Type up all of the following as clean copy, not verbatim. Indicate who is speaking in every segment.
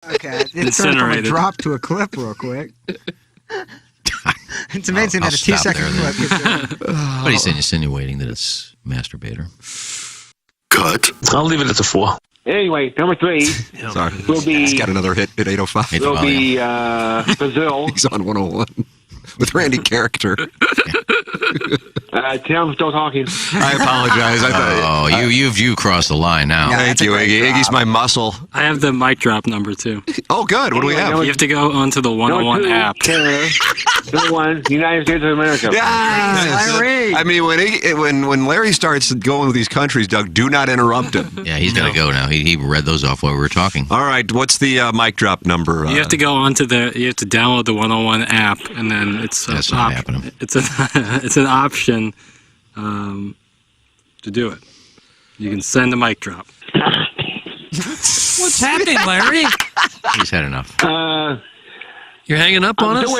Speaker 1: Okay, it's turned from a
Speaker 2: Incinerated.
Speaker 1: drop to a clip real quick. It's amazing
Speaker 3: I'll
Speaker 1: that a
Speaker 3: stop
Speaker 1: 2-second
Speaker 3: there,
Speaker 1: clip gets
Speaker 3: What are you saying? Insinuating that it's masturbator?
Speaker 4: Cut.
Speaker 5: I'll leave it at the 4.
Speaker 6: Anyway, number 3
Speaker 4: Sorry.
Speaker 6: will be
Speaker 4: He's got another hit at 8:05.
Speaker 6: will be Brazil.
Speaker 4: He's on 101 with Randy Character.
Speaker 6: Tim, I'm still talking.
Speaker 4: I apologize. I thought.
Speaker 3: Oh, you crossed the line now.
Speaker 1: Yeah.
Speaker 4: Thank
Speaker 1: That's a
Speaker 4: you,
Speaker 1: great
Speaker 4: Iggy.
Speaker 1: job.
Speaker 4: Iggy's my muscle.
Speaker 2: I have the mic drop number 2.
Speaker 4: Oh, good. What do we have?
Speaker 2: You have to go onto the 101
Speaker 6: Number 2,
Speaker 2: app.
Speaker 6: Canada. Number 1, United States of America.
Speaker 4: Yeah,
Speaker 1: Larry.
Speaker 4: I mean, when Larry starts going with these countries, Doug, do not interrupt him.
Speaker 3: Yeah, he's got to go now. He read those off while we were talking.
Speaker 4: All right, what's the mic drop number?
Speaker 2: You have to go onto you have to download the 101 app, and then it's
Speaker 3: That's not happening.
Speaker 2: It's an option to do it. You can send a mic drop.
Speaker 7: What's happening, Larry?
Speaker 3: He's had enough.
Speaker 7: You're hanging up on us?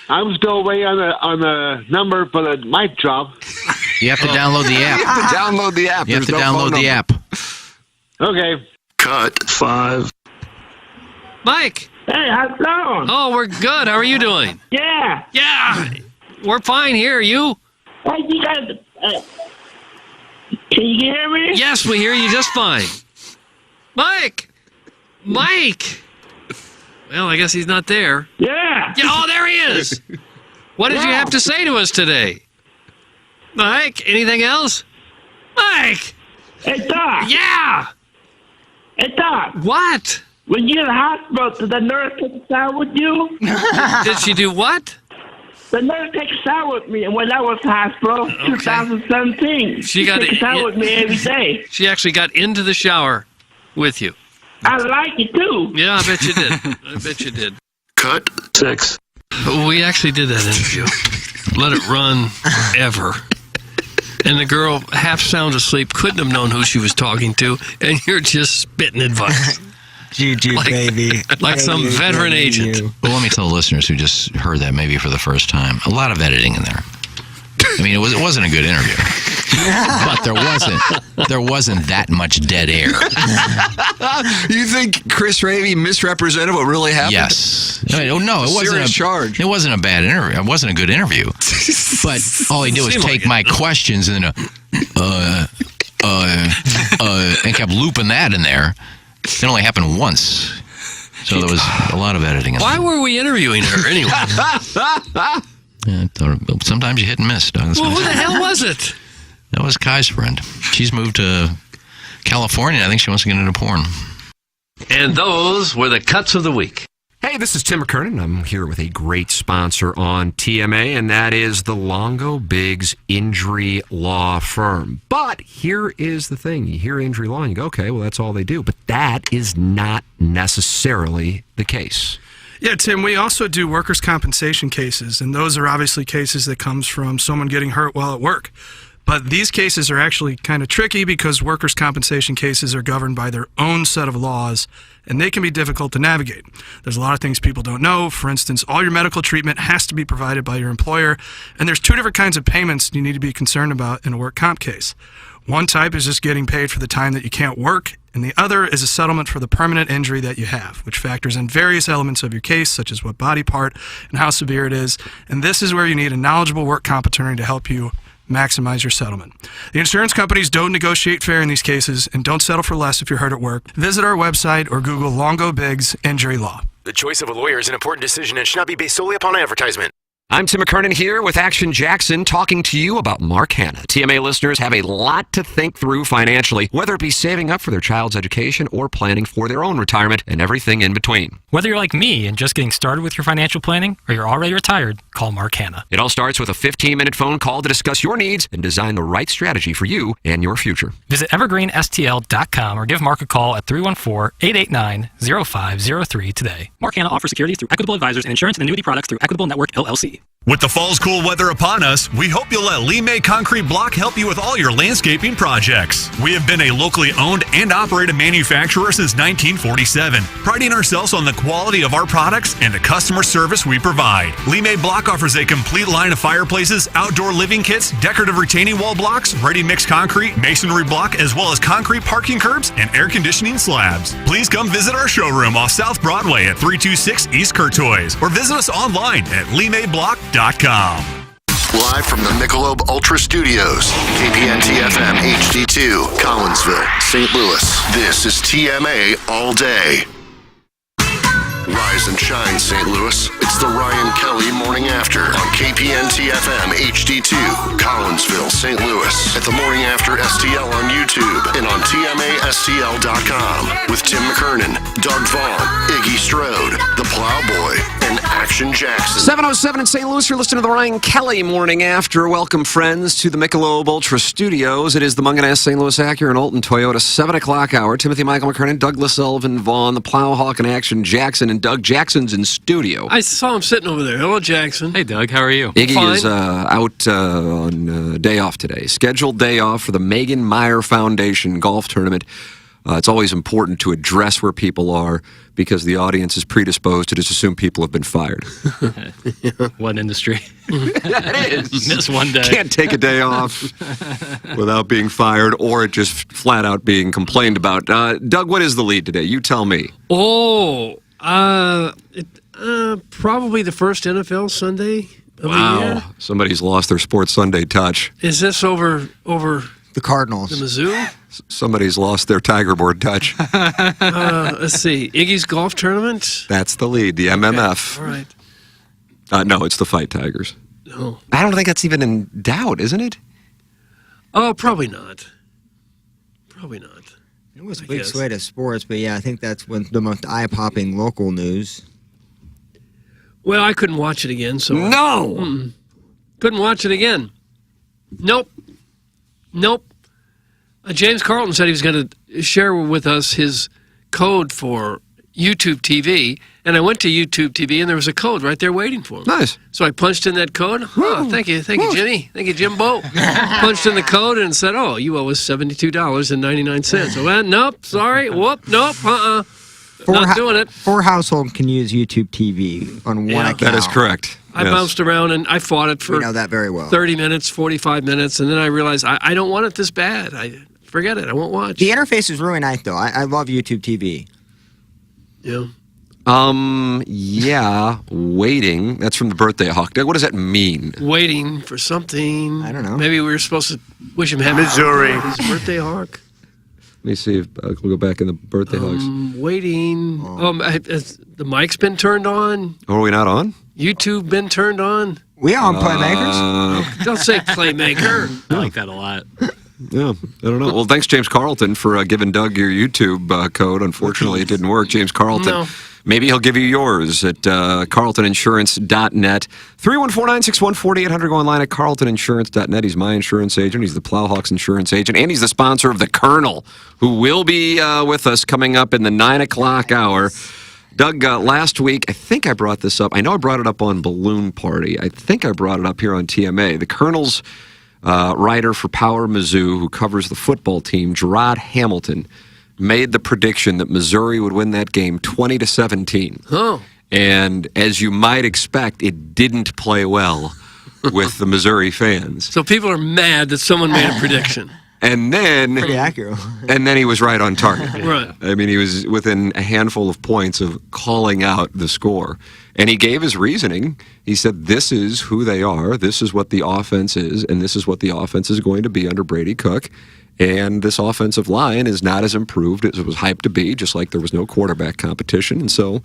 Speaker 6: I'm still waiting on the number for the mic drop.
Speaker 3: You have to download the
Speaker 4: You
Speaker 3: app.
Speaker 4: have to download the app.
Speaker 3: You have to
Speaker 4: There's no phone
Speaker 3: download the
Speaker 4: number.
Speaker 3: app.
Speaker 6: Okay.
Speaker 4: Cut.
Speaker 5: 5.
Speaker 7: Mike!
Speaker 6: Hey, how's it going?
Speaker 7: Oh, we're good. How are you doing?
Speaker 6: Yeah.
Speaker 7: Yeah! We're fine here. You?
Speaker 6: Hey, you guys, can you hear me?
Speaker 7: Yes, we hear you just fine. Mike! Mike! Well, I guess he's not there.
Speaker 6: Yeah.
Speaker 7: Yeah, oh, there he is! What did you have to say to us today? Mike, anything else? Mike!
Speaker 6: Hey, Doc.
Speaker 7: Yeah!
Speaker 6: Hey, Doc.
Speaker 7: What?
Speaker 6: When you in the hospital, did the nurse take a shower with you?
Speaker 7: Did she do what?
Speaker 6: The nurse took a shower with me when I was in the hospital, 2017.
Speaker 7: She got
Speaker 6: took a
Speaker 7: it-
Speaker 6: shower with me every day.
Speaker 7: She actually got into the shower with you.
Speaker 6: I like it, too.
Speaker 7: Yeah, I bet you did. I bet you did.
Speaker 4: Cut.
Speaker 5: 6.
Speaker 7: We actually did that interview. Let it run ever. And the girl, half sound asleep, couldn't have known who she was talking to, and you're just spitting advice.
Speaker 1: Juju, baby.
Speaker 7: Like some
Speaker 1: Baby,
Speaker 7: veteran
Speaker 1: baby,
Speaker 7: agent.
Speaker 1: you.
Speaker 3: Well, let me tell the listeners who just heard that maybe for the first time, a lot of editing in there. I mean, it wasn't a good interview, but there wasn't that much dead air.
Speaker 4: You think Chris Ravy misrepresented what really happened?
Speaker 3: Yes. I mean, no, it wasn't
Speaker 4: Serious charge.
Speaker 3: It wasn't a bad interview. It wasn't a good interview. But all he did was
Speaker 7: Seemed
Speaker 3: take
Speaker 7: like
Speaker 3: my questions and then and kept looping that in there. It only happened once. So there was a lot of editing in
Speaker 7: Why
Speaker 3: there.
Speaker 7: were we interviewing her anyway?
Speaker 3: Yeah, sometimes you hit and miss, Doug. That's
Speaker 7: Well,
Speaker 3: what
Speaker 7: who
Speaker 3: I'm
Speaker 7: the
Speaker 3: saying.
Speaker 7: hell was it?
Speaker 3: That was Kai's friend. She's moved to California. I think she wants to get into porn.
Speaker 7: And those were the cuts of the week.
Speaker 8: Hey, this is Tim McKernan. I'm here with a great sponsor on TMA, and that is the Longo Biggs Injury Law Firm. But here is the thing. You hear injury law and you go, okay, well, that's all they do. But that is not necessarily the case.
Speaker 9: Yeah, Tim, we also do workers' compensation cases, and those are obviously cases that comes from someone getting hurt while at work. But these cases are actually kind of tricky because workers' compensation cases are governed by their own set of laws, and they can be difficult to navigate. There's a lot of things people don't know. For instance, all your medical treatment has to be provided by your employer, and there's 2 different kinds of payments you need to be concerned about in a work comp case. One type is just getting paid for the time that you can't work, and the other is a settlement for the permanent injury that you have, which factors in various elements of your case, such as what body part and how severe it is. And this is where you need a knowledgeable work comp attorney to help you maximize your settlement. The insurance companies don't negotiate fair in these cases and don't settle for less if you're hurt at work. Visit our website or Google Longo Biggs Injury Law.
Speaker 8: The choice of a lawyer is an important decision and should not be based solely upon advertisement. I'm Tim McKernan here with Action Jackson talking to you about Mark Hanna. TMA listeners have a lot to think through financially, whether it be saving up for their child's education or planning for their own retirement and everything in between.
Speaker 10: Whether you're like me and just getting started with your financial planning or you're already retired, call Mark Hanna.
Speaker 8: It all starts with a 15-minute phone call to discuss your needs and design the right strategy for you and your future.
Speaker 10: Visit evergreenstl.com or give Mark a call at 314-889-0503 today. Mark Hanna offers securities through Equitable Advisors and insurance and annuity products through Equitable Network, LLC.
Speaker 5: With the fall's cool weather upon us, we hope you'll let Lee May Concrete Block help you with all your landscaping projects. We have been a locally owned and operated manufacturer since 1947, priding ourselves on the quality of our products and the customer service we provide. Lee May Block offers a complete line of fireplaces, outdoor living kits, decorative retaining wall blocks, ready-mix concrete, masonry block, as well as concrete parking curbs and air conditioning slabs. Please come visit our showroom off South Broadway at 326 East Courtois, or visit us online at LeeMayBlock.com.
Speaker 11: Live from the Michelob Ultra Studios, KPNT-FM HD2, Collinsville, St. Louis. This is TMA All Day. Rise and shine, St. Louis. It's the Ryan Kelly Morning After on KPNT-FM HD2, Collinsville, St. Louis. At the Morning After STL on YouTube and on TMASTL.com with Tim McKernan, Doug Vaughn, Iggy Strode, The Plowboy, and Action Jackson.
Speaker 8: 7:07 in St. Louis. You're listening to the Ryan Kelly Morning After. Welcome, friends, to the Michelob Ultra Studios. It is the Munganess St. Louis Acura and Alton Toyota 7 o'clock hour. Timothy Michael McKernan, Douglas Sullivan Vaughn, the Plowhawk, and Action Jackson. And Doug Jackson's in studio.
Speaker 7: I saw him sitting over there. Hello, Jackson.
Speaker 2: Hey, Doug. How are you?
Speaker 8: Iggy
Speaker 7: Fine.
Speaker 8: is out on day off today. Scheduled day off for the Megan Meyer Foundation golf tournament. It's always important to address where people are because the audience is predisposed to just assume people have been fired.
Speaker 2: What industry?
Speaker 8: It is.
Speaker 2: Miss one day.
Speaker 8: Can't take a day off without being fired or it just flat out being complained about. Doug, what is the lead today? You tell me.
Speaker 7: Probably the first NFL Sunday of the year.
Speaker 8: Somebody's lost their Sports Sunday touch.
Speaker 7: Is this over
Speaker 1: The Cardinals.
Speaker 7: the Mizzou?
Speaker 8: Somebody's lost their Tiger Board touch.
Speaker 7: Let's see. Iggy's golf tournament?
Speaker 8: That's the lead, the MMF.
Speaker 7: All right.
Speaker 8: No, it's the Fight Tigers.
Speaker 7: No.
Speaker 8: I don't think that's even in doubt, isn't it?
Speaker 7: Oh, probably not. Probably not.
Speaker 1: It was a
Speaker 7: I
Speaker 1: big
Speaker 7: guess.
Speaker 1: slate of sports, but yeah, I think that's when the most eye-popping local news.
Speaker 7: Well, I couldn't watch it again, so
Speaker 8: No!
Speaker 7: couldn't watch it again. Nope. James Carlton said he was going to share with us his code for YouTube TV, and I went to YouTube TV, and there was a code right there waiting for him.
Speaker 8: Nice.
Speaker 7: So I punched in that code. Oh, thank you, Jimmy. Thank you, Jimbo. Punched in the code and said, "Oh, you owe us $72.99." So, nope, sorry, whoop, nope, not doing it.
Speaker 1: 4 households can use YouTube TV on one account.
Speaker 8: That is correct.
Speaker 7: I
Speaker 8: Yes.
Speaker 7: bounced around and I fought it for
Speaker 1: We know that very well.
Speaker 7: 30 minutes, 45 minutes, and then I realized I don't want it this bad. Forget it. I won't watch.
Speaker 1: The interface is really nice, though. I love YouTube TV.
Speaker 7: Yeah.
Speaker 8: Yeah, waiting. That's from the Birthday Hawk. Doug, what does that mean?
Speaker 7: Waiting for something.
Speaker 1: I don't know.
Speaker 7: Maybe we were supposed to wish him happy
Speaker 6: Missouri.
Speaker 7: His birthday, Hawk.
Speaker 8: Let me see if we'll go back in the Birthday Hawks.
Speaker 7: Waiting. Has the mic's been turned on?
Speaker 8: Oh, are we not on?
Speaker 7: YouTube been turned on?
Speaker 1: We are on Playmakers.
Speaker 7: Don't say Playmaker.
Speaker 2: I like that a lot.
Speaker 8: Yeah, I don't know. Well, thanks, James Carlton, for giving Doug your YouTube code. Unfortunately, it didn't work. James Carlton.
Speaker 7: No.
Speaker 8: Maybe he'll give you yours at carltoninsurance.net. 314-961-4800. Go online at carltoninsurance.net. He's my insurance agent. He's the Plowhawks insurance agent. And he's the sponsor of The Colonel, who will be with us coming up in the 9 o'clock hour. Doug, last week, I think I brought this up. I know I brought it up on Balloon Party. I think I brought it up here on TMA. The Colonel's writer for Power Mizzou, who covers the football team, Gerard Hamilton, made the prediction that Missouri would win that game 20-17.
Speaker 7: Oh.
Speaker 8: And as you might expect, it didn't play well with the Missouri fans.
Speaker 7: So people are mad that someone made a prediction.
Speaker 8: And then,
Speaker 1: Pretty accurate.
Speaker 8: and then he was right on target.
Speaker 7: Right.
Speaker 8: I mean, he was within a handful of points of calling out the score. And he gave his reasoning. He said, this is who they are, this is what the offense is, and this is what the offense is going to be under Brady Cook. And this offensive line is not as improved as it was hyped to be, just like there was no quarterback competition. And so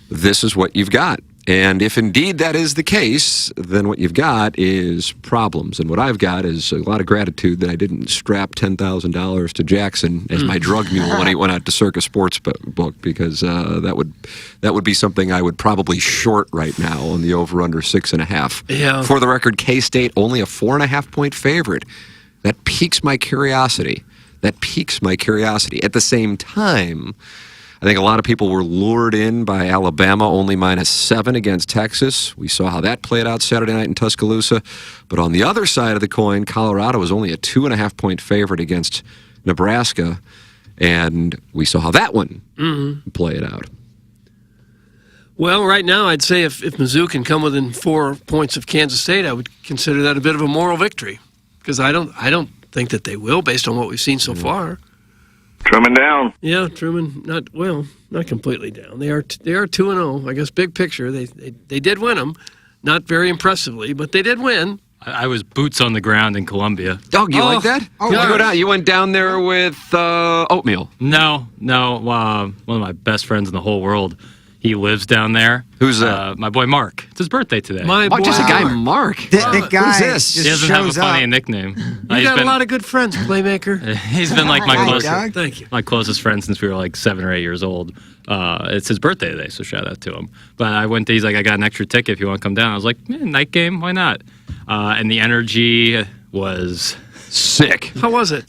Speaker 8: this is what you've got. And if indeed that is the case, then what you've got is problems. And what I've got is a lot of gratitude that I didn't strap $10,000 to Jackson as my drug mule when he went out to Circus Sportsbook, because that would be something I would probably short right now on the over-under 6.5.
Speaker 7: Yeah.
Speaker 8: For the record, K-State only a 4.5-point favorite. That piques my curiosity. At the same time, I think a lot of people were lured in by Alabama only -7 against Texas. We saw how that played out Saturday night in Tuscaloosa. But on the other side of the coin, Colorado was only a 2.5-point favorite against Nebraska. And we saw how that one played out.
Speaker 7: Well, right now, I'd say if Mizzou can come within 4 points of Kansas State, I would consider that a bit of a moral victory, because I don't think that they will, based on what we've seen so far.
Speaker 12: Truman down.
Speaker 7: Yeah, Truman not completely down. They are 2-0. I guess big picture, they did win them, not very impressively, but they did win.
Speaker 2: I was boots on the ground in Columbia.
Speaker 8: Oh, you like that? You went down there with oatmeal.
Speaker 2: No. One of my best friends in the whole world. He lives down there.
Speaker 8: Who's that?
Speaker 2: My boy Mark. It's his birthday today.
Speaker 8: Just a guy, Mark.
Speaker 1: The guy
Speaker 8: Who's this?
Speaker 1: just
Speaker 2: He doesn't have a
Speaker 1: shows
Speaker 2: funny
Speaker 1: up.
Speaker 2: nickname.
Speaker 7: You got a lot of good friends, Playmaker.
Speaker 2: He's been like my
Speaker 1: Hi,
Speaker 2: closest.
Speaker 1: Doug.
Speaker 7: Thank you.
Speaker 2: My closest friend since we were like 7 or 8 years old. It's his birthday today, so shout out to him. But I went he's like, I got an extra ticket if you want to come down. I was like, night game, why not? And the energy was
Speaker 8: sick.
Speaker 7: How was it?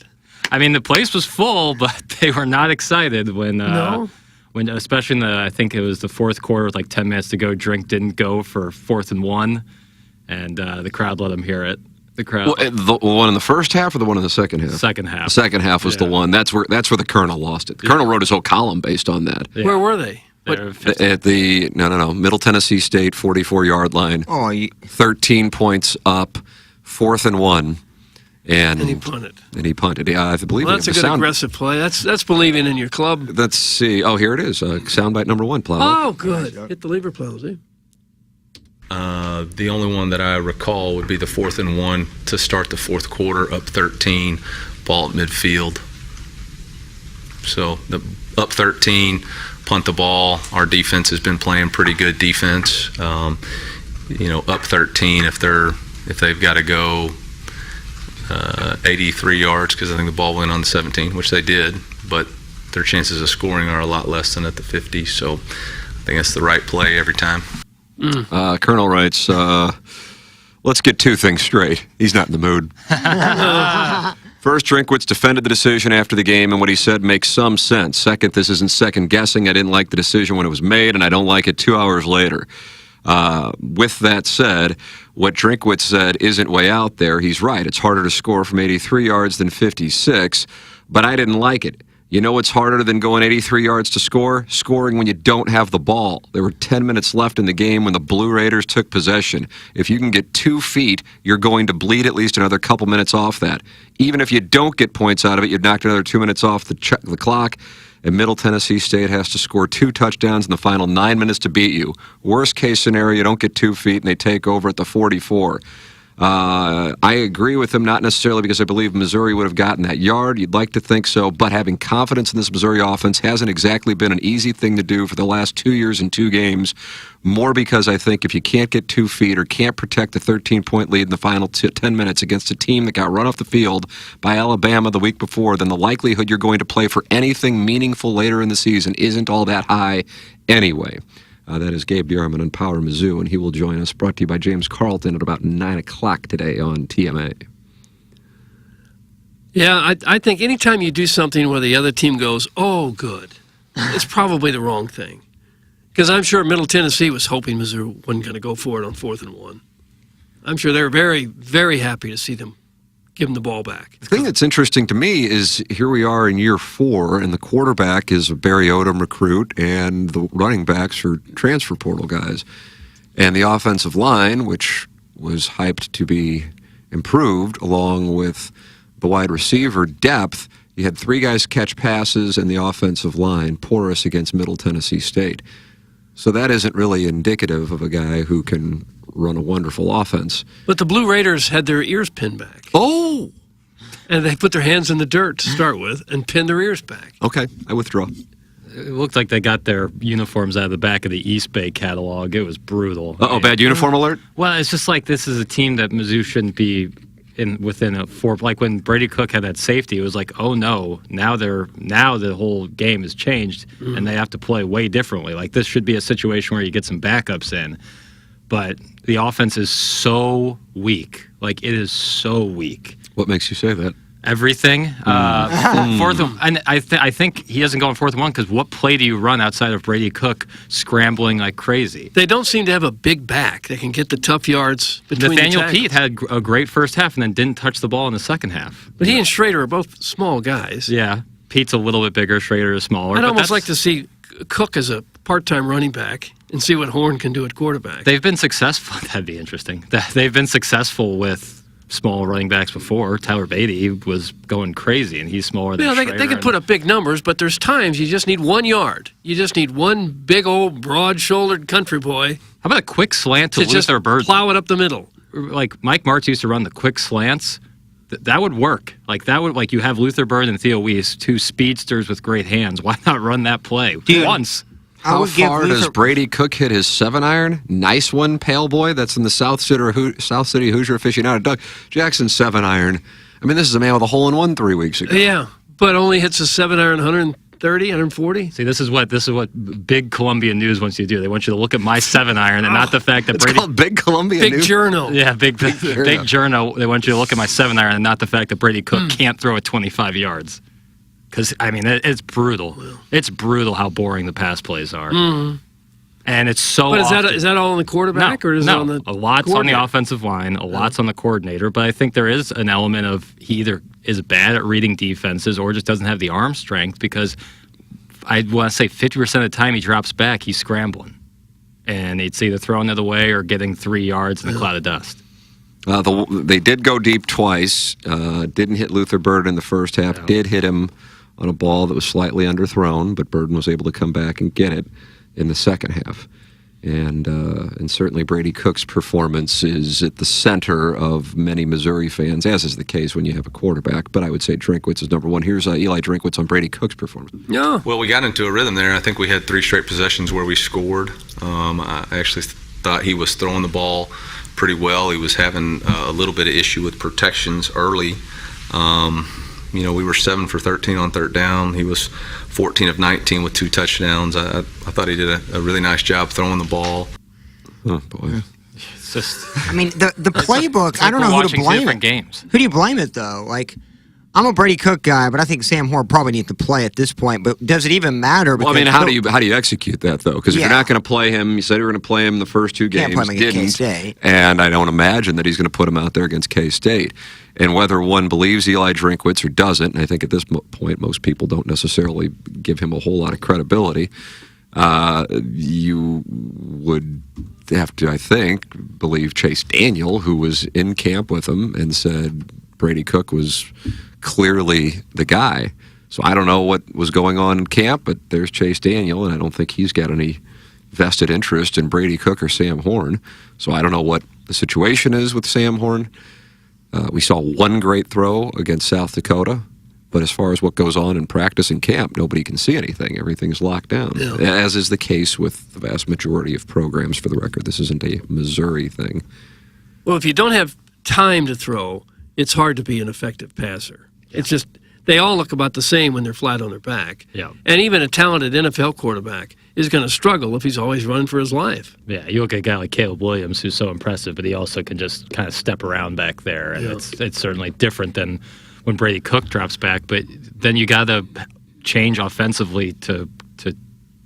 Speaker 2: I mean, the place was full, but they were not excited when,
Speaker 7: No?
Speaker 2: when especially in I think it was the fourth quarter with like 10 minutes to go, drink didn't go for 4th and 1, and the crowd let them hear it. The crowd.
Speaker 8: Well, the one in the first half or the one in the second half?
Speaker 2: Second half.
Speaker 8: The second half was the one. That's where the Colonel lost it. The Colonel wrote his whole column based on that.
Speaker 2: Yeah.
Speaker 7: Where were they?
Speaker 8: At the Middle Tennessee State 44-yard line.
Speaker 1: Oh,
Speaker 8: 13 points up, 4th and 1, and
Speaker 7: he punted.
Speaker 8: Yeah, I believe.
Speaker 7: Well, that's a good aggressive play. That's believing in your club.
Speaker 8: Let's see. Oh, here it is. Soundbite number 1. Plow.
Speaker 7: Oh, good. Hit the lever, Plowsy.
Speaker 13: The only one that I recall would be the 4th and 1 to start the fourth quarter, up 13, ball at midfield. So the up 13, punt the ball. Our defense has been playing pretty good defense. Up 13 if they've got to go 83 yards, because I think the ball went on the 17, which they did, but their chances of scoring are a lot less than at the 50. So I think that's the right play every time.
Speaker 8: Colonel writes, let's get 2 things straight. He's not in the mood. First, Drinkwitz defended the decision after the game, and what he said makes some sense. Second, this isn't second guessing. I didn't like the decision when it was made, and I don't like it 2 hours later. With that said, what Drinkwitz said isn't way out there. He's right. It's harder to score from 83 yards than 56, but I didn't like it. You know what's harder than going 83 yards to score? Scoring when you don't have the ball. There were 10 minutes left in the game when the Blue Raiders took possession. If you can get 2 feet, you're going to bleed at least another couple minutes off that. Even if you don't get points out of it, you've knocked another 2 minutes off the clock. And Middle Tennessee State has to score 2 touchdowns in the final 9 minutes to beat you. Worst case scenario, you don't get 2 feet and they take over at the 44. I agree with him, not necessarily because I believe Missouri would have gotten that yard. You'd like to think so, but having confidence in this Missouri offense hasn't exactly been an easy thing to do for the last 2 years in 2 games. More because I think if you can't get 2 feet or can't protect the 13-point lead in the final 10 minutes against a team that got run off the field by Alabama the week before, then the likelihood you're going to play for anything meaningful later in the season isn't all that high anyway. That is Gabe Bierman on Power Mizzou, and he will join us. Brought to you by James Carlton at about 9 o'clock today on TMA.
Speaker 7: Yeah, I think anytime you do something where the other team goes, oh, good, it's probably the wrong thing. Because I'm sure Middle Tennessee was hoping Mizzou wasn't going to go for it on 4th and 1. I'm sure they were very, very happy to see them give them the ball back.
Speaker 8: The thing that's interesting to me is here we are in year 4, and the quarterback is a Barry Odom recruit, and the running backs are transfer portal guys. And the offensive line, which was hyped to be improved, along with the wide receiver depth, you had 3 guys catch passes, and the offensive line porous against Middle Tennessee State. So that isn't really indicative of a guy who can run a wonderful offense.
Speaker 7: But the Blue Raiders had their ears pinned back.
Speaker 8: Oh!
Speaker 7: And they put their hands in the dirt to start with and pinned their ears back.
Speaker 8: Okay, I withdraw.
Speaker 2: It looked like they got their uniforms out of the back of the East Bay catalog. It was brutal.
Speaker 8: Uh-oh, bad uniform alert?
Speaker 2: Well, it's just like this is a team that Mizzou shouldn't be within a 4. Like when Brady Cook had that safety, it was like, oh no, now the whole game has changed and they have to play way differently. Like this should be a situation where you get some backups in. But the offense is so weak. Like, it is so weak.
Speaker 8: What makes you say that?
Speaker 2: everything. Fourth, and I think he doesn't go on 4th and 1 because what play do you run outside of Brady Cook scrambling like crazy?
Speaker 7: They don't seem to have a big back that can get the tough yards between
Speaker 2: Nathaniel
Speaker 7: the tackles.
Speaker 2: Pete had a great first half and then didn't touch the ball in the second half.
Speaker 7: But he and Schrader are both small guys.
Speaker 2: Yeah, Pete's a little bit bigger, Schrader is smaller.
Speaker 7: I'd
Speaker 2: but
Speaker 7: almost
Speaker 2: that's-
Speaker 7: like to see Cook as a part-time running back and see what Horn can do at quarterback.
Speaker 2: They've been successful. That'd be interesting. They've been successful with small running backs before. Tyler Beatty was going crazy, and he's smaller than
Speaker 7: They
Speaker 2: Schrader.
Speaker 7: can put up big numbers, but there's times you just need 1 yard. You just need one big old broad-shouldered country boy.
Speaker 2: How about a quick slant to
Speaker 7: just
Speaker 2: Luther Burden?
Speaker 7: plow it up the middle.
Speaker 2: Like Mike Martz used to run the quick slants. That would work. Like you have Luther Burden and Theo Weiss, 2 speedsters with great hands. Why not run that play once?
Speaker 8: How far does Brady Cook hit his 7-iron? Nice one, pale boy. That's in the South City Hoosier aficionado. Doug Jackson 7-iron. I mean, this is a man with a hole-in-one 3 weeks ago.
Speaker 7: Yeah, but only hits a 7-iron 130, 140.
Speaker 2: See, this is what big Columbia News wants you to do. They want you to look at my 7-iron and not the fact that
Speaker 8: It's
Speaker 2: Brady.
Speaker 8: called Big Columbia
Speaker 7: Big
Speaker 8: News.
Speaker 7: Journal.
Speaker 2: Yeah, big journo. They want you to look at my 7-iron and not the fact that Brady Cook can't throw it 25 yards. Because, I mean, it's brutal. It's brutal how boring the pass plays are.
Speaker 7: Mm-hmm.
Speaker 2: And it's so
Speaker 7: But
Speaker 2: often.
Speaker 7: is that all on the quarterback, or is it on the
Speaker 2: a lot's on the
Speaker 7: coordinator?
Speaker 2: offensive line, a lot's on the coordinator, but I think there is an element of he either is bad at reading defenses or just doesn't have the arm strength because I want to say 50% of the time he drops back, he's scrambling. And it's either throwing it away or getting 3 yards in a cloud of dust.
Speaker 8: They did go deep twice. Didn't hit Luther Burden in the first half. Did hit him on a ball that was slightly underthrown, but Burden was able to come back and get it in the second half. And certainly Brady Cook's performance is at the center of many Missouri fans, as is the case when you have a quarterback. But I would say Drinkwitz is number one. Here's Eli Drinkwitz on Brady Cook's performance.
Speaker 7: Yeah.
Speaker 13: Well, we got into a rhythm there. I think we had 3 straight possessions where we scored. I actually thought he was throwing the ball pretty well. He was having a little bit of issue with protections early. We were 7 for 13 on third down. He was 14 of 19 with 2 touchdowns. I thought he did a really nice job throwing the ball.
Speaker 8: Oh, boy.
Speaker 2: It's just.
Speaker 1: I mean, the playbook,
Speaker 2: It's like
Speaker 1: I don't
Speaker 2: we're
Speaker 1: know who to
Speaker 2: watching
Speaker 1: blame
Speaker 2: different
Speaker 1: it.
Speaker 2: games.
Speaker 1: Who do you blame it, though? Like, I'm a Brady Cook guy, but I think Sam Horn probably needs to play at this point. But does it even matter?
Speaker 8: Well, I mean, how do you execute that, though? Because if
Speaker 1: Yeah.
Speaker 8: you're not going to play him, you said you were going to play him the first 2
Speaker 1: Can't
Speaker 8: games,
Speaker 1: play him against
Speaker 8: didn't.
Speaker 1: K-State.
Speaker 8: And I don't imagine that he's going to put him out there against K-State. And whether one believes Eli Drinkwitz or doesn't, and I think at this point most people don't necessarily give him a whole lot of credibility, you would have to, I think, believe Chase Daniel, who was in camp with him and said Brady Cook was clearly the guy. So I don't know what was going on in camp, but there's Chase Daniel, and I don't think he's got any vested interest in Brady Cook or Sam Horn. So I don't know what the situation is with Sam Horn. We saw 1 great throw against South Dakota, but as far as what goes on in practice and camp, nobody can see anything. Everything's locked down, as is the case with the vast majority of programs, for the record. This isn't a Missouri thing.
Speaker 7: Well, if you don't have time to throw, it's hard to be an effective passer. It's just they all look about the same when they're flat on their back.
Speaker 2: Yeah.
Speaker 7: And even a talented NFL quarterback is going to struggle if he's always running for his life.
Speaker 2: Yeah, you look at a guy like Caleb Williams, who's so impressive, but he also can just kind of step around back there, and it's certainly different than when Brady Cook drops back. But then you got to change offensively to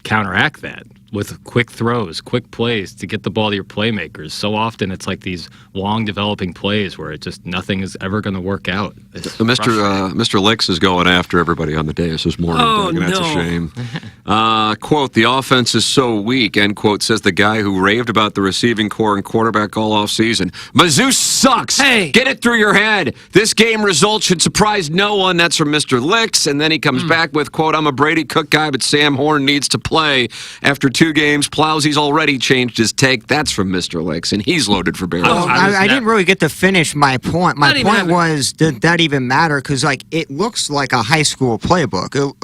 Speaker 2: counteract that with quick throws, quick plays to get the ball to your playmakers. So often it's like these long developing plays where it just nothing is ever going to work out. It's
Speaker 8: Mr. Licks is going after everybody on the dais this morning.
Speaker 7: Oh,
Speaker 8: Doug, and that's
Speaker 7: no.
Speaker 8: a shame. Quote, the offense is so weak, end quote, says the guy who raved about the receiving core and quarterback all offseason. Mizzou sucks.
Speaker 7: Hey.
Speaker 8: Get it through your head. This game result should surprise no one. That's from Mr. Licks. And then he comes back with, quote, I'm a Brady Cook guy, but Sam Horn needs to play. After 2 games, Plowsy's already changed his take. That's from Mr. Licks, and he's loaded for bear.
Speaker 1: Well, I didn't really get to finish my point. My
Speaker 7: Not even
Speaker 1: point
Speaker 7: having-
Speaker 1: was, did that even matter? Because, like, it looks like a high school playbook.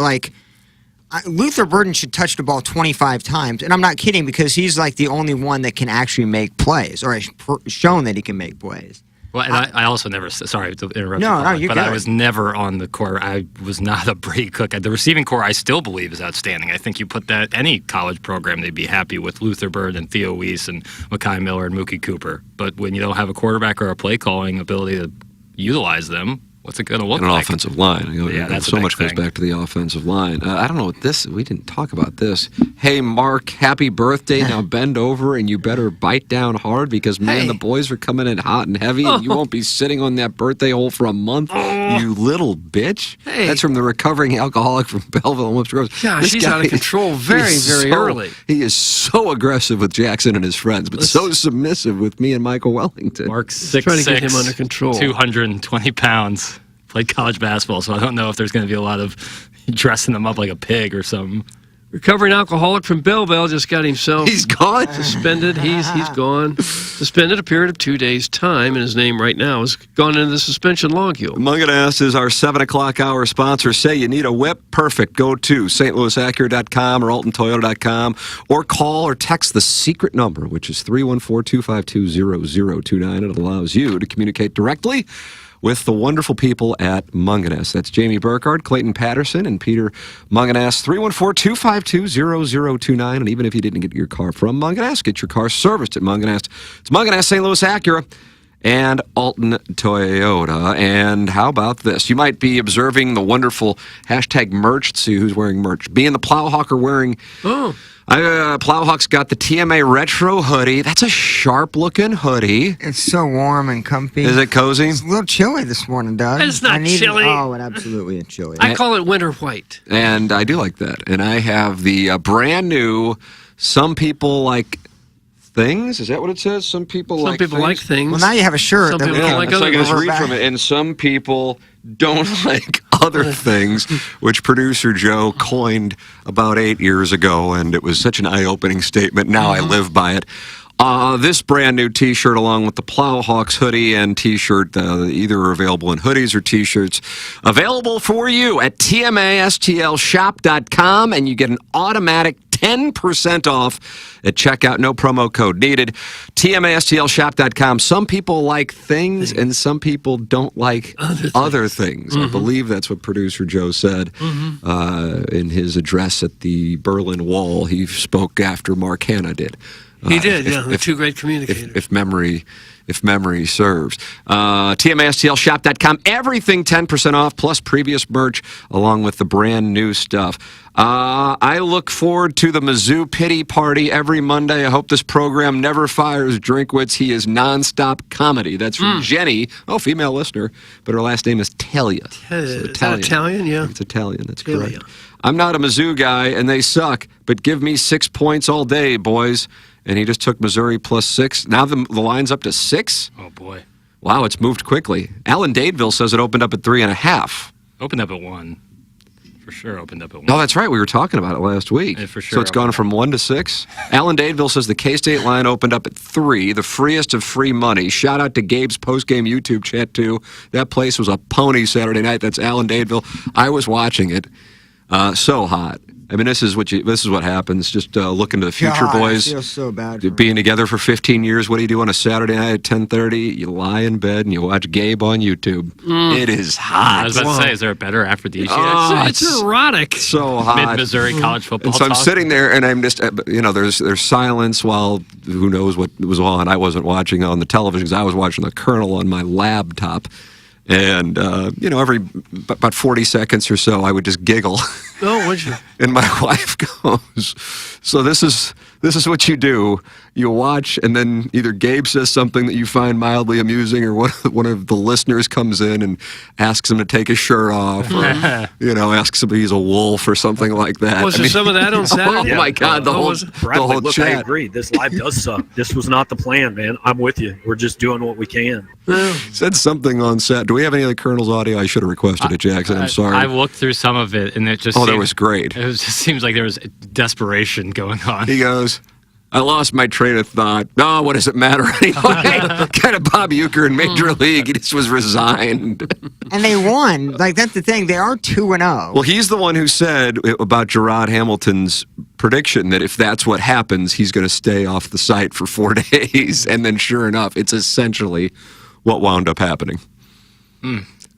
Speaker 1: Luther Burden should touch the ball 25 times. And I'm not kidding, because he's, like, the only one that can actually make plays, or has shown that he can make plays.
Speaker 2: Well, and I also never, sorry to interrupt
Speaker 1: No,
Speaker 2: you,
Speaker 1: no,
Speaker 2: Colin,
Speaker 1: you're
Speaker 2: but
Speaker 1: good.
Speaker 2: I was never on the core. I was not a Brady Cook. The receiving core I still believe is outstanding. I think you put that, any college program, they'd be happy with Luther Bird and Theo Weiss and Mekhi Miller and Mookie Cooper. But when you don't have a quarterback or a play calling ability to utilize them, What's it going to look
Speaker 8: and an
Speaker 2: like?
Speaker 8: offensive line.
Speaker 2: Yeah, that's a
Speaker 8: so
Speaker 2: big
Speaker 8: much
Speaker 2: thing.
Speaker 8: goes back to the offensive line. I don't know what this. We didn't talk about this. Hey, Mark, happy birthday! Now bend over and you better bite down hard because man, the boys are coming in hot and heavy, and you won't be sitting on that birthday hole for a month. You little bitch.
Speaker 7: Hey.
Speaker 8: That's from the recovering alcoholic from Belleville and Whoops Groves.
Speaker 7: Gosh,
Speaker 8: This
Speaker 7: he's
Speaker 8: guy
Speaker 7: out of control very,
Speaker 8: is
Speaker 7: very
Speaker 8: so-
Speaker 7: early.
Speaker 8: He is so aggressive with Jackson and his friends, but so submissive with me and Michael Wellington.
Speaker 2: Mark's
Speaker 7: trying to get
Speaker 2: 6'6",
Speaker 7: him under control.
Speaker 2: 220 pounds. Played college basketball, so I don't know if there's going to be a lot of dressing him up like a pig or something.
Speaker 7: Recovering alcoholic from Belleville just got himself
Speaker 8: He's gone.
Speaker 7: suspended. He's gone. Suspended a period of 2 days' time, and his name right now has gone into the suspension log queue.
Speaker 8: Munganast is our 7 o'clock hour sponsor. Say you need a whip? Perfect. Go to stlouisacura.com or altontoyota.com or call or text the secret number, which is 314-252-0029. It allows you to communicate directly with the wonderful people at Munganast. That's Jamie Burkhardt, Clayton Patterson, and Peter Munganast. 314-252-0029. And even if you didn't get your car from Munganast, get your car serviced at Munganast. It's Munganast St. Louis Acura and Alton Toyota. And how about this? You might be observing the wonderful hashtag merch. Let's see who's wearing merch. Me and the Plowhawk are wearing... Plowhawk's got the TMA Retro hoodie. That's a sharp-looking hoodie.
Speaker 1: It's so warm and comfy.
Speaker 8: Is it cozy?
Speaker 1: It's a little chilly this morning, Doug.
Speaker 7: It's not chilly.
Speaker 1: Oh, it absolutely is chilly.
Speaker 7: I call it winter white.
Speaker 8: And I do like that. And I have the brand new Some People Like Things. Is that what it says? Some people
Speaker 7: Some people like things.
Speaker 1: Well, now you have a shirt.
Speaker 7: Some
Speaker 1: that
Speaker 7: people
Speaker 1: we
Speaker 7: don't
Speaker 1: can
Speaker 7: like
Speaker 8: so
Speaker 7: other
Speaker 8: I can just
Speaker 7: things.
Speaker 8: read from it. And some people don't like other things, which producer Joe coined about 8 years ago, and it was such an eye-opening statement. Now I live by it. This brand new T-shirt, along with the Plowhawks hoodie and T-shirt, either are available in hoodies or T-shirts, available for you at tmastlshop.com, and you get an automatic 10% off at checkout. No promo code needed. tmastlshop.com. Some people like things, and some people don't like other things. I believe that's what producer Joe said in his address at the Berlin Wall. He spoke after Mark Hanna did.
Speaker 7: He did, the two great communicators.
Speaker 8: If memory serves. tmastlshop.com. Everything 10% off, plus previous merch, along with the brand new stuff. I look forward to the Mizzou Pity Party every Monday. I hope this program never fires Drinkwitz. He is nonstop comedy. That's from Jenny, female listener, but her last name is Talia.
Speaker 7: Is that Italian? Yeah.
Speaker 8: It's Italian, that's
Speaker 7: Talia.
Speaker 8: correct. I'm not a Mizzou guy, and they suck, but give me 6 points all day, boys. And he just took Missouri plus 6. Now the line's up to 6?
Speaker 2: Oh, boy.
Speaker 8: Wow, it's moved quickly. Alan Dadeville says it opened up at 3.5.
Speaker 2: Opened up at 1. For sure opened up at 1.
Speaker 8: Oh, that's right. We were talking about it last week.
Speaker 2: Yeah, for sure.
Speaker 8: So it's gone from 1 to 6. Alan Dadeville says the K-State line opened up at 3, the freest of free money. Shout out to Gabe's post-game YouTube chat, too. That place was a pony Saturday night. That's Alan Dadeville. I was watching it. So hot. I mean, this is what happens. Just looking to the future, boys.
Speaker 1: I feel so bad. For
Speaker 8: Being together for 15 years, what do you do on a Saturday night at 10:30? You lie in bed and you watch Gabe on YouTube. It is hot.
Speaker 2: I was about to say, is there a better aphrodisiac?
Speaker 8: Oh,
Speaker 7: It's erotic.
Speaker 8: So hot.
Speaker 2: Mid-Missouri college football
Speaker 8: And so I'm
Speaker 2: talk?
Speaker 8: sitting there, and I'm just, there's silence while who knows what was on. I wasn't watching on the television because I was watching the Colonel on my laptop. And, every about 40 seconds or so, I would just giggle.
Speaker 7: Oh, would you?
Speaker 8: And my wife goes, so this is what you do. You watch, and then either Gabe says something that you find mildly amusing, or one of the listeners comes in and asks him to take his shirt off, or, asks him if he's a wolf or something like that.
Speaker 7: Was there some of that on Saturday?
Speaker 8: Oh, my God, the whole
Speaker 14: Look, I
Speaker 8: chat.
Speaker 14: agree. This live does suck. This was not the plan, man. I'm with you. We're just doing what we can.
Speaker 8: Said something on set. Do we have any of the Colonel's audio? I should have requested it, Jackson. I'm sorry.
Speaker 2: I looked through some of it, and it just
Speaker 8: that was great.
Speaker 2: It just seems like there was desperation going on.
Speaker 8: He goes, I lost my train of thought. No, what does it matter anyway? Kind of Bob Uecker in Major League. He just was resigned.
Speaker 1: And they won. Like, that's the thing. They are 2-0.
Speaker 8: Well, he's the one who said about Gerard Hamilton's prediction that if that's what happens, he's going to stay off the site for 4 days. And then sure enough, it's essentially what wound up happening.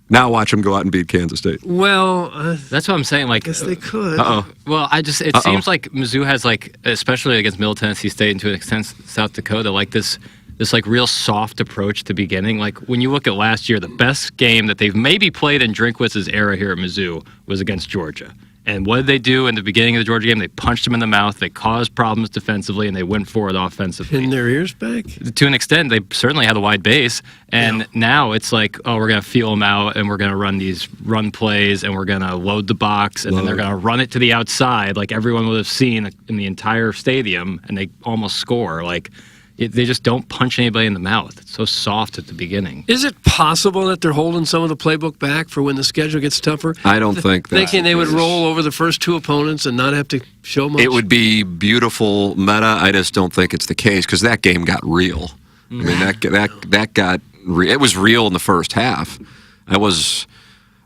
Speaker 8: Now watch him go out and beat Kansas State.
Speaker 7: Well,
Speaker 2: that's what I'm saying. Like,
Speaker 7: guess they could.
Speaker 2: Well, it seems like Mizzou has, like, especially against Middle Tennessee State and to an extent South Dakota, like this this like real soft approach to beginning. Like when you look at last year, the best game that they've maybe played in Drinkwitz's era here at Mizzou was against Georgia. And what did they do in the beginning of the Georgia game? They punched them in the mouth. They caused problems defensively, and they went for it offensively.
Speaker 7: Pin their ears back?
Speaker 2: To an extent, they certainly had a wide base. And now it's like, oh, we're going to feel them out, and we're going to run these run plays, and we're going to load the box, and then they're going to run it to the outside like everyone would have seen in the entire stadium, and they almost score. Like, they just don't punch anybody in the mouth. It's so soft at the beginning.
Speaker 7: Is it possible that they're holding some of the playbook back for when the schedule gets tougher?
Speaker 8: I don't think that.
Speaker 7: Thinking they would roll over the first two opponents and not have to show much?
Speaker 8: It would be beautiful meta. I just don't think it's the case because that game got real. I mean, that got it was real in the first half. I was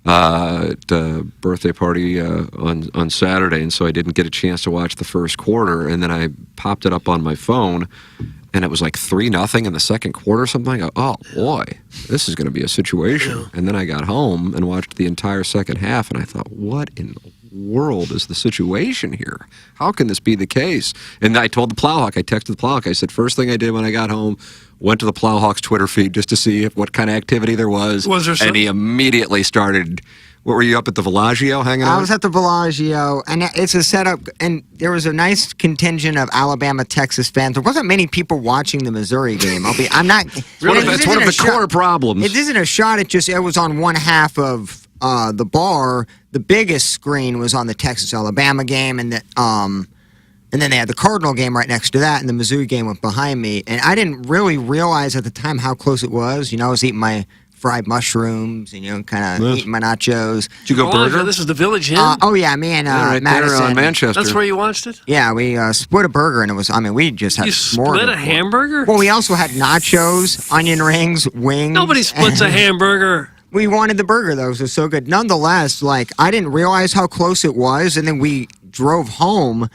Speaker 8: at a birthday party on Saturday, and so I didn't get a chance to watch the first quarter, and then I popped it up on my phone. And it was like 3-0 in the second quarter or something. I go, oh, boy, this is going to be a situation. Yeah. And then I got home and watched the entire second half, and I thought, what in the world is the situation here? How can this be the case? And I told the Plowhawk, I texted the Plowhawk, I said, first thing I did when I got home, went to the Plowhawk's Twitter feed just to see what kind of activity there was.
Speaker 9: Was there some?
Speaker 8: And he immediately started... What were you up at the Bellagio hanging out?
Speaker 1: I was at the Bellagio, and it's a setup, and there was a nice contingent of Alabama, Texas fans. There wasn't many people watching the Missouri game. I'm not.
Speaker 8: Really, that's one of the core problems.
Speaker 1: It isn't a shot. It was on one half of the bar. The biggest screen was on the Texas-Alabama game, and then they had the Cardinal game right next to that, and the Missouri game went behind me. And I didn't really realize at the time how close it was. You know, I was eating my fried mushrooms and, kind of eating my nachos.
Speaker 8: Did you go burger?
Speaker 7: This is the Village Inn?
Speaker 1: Oh, yeah, me and
Speaker 8: right
Speaker 1: Madison.
Speaker 8: there on Manchester.
Speaker 7: That's where you watched it?
Speaker 1: Yeah, we split a burger, and it was, we just had
Speaker 7: You split a hamburger?
Speaker 1: Well, we also had nachos, onion rings, wings.
Speaker 7: Nobody splits a hamburger.
Speaker 1: We wanted the burger, though, so it was so good. Nonetheless, I didn't realize how close it was, and then we drove home,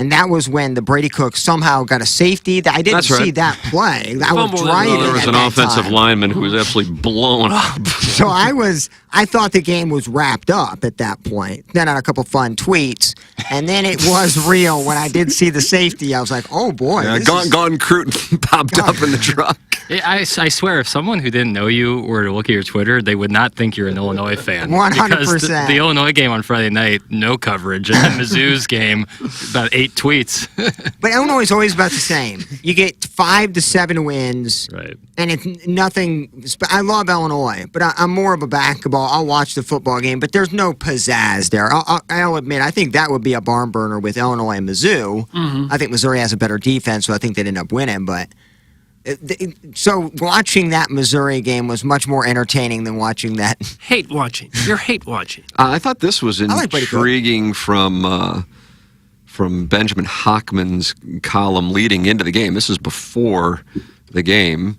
Speaker 1: and that was when the Brady Cook somehow got a safety. I didn't see that play. I was driving.
Speaker 8: There was an offensive lineman who was absolutely blown up.
Speaker 1: So I thought the game was wrapped up at that point. Then I had a couple fun tweets, and then it was real when I did see the safety. I was like, oh boy.
Speaker 8: Yeah, Gone Cruton popped up in the truck.
Speaker 2: I swear, if someone who didn't know you were to look at your Twitter, they would not think you're an Illinois fan.
Speaker 1: 100%.
Speaker 2: Because the Illinois game on Friday night, no coverage. And the Mizzou's game, about 8 tweets.
Speaker 1: But Illinois is always about the same. You get 5 to 7 wins.
Speaker 2: Right.
Speaker 1: And it's nothing. I love Illinois, but I'm more of a basketball. I'll watch the football game, but there's no pizzazz there. I'll admit, I think that would be a barn burner with Illinois and Mizzou. Mm-hmm. I think Missouri has a better defense, so I think they'd end up winning. But so watching that Missouri game was much more entertaining than watching that.
Speaker 7: Hate watching. You're hate watching.
Speaker 8: I thought this was intriguing from Benjamin Hockman's column leading into the game. This is before the game.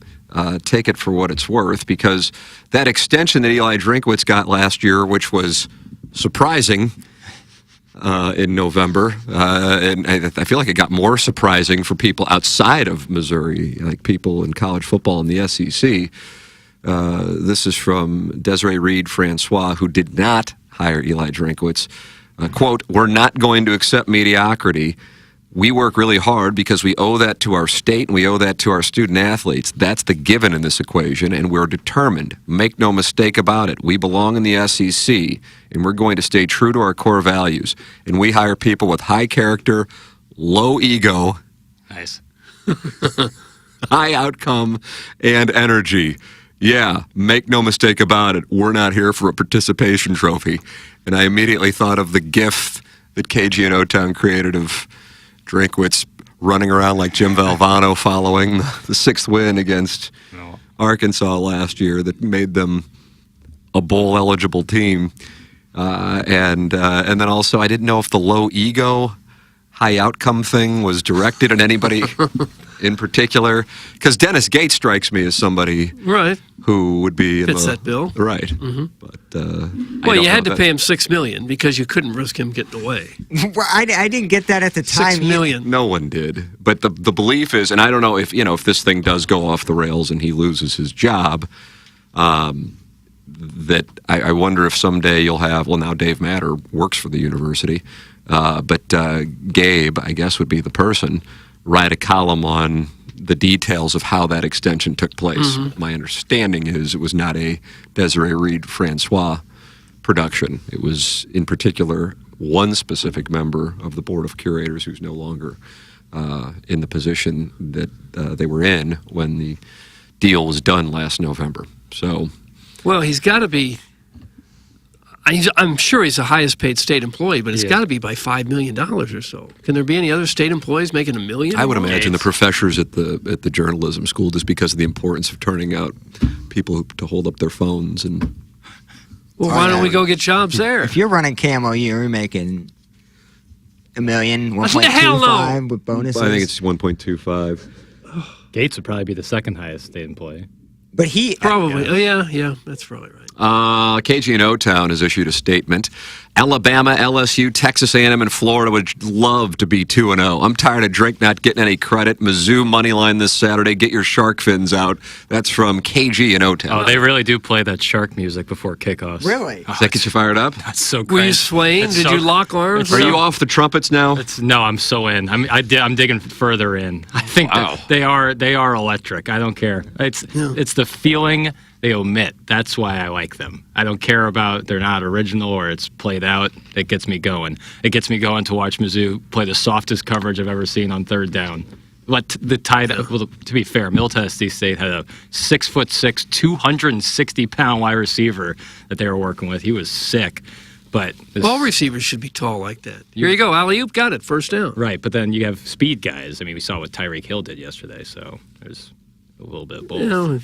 Speaker 8: Take it for what it's worth, because that extension that Eli Drinkwitz got last year, which was surprising in November, and I feel like it got more surprising for people outside of Missouri, like people in college football in the SEC. This is from Desiree Reed Francois, who did not hire Eli Drinkwitz. Quote, "We're not going to accept mediocrity. We work really hard because we owe that to our state and we owe that to our student athletes. That's the given in this equation, and we're determined. Make no mistake about it. We belong in the SEC, and we're going to stay true to our core values. And we hire people with high character, low ego,
Speaker 2: nice,
Speaker 8: high outcome, and energy. Yeah, make no mistake about it. We're not here for a participation trophy." And I immediately thought of the GIF that KG and O-Town created of Drinkwitz running around like Jim Valvano following the 6th win against Arkansas last year that made them a bowl-eligible team. And then also, I didn't know if the low ego, high outcome thing was directed at anybody in particular, because Dennis Gates strikes me as somebody who would be
Speaker 7: fits that bill,
Speaker 8: right?
Speaker 7: Mm-hmm.
Speaker 8: But
Speaker 7: well, you had to pay him $6 million because you couldn't risk him getting away.
Speaker 1: Well, I didn't get that at the time.
Speaker 7: $6 million.
Speaker 8: No one did. But the belief is, and I don't know if if this thing does go off the rails and he loses his job, that I wonder if someday you'll have. Well, now Dave Matter works for the university, but Gabe, I guess, would be the person. Write a column on
Speaker 15: the details of how that extension took place. My understanding is it was not a Desiree Reed Francois production. It was, in particular, one specific member of the Board of Curators who's no longer in the position that they were in when the deal was done last November. So,
Speaker 7: well, he's got to be. I'm sure he's the highest paid state employee, but it's got to be by $5 million or so. Can there be any other state employees making $1 million?
Speaker 15: I would imagine the professors at the journalism school, just because of the importance of turning out people to hold up their phones and.
Speaker 7: Well, why don't we go get jobs there?
Speaker 1: If you're running KMOU, you're making $1 million,
Speaker 7: Hell no.
Speaker 1: 1.25 with bonuses.
Speaker 15: I think it's 1.25.
Speaker 2: Gates would probably be the second highest state employee.
Speaker 1: But he
Speaker 7: probably. Oh yeah, that's probably right.
Speaker 15: KG&O Town has issued a statement. Alabama, LSU, Texas A&M, and Florida would love to be 2-0. I'm tired of Drake not getting any credit. Mizzou money line this Saturday. Get your shark fins out. That's from KG&O Town.
Speaker 2: Oh, they really do play that shark music before kickoffs.
Speaker 1: Really?
Speaker 15: Does that get you fired up?
Speaker 2: That's so
Speaker 7: Were
Speaker 2: crazy.
Speaker 7: you swaying? Did you lock arms?
Speaker 15: Are you off the trumpets now?
Speaker 2: No, I'm so in. I'm digging further in. I think that they are electric. I don't care. It's the feeling they omit. That's why I like them. I don't care about they're not original or it's played out. It gets me going. It gets me going to watch Mizzou play the softest coverage I've ever seen on third down. Well, to be fair, Middle Tennessee State had a 6'6", 260-pound wide receiver that they were working with. He was sick. But
Speaker 7: all receivers should be tall like that. Here you go, alley-oop, got it, first down.
Speaker 2: Right, but then you have speed guys. I mean, we saw what Tyreek Hill did yesterday, so there's a little bit of both.
Speaker 7: You know,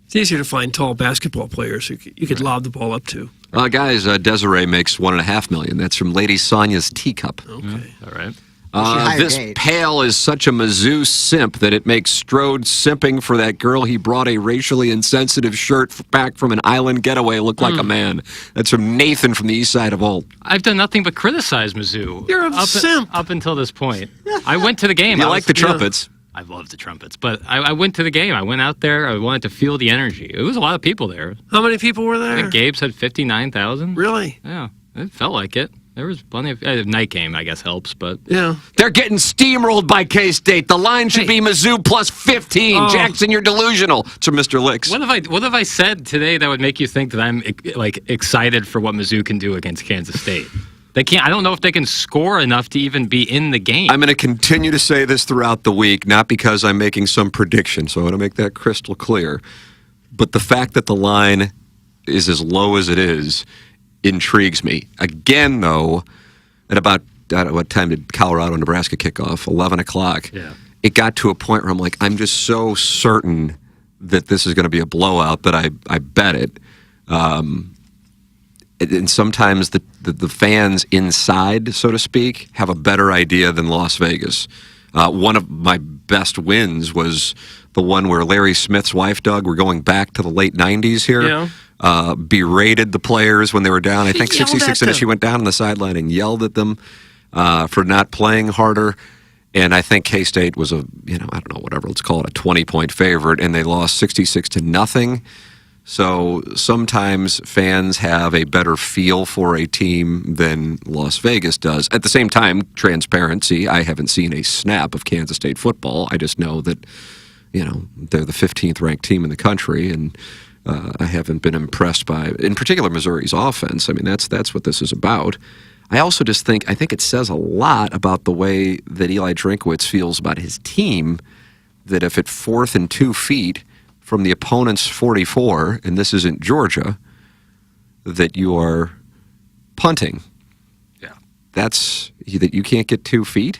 Speaker 7: it's easier to find tall basketball players who you could lob the ball up to.
Speaker 15: Guys, Desiree makes $1.5 million. That's from Lady Sonia's Teacup.
Speaker 7: Okay.
Speaker 2: All right.
Speaker 15: This Pale is such a Mizzou simp that it makes Strode simping for that girl he brought a racially insensitive shirt back from an island getaway look like a man. That's from Nathan from the east side of Old.
Speaker 2: I've done nothing but criticize Mizzou.
Speaker 7: You're a simp.
Speaker 2: Up until this point. I went to the game.
Speaker 15: You like the trumpets.
Speaker 2: I love the trumpets, but I went to the game. I went out there. I wanted to feel the energy. It was a lot of people there.
Speaker 7: How many people were there?
Speaker 2: I think Gabe said 59,000.
Speaker 7: Really?
Speaker 2: Yeah, it felt like it. There was plenty of night game, I guess, helps, but
Speaker 7: yeah,
Speaker 15: they're getting steamrolled by K-State. The line should be Mizzou plus 15.
Speaker 2: Oh.
Speaker 15: Jackson, you're delusional. To Mr. Licks.
Speaker 2: What have I said today that would make you think that I'm like excited for what Mizzou can do against Kansas State? They can't. I don't know if they can score enough to even be in the game.
Speaker 15: I'm going to continue to say this throughout the week, not because I'm making some prediction, so I want to make that crystal clear. But the fact that the line is as low as it is intrigues me. Again, though, at about, what time did Colorado and Nebraska kick off? 11 o'clock.
Speaker 2: Yeah.
Speaker 15: It got to a point where I'm like, I'm just so certain that this is going to be a blowout that I bet it. And sometimes the fans inside, so to speak, have a better idea than Las Vegas. One of my best wins was the one where Larry Smith's wife, Doug, we're going back to the late 90s here, berated the players when they were down. I think 66, and she went down on the sideline and yelled at them for not playing harder. And I think K-State was I don't know, whatever, let's call it a 20-point favorite, and they lost 66-0. So sometimes fans have a better feel for a team than Las Vegas does. At the same time, transparency, I haven't seen a snap of Kansas State football. I just know that, they're the 15th ranked team in the country, and I haven't been impressed by, in particular, Missouri's offense. I mean, that's what this is about. I also just think it says a lot about the way that Eli Drinkwitz feels about his team, that if at 4th and 2 feet from the opponent's 44, and this isn't Georgia, that you are punting.
Speaker 2: Yeah.
Speaker 15: That's that you can't get 2 feet.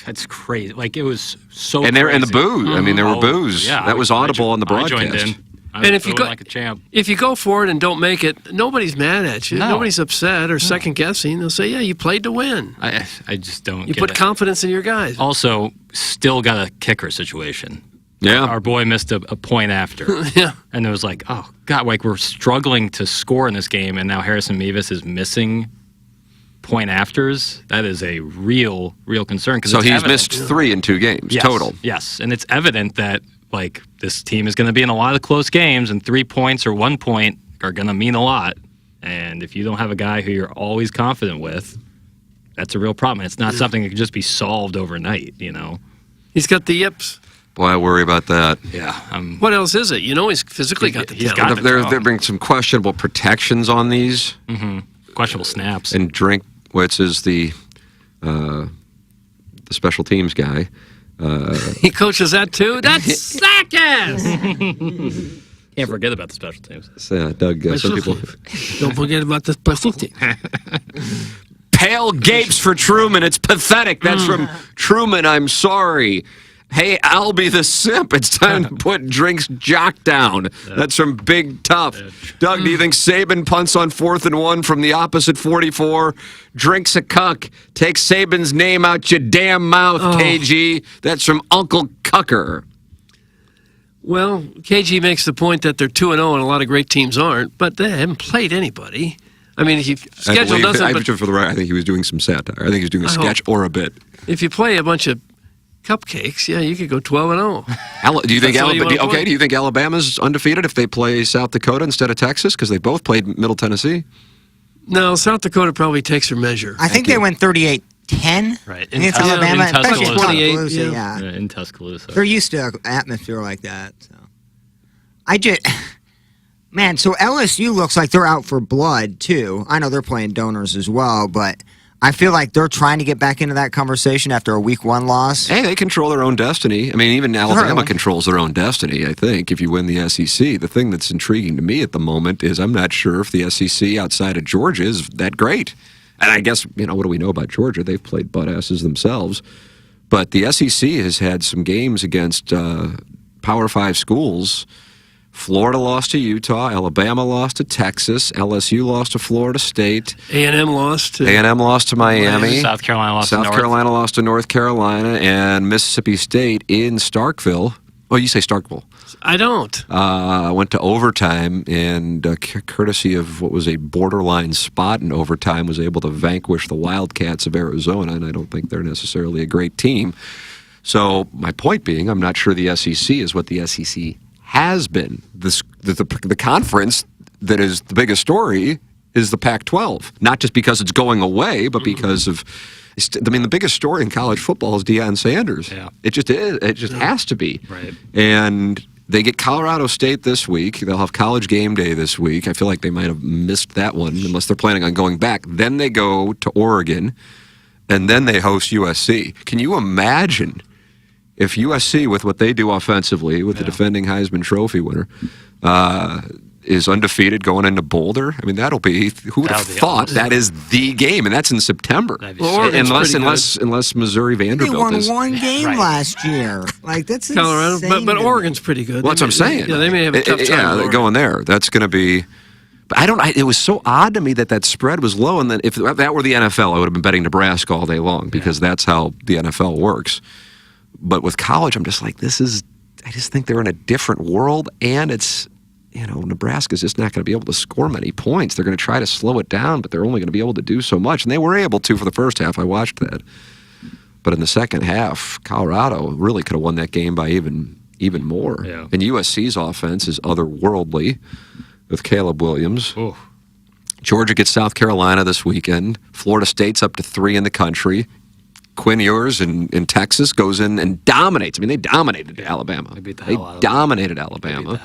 Speaker 2: That's crazy. Like, it was so.
Speaker 15: And
Speaker 2: crazy.
Speaker 15: the boos. I mean, there were boos.
Speaker 2: Yeah,
Speaker 15: that was audible on the broadcast.
Speaker 2: I joined in.
Speaker 7: And if you go
Speaker 2: like a champ,
Speaker 7: if you go for it and don't make it, nobody's mad at you.
Speaker 2: No.
Speaker 7: Nobody's upset or second guessing. They'll say, "Yeah, you played to win."
Speaker 2: I just don't.
Speaker 7: You
Speaker 2: get
Speaker 7: put
Speaker 2: it.
Speaker 7: confidence in your guys.
Speaker 2: Also, still got a kicker situation.
Speaker 15: Yeah,
Speaker 2: our boy missed a point after.
Speaker 7: Yeah,
Speaker 2: and it was like, oh god, like we're struggling to score in this game, and now Harrison Mevis is missing point afters. That is a real concern.
Speaker 15: So he's missed 3 in 2 games total.
Speaker 2: Yes, and it's evident that like this team is going to be in a lot of close games, and 3 points or 1 point are going to mean a lot. And if you don't have a guy who you're always confident with, that's a real problem. It's not something that can just be solved overnight.
Speaker 7: He's got the yips.
Speaker 15: Boy, I worry about that.
Speaker 2: Yeah.
Speaker 7: What else is it? He's physically got the yips.
Speaker 15: There been some questionable protections on these.
Speaker 2: Mm-hmm. Questionable snaps.
Speaker 15: And Drinkwitz is the special teams guy.
Speaker 7: He coaches that too? That's sack ass!
Speaker 2: Can't forget about the special teams.
Speaker 15: Doug, some people...
Speaker 7: Don't forget about the special teams.
Speaker 15: Pale gapes for Truman. It's pathetic. That's from Truman. I'm sorry. Hey, Albie the simp. It's time to put Drink's jock down. That's from Big Tough. Doug, do you think Saban punts on 4th and 1 from the opposite 44? Drink's a cuck. Take Saban's name out your damn mouth, KG. That's from Uncle Cucker.
Speaker 7: Well, KG makes the point that they're 2-0 and a lot of great teams aren't, but they haven't played anybody. I mean, schedule doesn't...
Speaker 15: For the right, I think he was doing some satire. I think he was doing a sketch or a bit.
Speaker 7: If you play a bunch of cupcakes, yeah, you could go 12-0.
Speaker 15: Do you think Do you think Alabama's undefeated if they play South Dakota instead of Texas because they both played Middle Tennessee?
Speaker 7: No, South Dakota probably takes their measure.
Speaker 1: I think they went 38-10.
Speaker 2: Right.
Speaker 1: Against Alabama, especially in
Speaker 7: 28,
Speaker 1: Tuscaloosa.
Speaker 2: Yeah, in Tuscaloosa.
Speaker 1: They're used to an atmosphere like that. So. Man, so LSU looks like they're out for blood, too. I know they're playing donors as well, but I feel like they're trying to get back into that conversation after a week 1 loss.
Speaker 15: Hey, they control their own destiny. I mean, even Alabama controls their own destiny, I think, if you win the SEC. The thing that's intriguing to me at the moment is I'm not sure if the SEC outside of Georgia is that great. And I guess, what do we know about Georgia? They've played butt asses themselves. But the SEC has had some games against Power 5 schools. Florida lost to Utah. Alabama lost to Texas. LSU lost to Florida State.
Speaker 7: A&M lost to
Speaker 15: Miami.
Speaker 2: South Carolina
Speaker 15: lost to North Carolina. And Mississippi State in Starkville. Oh, you say Starkville.
Speaker 7: I don't.
Speaker 15: Went to overtime, and courtesy of what was a borderline spot in overtime, was able to vanquish the Wildcats of Arizona, and I don't think they're necessarily a great team. So my point being, I'm not sure the SEC is what the SEC has been. The conference that is the biggest story is the Pac-12. Not just because it's going away, but because of... the biggest story in college football is Deion Sanders.
Speaker 2: Yeah.
Speaker 15: It just is. It just has to be.
Speaker 2: Right.
Speaker 15: And they get Colorado State this week. They'll have College Game Day this week. I feel like they might have missed that one unless they're planning on going back. Then they go to Oregon, and then they host USC. Can you imagine if USC, with what they do offensively, with the defending Heisman Trophy winner, is undefeated going into Boulder? I mean, who would have thought that is the game, and that's in September. Unless Missouri Vanderbilt
Speaker 1: is. They won one game last year. Like that's
Speaker 7: Colorado,
Speaker 1: insane
Speaker 7: but Oregon's pretty good.
Speaker 15: Well, that's what I'm saying.
Speaker 7: Yeah, they may have a tough time.
Speaker 15: Yeah, going there. That's going to be. But it was so odd to me that spread was low, and that if that were the NFL, I would have been betting Nebraska all day long because that's how the NFL works. But with college, I'm just like, I just think they're in a different world, and it's. Nebraska's just not going to be able to score many points. They're going to try to slow it down, but they're only going to be able to do so much. And they were able to for the first half. I watched that. But in the second half, Colorado really could have won that game by even more.
Speaker 2: Yeah.
Speaker 15: And USC's offense is otherworldly with Caleb Williams.
Speaker 2: Ooh.
Speaker 15: Georgia gets South Carolina this weekend. Florida State's up to 3 in the country. Quinn Ewers in Texas goes in and dominates. I mean, they dominated Alabama. They dominated Alabama.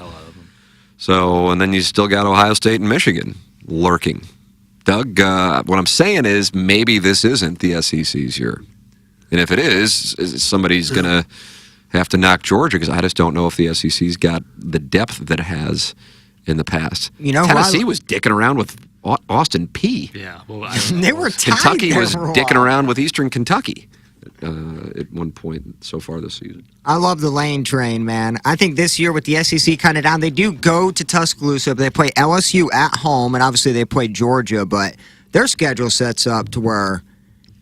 Speaker 15: So, and then you still got Ohio State and Michigan lurking. Doug, what I'm saying is maybe this isn't the SEC's year. And if it is, somebody's going to have to knock Georgia because I just don't know if the SEC's got the depth that it has in the past. Tennessee was dicking around with Austin Peay.
Speaker 2: Yeah. Well,
Speaker 1: they were tied.
Speaker 15: Kentucky was dicking around with Eastern Kentucky at one point so far this season.
Speaker 1: I love the lane train, man. I think this year with the SEC kind of down, they do go to Tuscaloosa, but they play LSU at home, and obviously they play Georgia, but their schedule sets up to where,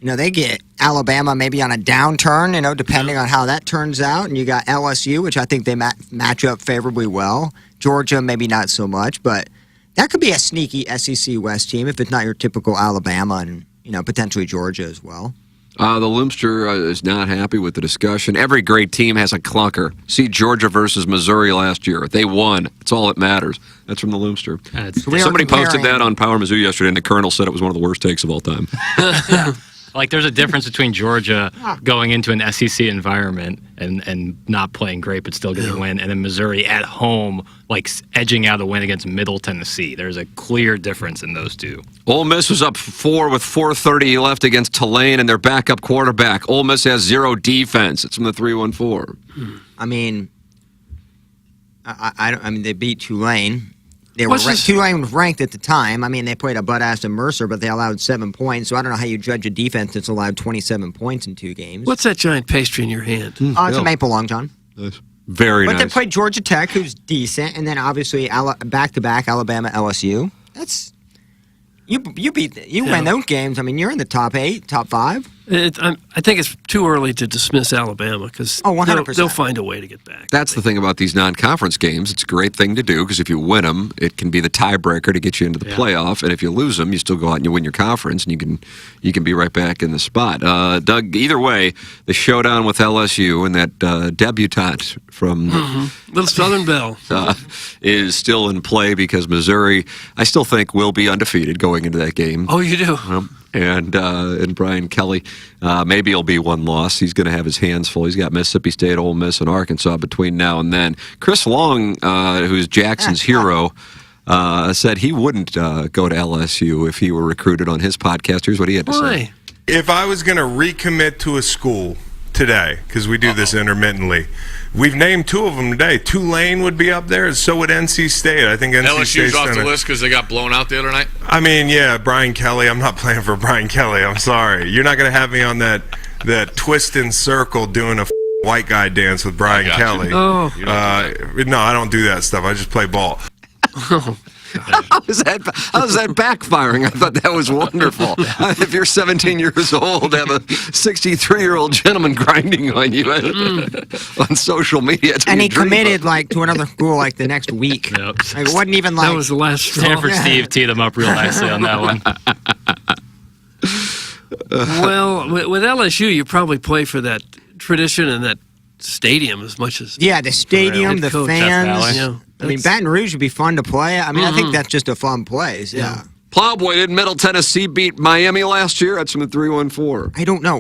Speaker 1: they get Alabama maybe on a downturn, depending on how that turns out, and you got LSU, which I think they match up favorably well. Georgia, maybe not so much, but that could be a sneaky SEC West team if it's not your typical Alabama and, potentially Georgia as well.
Speaker 15: The Loomster is not happy with the discussion. Every great team has a clunker. See Georgia versus Missouri last year. They won. That's all that matters. That's from the Loomster. Somebody posted that on Power Mizzou yesterday, and the Colonel said it was one of the worst takes of all time.
Speaker 2: Like, there's a difference between Georgia going into an SEC environment and not playing great but still getting a win, and then Missouri at home, like, edging out a win against Middle Tennessee. There's a clear difference in those two.
Speaker 15: Ole Miss was up 4 with 4:30 left against Tulane and their backup quarterback. Ole Miss has 0 defense. It's from the 314.
Speaker 1: I mean, I mean, they beat Tulane. Tulane was ranked at the time. I mean, they played a butt-ass in Mercer, but they allowed 7 points. So I don't know how you judge a defense that's allowed 27 points in 2 games.
Speaker 7: What's that giant pastry in your hand?
Speaker 1: It's a maple long john.
Speaker 15: Nice. Very
Speaker 1: but
Speaker 15: nice.
Speaker 1: They played Georgia Tech, who's decent, and then obviously back-to-back Alabama, LSU. That's you win those games. I mean, you're in the top 8, top 5.
Speaker 7: I think it's too early to dismiss Alabama because
Speaker 1: 100%.
Speaker 7: They'll find a way to get back.
Speaker 15: That's the thing about these non-conference games. It's a great thing to do because if you win them, it can be the tiebreaker to get you into the playoff. And if you lose them, you still go out and you win your conference, and you can be right back in the spot. Doug, either way, the showdown with LSU and that debutante from
Speaker 7: Little Southern Belle
Speaker 15: is still in play because Missouri, I still think, will be undefeated going into that game.
Speaker 7: Oh, you do?
Speaker 15: And Brian Kelly, maybe he'll be one loss. He's going to have his hands full. He's got Mississippi State, Ole Miss, and Arkansas between now and then. Chris Long, who's Jackson's hero, said he wouldn't go to LSU if he were recruited on his podcast. Here's what he had to say.
Speaker 16: If I was going to recommit to a school today, because we do this intermittently, we've named 2 of them today. Tulane would be up there, and so would NC State. I think NC
Speaker 17: LSU's
Speaker 16: State's
Speaker 17: off the list because they got blown out the other night?
Speaker 16: I mean, yeah, Brian Kelly. I'm not playing for Brian Kelly. I'm sorry. You're not going to have me on that twist and circle doing a white guy dance with Brian Kelly.
Speaker 7: Oh.
Speaker 16: No, I don't do that stuff. I just play ball.
Speaker 15: How's that backfiring? I thought that was wonderful. If you're 17 years old, have a 63-year-old gentleman grinding on you on social media.
Speaker 1: And he committed to another school the next week.
Speaker 2: Yep.
Speaker 1: It wasn't even
Speaker 7: That was the last straw.
Speaker 2: Stanford Steve teed them up real nicely on that one.
Speaker 7: Well, with LSU, you probably play for that tradition and that stadium as much as
Speaker 1: the stadium, the fans.
Speaker 7: Yeah,
Speaker 1: I mean, Baton Rouge would be fun to play. I mean, I think that's just a fun place. Yeah.
Speaker 15: Plowboy, did Middle Tennessee beat Miami last year? That's from the 314.
Speaker 1: I don't know.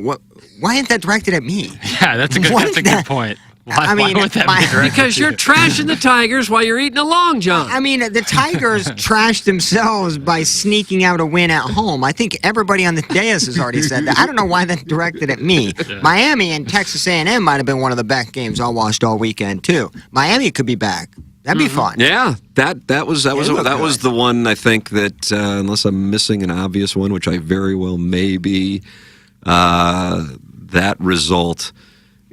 Speaker 1: Why isn't that directed at me?
Speaker 2: Yeah, that's a good point. Why would that be directed
Speaker 7: because you're trashing the Tigers while you're eating a Long John.
Speaker 1: I mean, the Tigers trashed themselves by sneaking out a win at home. I think everybody on the dais has already said that. I don't know why that's directed at me. Yeah. Miami and Texas A&M might have been one of the best games I watched all weekend too. Miami could be back. That'd be fun.
Speaker 15: Yeah, that was the one I think that unless I'm missing an obvious one, which I very well may be, that result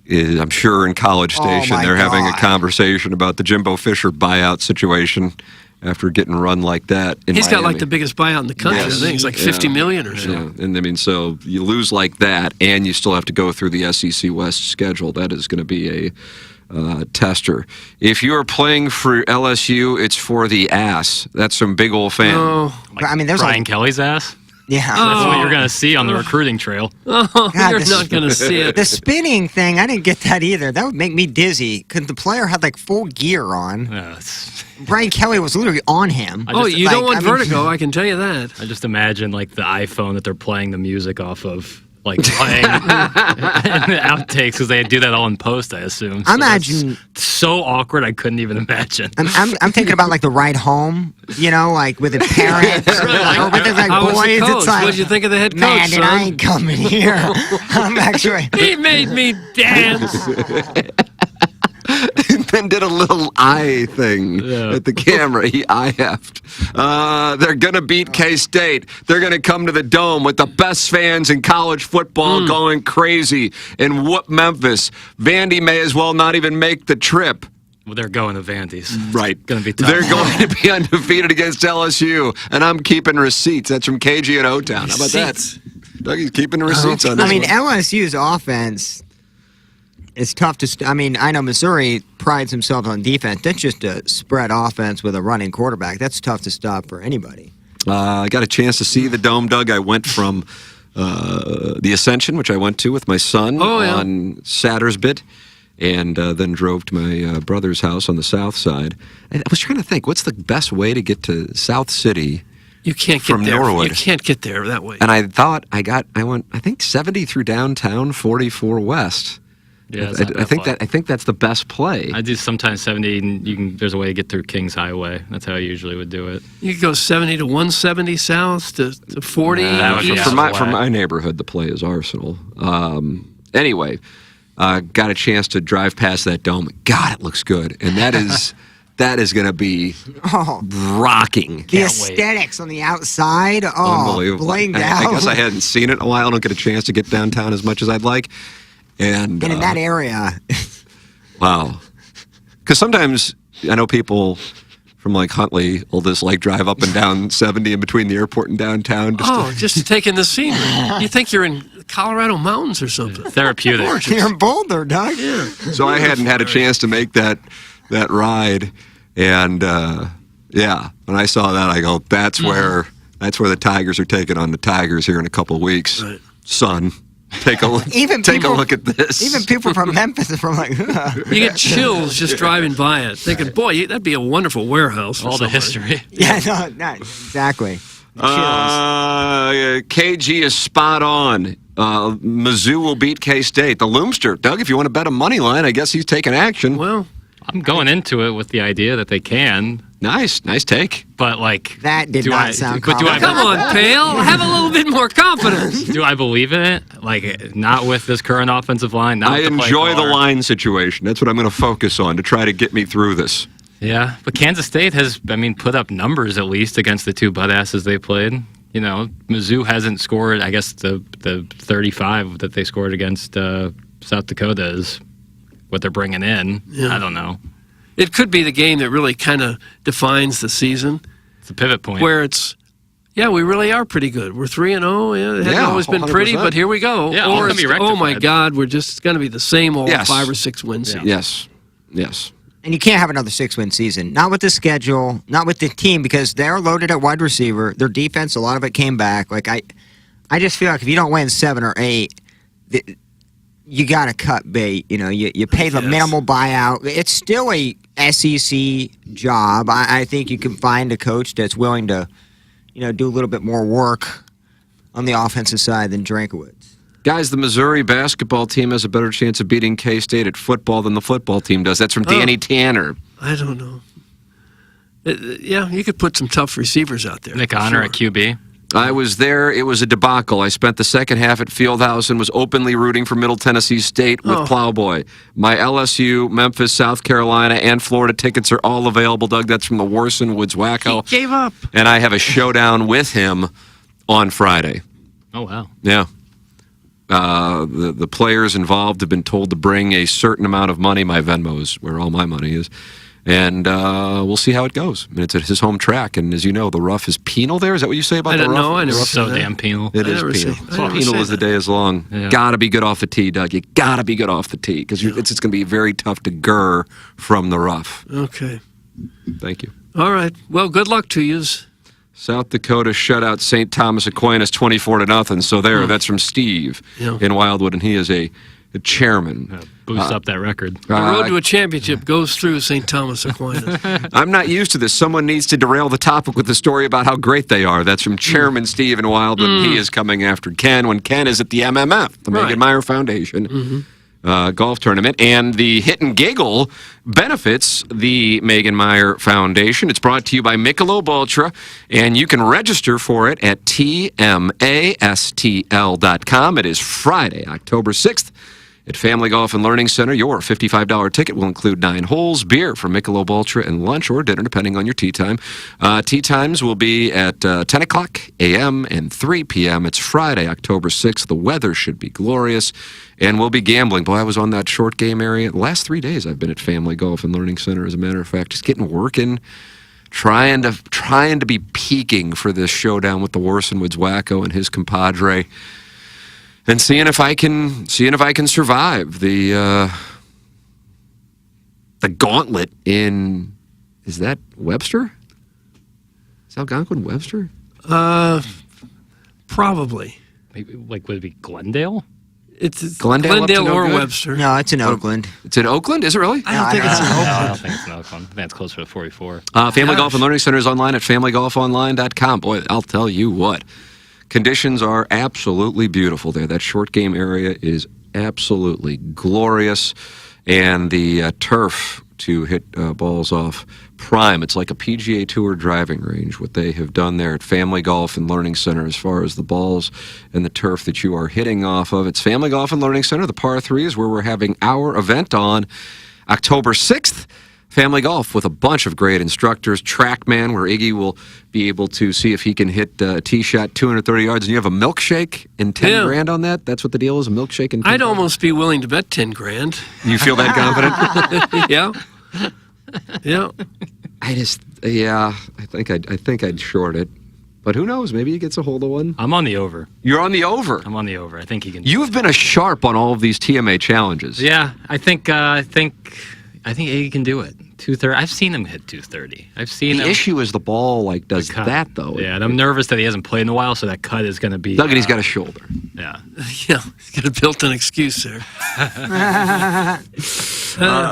Speaker 15: is, I'm sure in College Station they're having a conversation about the Jimbo Fisher buyout situation after getting run like that.
Speaker 7: He's got the biggest buyout in the country. Yes. I think it's $50 million or so.
Speaker 15: Yeah. And I mean, so you lose like that, and you still have to go through the SEC West schedule. That is going to be a tester. If you're playing for LSU, it's for the ass. That's some big old fan.
Speaker 2: Oh, I mean, there's Brian Kelly's ass.
Speaker 1: Yeah,
Speaker 2: that's what you're going to see on the recruiting trail.
Speaker 7: Oh, God, you're not going to see it.
Speaker 1: The spinning thing, I didn't get that either. That would make me dizzy because the player had full gear on.
Speaker 2: Yeah,
Speaker 1: Brian Kelly was literally on him.
Speaker 7: You don't want vertigo, I can tell you that.
Speaker 2: I just imagine the iPhone that they're playing the music off of. Playing the outtakes because they do that all in post, I assume.
Speaker 1: So imagine
Speaker 2: so awkward. I couldn't even imagine.
Speaker 1: I'm thinking about the ride home, with the parents or with the boys. It's
Speaker 7: what'd you think of the head coach?
Speaker 1: Man,
Speaker 7: son?
Speaker 1: I ain't coming here. I'm actually.
Speaker 7: He made me dance.
Speaker 15: And then did a little eye thing at the camera. He eye-effed. They're going to beat K-State. They're going to come to the Dome with the best fans in college football going crazy and whoop Memphis. Vandy may as well not even make the trip.
Speaker 2: Well, they're going to Vandy's.
Speaker 15: Right.
Speaker 2: It's going to be tough.
Speaker 15: They're going to be undefeated against LSU, and I'm keeping receipts. That's from KG at O-Town. How about that? Dougie's keeping receipts on this one.
Speaker 1: LSU's offense... It's tough to. I know Missouri prides himself on defense. That's just a spread offense with a running quarterback. That's tough to stop for anybody.
Speaker 15: I got a chance to see the Dome, Doug. I went from the Ascension, which I went to with my son on Sattersbit, and then drove to my brother's house on the south side. And I was trying to think, what's the best way to get to South City
Speaker 7: You can't get
Speaker 15: from
Speaker 7: there.
Speaker 15: Norwood.
Speaker 7: You can't get there that way.
Speaker 15: And I thought I went, I think 70 through downtown, 44 west.
Speaker 2: Yeah, it's
Speaker 15: I,
Speaker 2: not
Speaker 15: I think
Speaker 2: far.
Speaker 15: I think that's the best play.
Speaker 2: I do sometimes 70. And there's a way to get through Kings Highway. That's how I usually would do it.
Speaker 7: You could go 70 to 170 south to 40 east.
Speaker 15: For my neighborhood, the play is Arsenal. Anyway, got a chance to drive past that dome. God, it looks good, and that is going to be rocking.
Speaker 1: The aesthetics on the outside. Oh,
Speaker 15: Unbelievable.
Speaker 1: blinged
Speaker 15: I
Speaker 1: out.
Speaker 15: guess I hadn't seen it in a while. I don't get a chance to get downtown as much as I'd like. And
Speaker 1: in that area.
Speaker 15: Wow. Because sometimes I know people from like Huntley will just like drive up and down 70 in between the airport and downtown.
Speaker 7: Just taking the scenery. You think you're in Colorado mountains or something.
Speaker 2: Therapeutic.
Speaker 7: Gorgeous.
Speaker 1: You're in Boulder, Doug.
Speaker 7: Yeah.
Speaker 15: So I hadn't had a chance to make that ride. And when I saw that, I go, that's where the Tigers are taking on the Tigers here in a couple of weeks.
Speaker 7: Right.
Speaker 15: Son, take a look. Take a look at this.
Speaker 1: Even people from Memphis are from like.
Speaker 7: You get chills just driving by it, thinking, boy, that'd be a wonderful warehouse. For
Speaker 2: All the
Speaker 7: somebody.
Speaker 2: history.
Speaker 1: Yeah, no, exactly.
Speaker 15: KG is spot on. Mizzou will beat K-State. The Loomster. Doug, if you want to bet a money line, I guess he's taking action.
Speaker 7: Well,
Speaker 2: I'm going into it with the idea that they can.
Speaker 15: Nice take.
Speaker 2: But like
Speaker 1: that did not sound.
Speaker 2: But do I?
Speaker 7: Come on, Pale. Have a little bit more confidence.
Speaker 2: Do I believe in it? Like not with this current offensive line. Not
Speaker 15: I
Speaker 2: with the play
Speaker 15: enjoy the
Speaker 2: caller.
Speaker 15: line situation. That's what I'm going to focus on to try to get me through this.
Speaker 2: Yeah, but Kansas State has, put up numbers at least against the two butt asses they played. You know, Mizzou hasn't scored. I guess the 35 that they scored against South Dakota is what they're bringing in.
Speaker 7: Yeah.
Speaker 2: I don't know.
Speaker 7: It could be the game that really kind of defines the season.
Speaker 2: It's a pivot point.
Speaker 7: Where it's, we really are pretty good. We're 3-0. Yeah, it hasn't always been pretty,
Speaker 15: 100%.
Speaker 7: but here we go.
Speaker 2: Yeah,
Speaker 7: or
Speaker 2: it's,
Speaker 7: oh my God, we're just going to be the same old 5 or 6 win season.
Speaker 15: Yes.
Speaker 1: And you can't have another 6-win season. Not with the schedule, not with the team, because they're loaded at wide receiver. Their defense, a lot of it came back. Like I just feel like if you don't win 7 or 8, you got to cut bait. You know, you pay the minimal buyout. It's still a SEC job. I think you can find a coach that's willing to, do a little bit more work on the offensive side than Drankowitz.
Speaker 15: Guys, the Missouri basketball team has a better chance of beating K-State at football than the football team does. That's from Danny Tanner.
Speaker 7: I don't know. You could put some tough receivers out there.
Speaker 2: Nick Honor at QB.
Speaker 15: I was there. It was a debacle. I spent the second half at Fieldhouse and was openly rooting for Middle Tennessee State with Plowboy. My LSU, Memphis, South Carolina, and Florida tickets are all available, Doug. That's from the Warson Woods Wacko.
Speaker 7: He gave up.
Speaker 15: And I have a showdown with him on Friday.
Speaker 2: Oh, wow.
Speaker 15: Yeah. The players involved have been told to bring a certain amount of money. My Venmo is where all my money is. And we'll see how it goes. I mean, it's at his home track, and as you know, the rough is penal there. Is that what you say about the rough?
Speaker 7: No, I never
Speaker 2: It's so damn penal.
Speaker 15: It is penal. Penal as the day is long.
Speaker 2: Yeah.
Speaker 15: Got to be good off the tee, Doug. You got to be good off the tee because it's going to be very tough to gurr from the rough.
Speaker 7: Okay.
Speaker 15: Thank you.
Speaker 7: All right. Well, good luck to yous.
Speaker 15: South Dakota shut out St. Thomas Aquinas 24-0. So that's from Steve in Wildwood, and he is a chairman.
Speaker 2: Boost up that record.
Speaker 7: The road to a championship goes through St. Thomas Aquinas.
Speaker 15: I'm not used to this. Someone needs to derail the topic with the story about how great they are. That's from Chairman Steve in Wildwood. He is coming after Ken when Ken is at the MMF, the Megan Meyer Foundation golf tournament. And the Hit and Giggle benefits the Megan Meyer Foundation. It's brought to you by Michelob Ultra, and you can register for it at tmastl.com. It is Friday, October 6th. At Family Golf and Learning Center, your $55 ticket will include 9 holes, beer from Michelob Ultra, and lunch or dinner, depending on your tee time. Tee times will be at 10 o'clock a.m. and 3 p.m. It's Friday, October 6th. The weather should be glorious, and we'll be gambling. Boy, I was on that short game area. The last 3 days I've been at Family Golf and Learning Center, as a matter of fact, just getting working, trying to be peaking for this showdown with the Warson Woods Wacko and his compadre. And seeing if I can survive the gauntlet in, is that Webster? Is Algonquin Webster?
Speaker 7: Probably.
Speaker 2: Maybe, would it be Glendale?
Speaker 7: It's
Speaker 15: Glendale up to no
Speaker 7: or
Speaker 15: good?
Speaker 7: Webster.
Speaker 1: No, it's in Oakland.
Speaker 15: It's in Oakland? Is it really?
Speaker 7: I don't think it's in
Speaker 2: No, I
Speaker 7: Oakland.
Speaker 2: don't think it's in Oakland. I think it's closer to 44.
Speaker 15: Family Golf and Learning Center is online at familygolfonline.com. Boy, I'll tell you what. Conditions are absolutely beautiful there. That short game area is absolutely glorious. And the turf to hit balls off prime. It's like a PGA Tour driving range, what they have done there at Family Golf and Learning Center as far as the balls and the turf that you are hitting off of. It's Family Golf and Learning Center, the par 3 is where we're having our event on October 6th. Family Golf with a bunch of great instructors. Trackman, where Iggy will be able to see if he can hit a tee shot 230 yards. And you have a milkshake and 10 grand on that? That's what the deal is, a milkshake and 10
Speaker 7: I'd almost be willing to bet 10 grand.
Speaker 15: You feel that confident?
Speaker 7: Yeah. Yeah.
Speaker 15: I think I'd short it. But who knows? Maybe he gets a hold of one.
Speaker 2: I'm on the over.
Speaker 15: You're on the over?
Speaker 2: I'm on the over. I think he can.
Speaker 15: You've been a sharp on all of these TMA challenges.
Speaker 2: Yeah, I think Iggy can do it. 230. I've seen him hit 230. I've seen
Speaker 15: The
Speaker 2: him.
Speaker 15: issue is the ball does
Speaker 2: cut.
Speaker 15: that though.
Speaker 2: Yeah, and I'm nervous that he hasn't played in a while, so that cut is going to be.
Speaker 15: Look at he's got a shoulder.
Speaker 2: Yeah.
Speaker 7: Yeah, he's got a built-in excuse there.